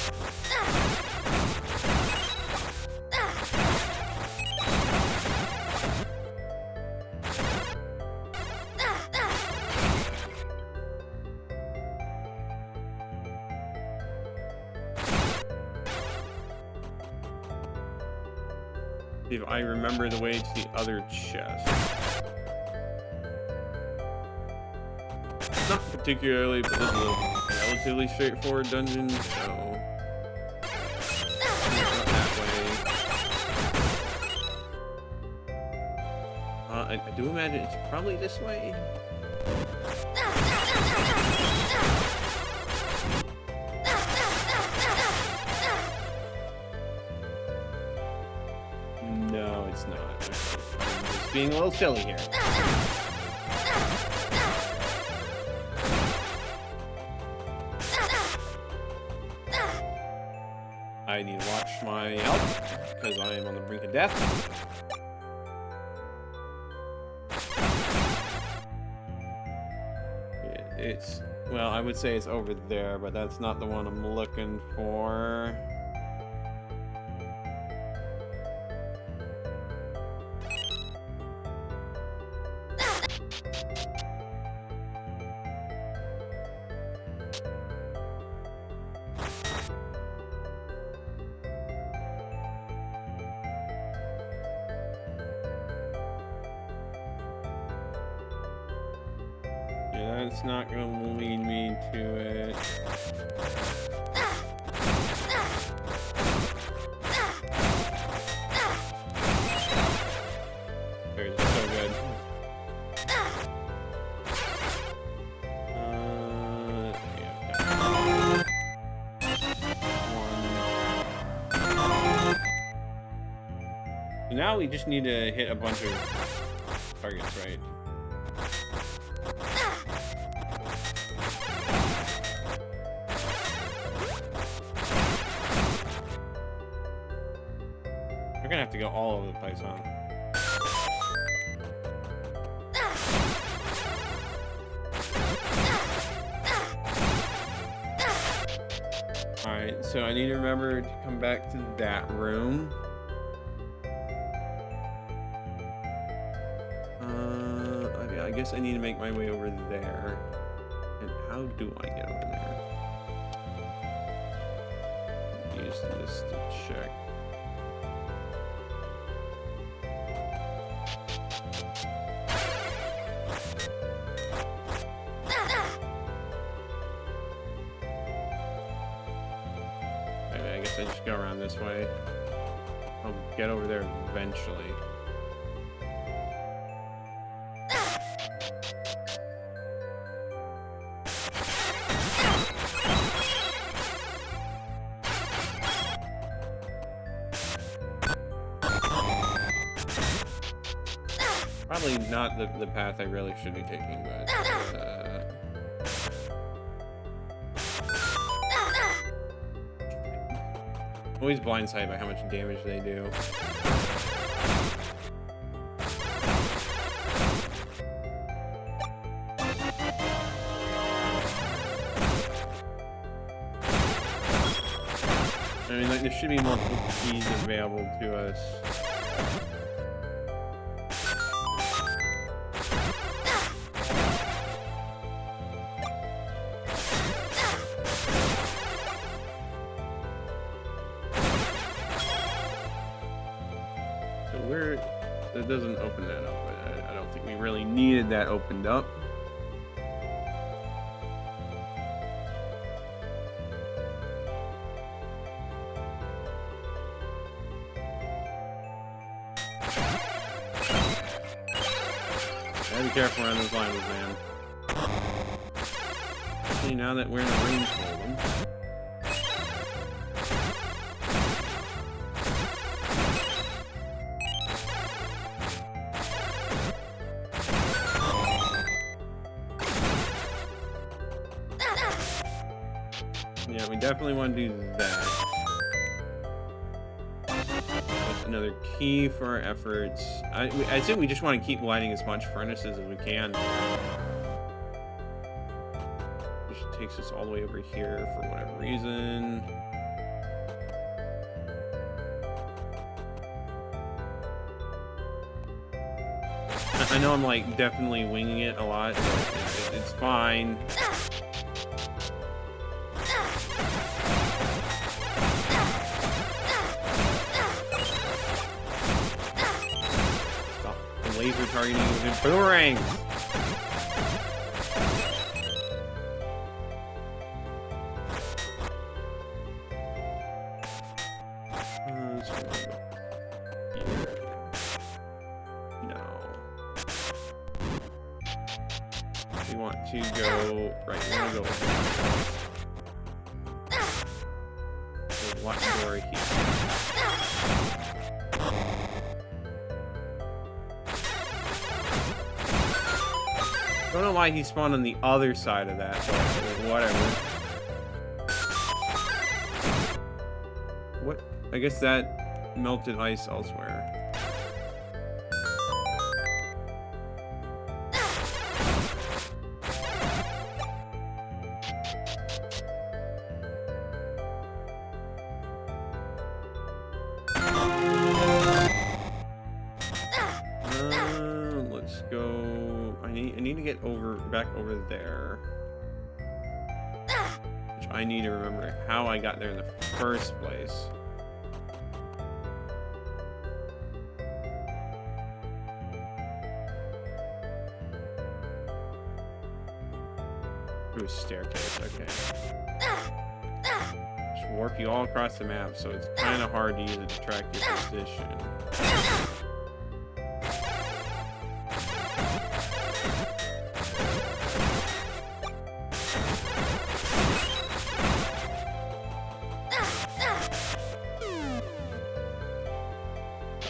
If I remember the way to the other chest. Not particularly, but this is a relatively straightforward dungeon, so not that way. I do imagine it's probably this way. No, it's not. I'm just being a little silly here. I need to watch my health because I am on the brink of death. It's, well, I would say it's over there, but that's not the one I'm looking for. Yeah, that's not going to lead me to it. There's so good. Yeah. One. Now we just need to hit a bunch of targets, right? We're gonna have to go all over the place, huh? Alright, so I need to remember to come back to that room. Okay, I guess I need to make my way over there. And how do I get over there? Use this to check. I guess I just go around this way. I'll get over there eventually. Probably not the path I really should be taking, but always blindsided by how much damage they do. I mean, like, there should be multiple keys available to us. It doesn't open that up, but I don't think we really needed that opened up. Gotta be careful around those lines, man. See, now that we're in a range for them. Yeah, we definitely want to do that. That's another key for our efforts. I think we just want to keep lighting as much furnaces as we can. Which takes us all the way over here for whatever reason. I know I'm like definitely winging it a lot, but it's fine. Laser targeting with boomerang. No. We want to go right. We want to go. There's lots more here. I don't know why he spawned on the other side of that, but whatever. What? I guess that melted ice elsewhere. Let's go. I need to get back over there. Which I need to remember how I got there in the first place. Through a staircase, okay. Just warp you all across the map, so it's kind of hard to use it to track your position.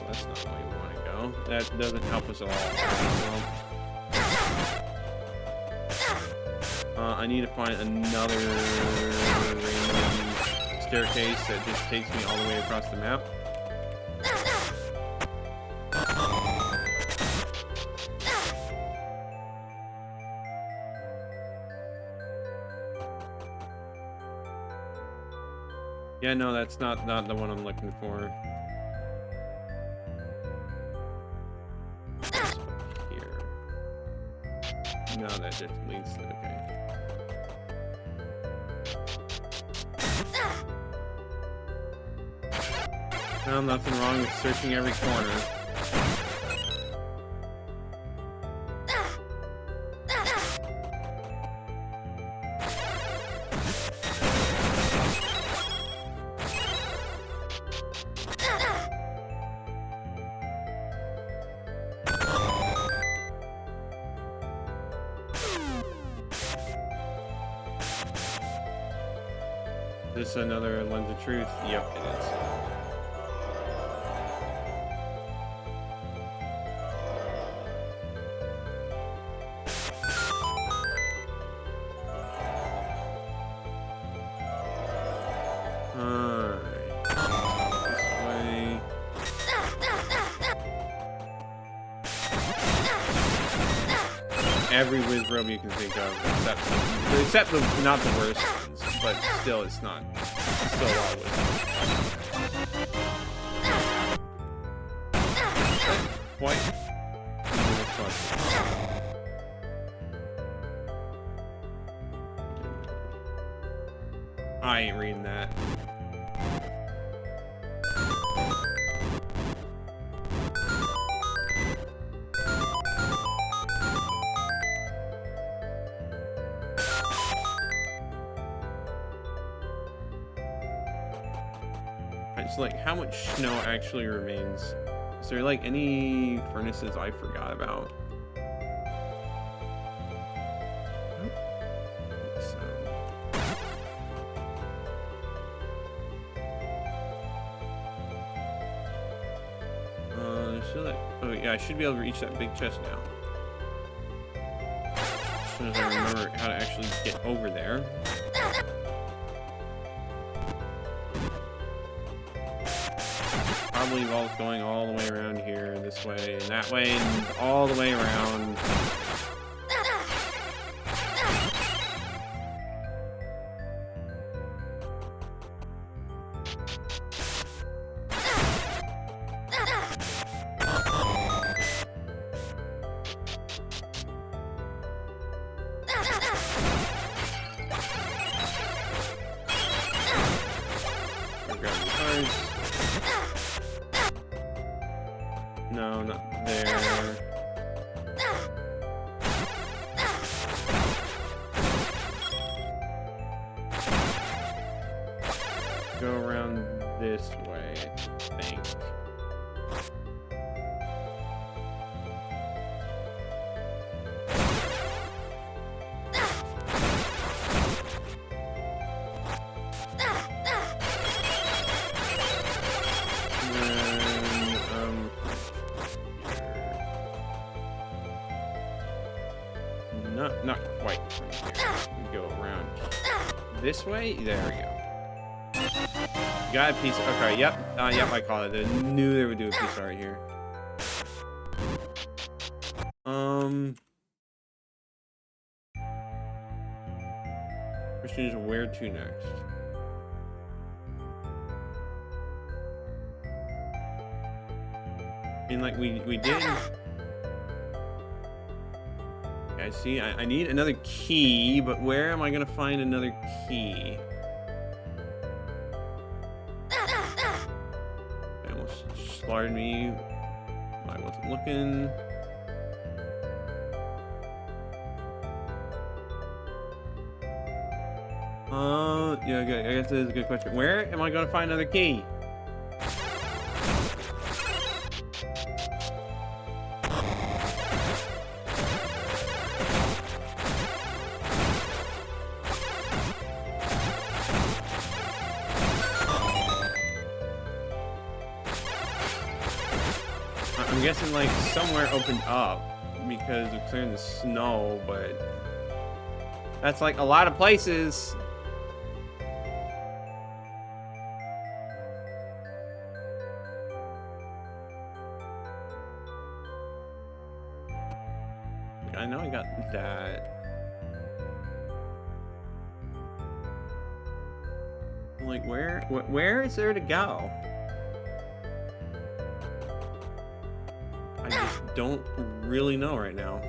That's not the way Well, that doesn't help us at all. I need to find another random staircase that just takes me all the way across the map. Yeah, no, that's not the one I'm looking for. Here. No, that just leads to, okay. No, nothing wrong with searching every corner. Is this another lens of truth? Yep, it is. Every whiz robe you can think of, except the not the worst ones, but still, it's not. It's still a lot of whiz. What? I ain't reading that. It's like, how much snow actually remains? Is there like any furnaces I forgot about? Oh yeah, I should be able to reach that big chest now. As soon as I remember how to actually get over there. Probably involves going all the way around here, this way, and that way, and all the way around. No, not there. Go around this way, I think. Not quite from here. We go around this way. There we go. Got a piece. Okay, yep. Yep, I caught it. I knew they would do a piece right here. Question is, where to next? I mean, like, we did. I see. I need another key, but where am I gonna find another key? They almost slaughtered me. I wasn't looking. Yeah, okay. I guess that is a good question. Where am I gonna find another key? guessing like somewhere opened up because of clearing the snow, but that's like a lot of places. I know I got that. Like where is there to go? I just don't really know right now.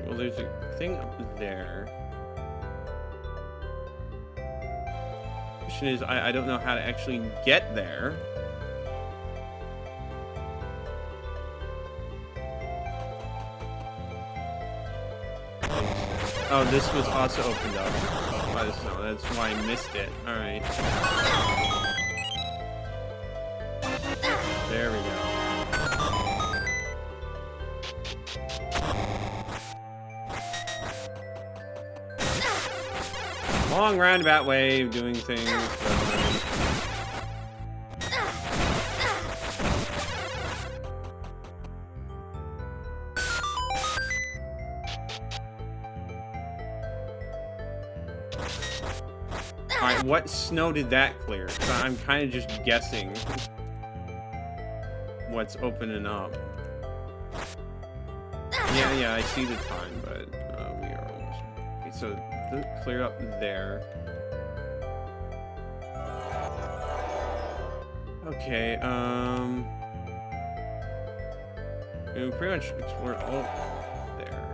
Well, there's a thing up there. Question is, I don't know how to actually get there. Oh, this was also opened up by the snow. That's why I missed it. All right. There we go. Long roundabout way of doing things. Alright, what snow did that clear? So I'm kind of just guessing what's opening up. Yeah, I see the time, but we are almost... Okay, so clear up there. Okay, we pretty much explored all there.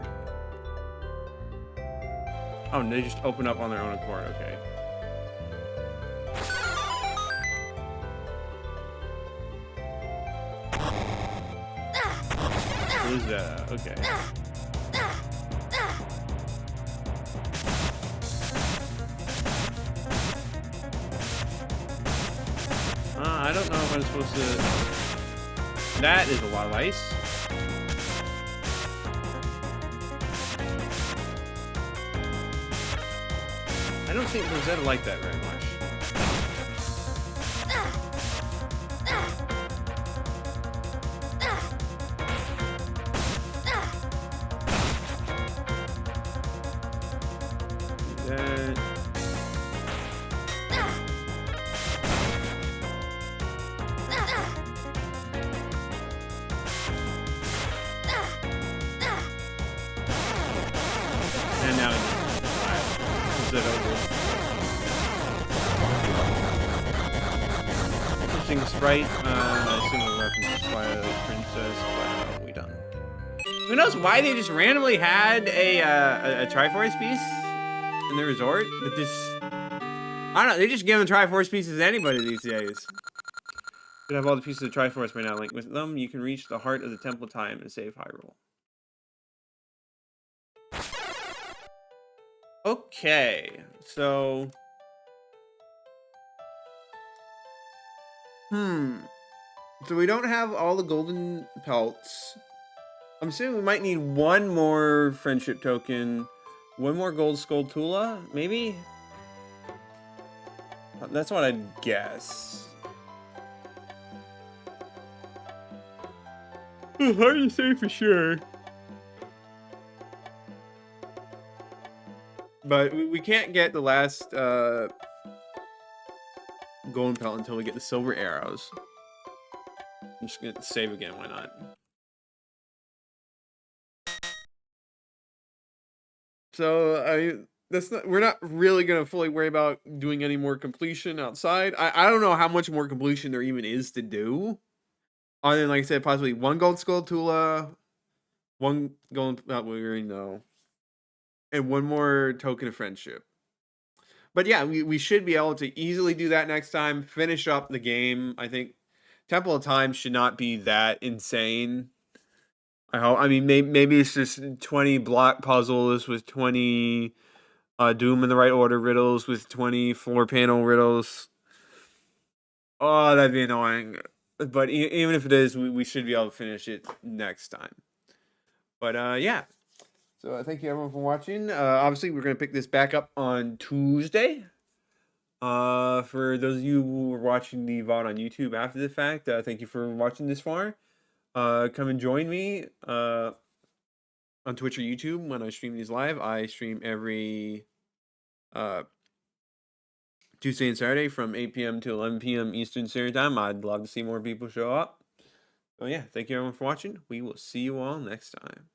Oh, and they just open up on their own accord, okay. Who's that? Okay. I don't know if I'm supposed to... That is a lot of ice. I don't think Rosetta liked that very much. And now is it over? Interesting sprite. I assume a reference to Twilight Princess, but we done. Who knows why they just randomly had a Triforce piece in the resort? But this, I don't know. They just give them Triforce pieces to anybody these days. You have all the pieces of Triforce right now. Like with them, you can reach the heart of the Temple of Time and save Hyrule. Okay, so... So we don't have all the golden pelts. I'm assuming we might need one more friendship token. One more gold Skulltula, maybe? That's what I'd guess. It's hard to say for sure. But we can't get the last golden pelt until we get the silver arrows. I'm just gonna save again, why not? So we're not really gonna fully worry about doing any more completion outside. I don't know how much more completion there even is to do. Other than, like I said, possibly one gold Skulltula, one golden pelt, we already know. And one more token of friendship. But yeah, we should be able to easily do that next time. Finish up the game. I think Temple of Time should not be that insane. I hope. I mean, maybe it's just 20 block puzzles with 20 Doom in the right order riddles with 20 4-panel riddles. Oh, that'd be annoying. But even if it is, we should be able to finish it next time. But yeah. So thank you everyone for watching. Obviously, we're gonna pick this back up on Tuesday. For those of you who are watching the VOD on YouTube after the fact, thank you for watching this far. Come and join me on Twitch or YouTube when I stream these live. I stream every Tuesday and Saturday from 8 p.m. to 11 p.m. Eastern Standard Time. I'd love to see more people show up. So yeah, thank you everyone for watching. We will see you all next time.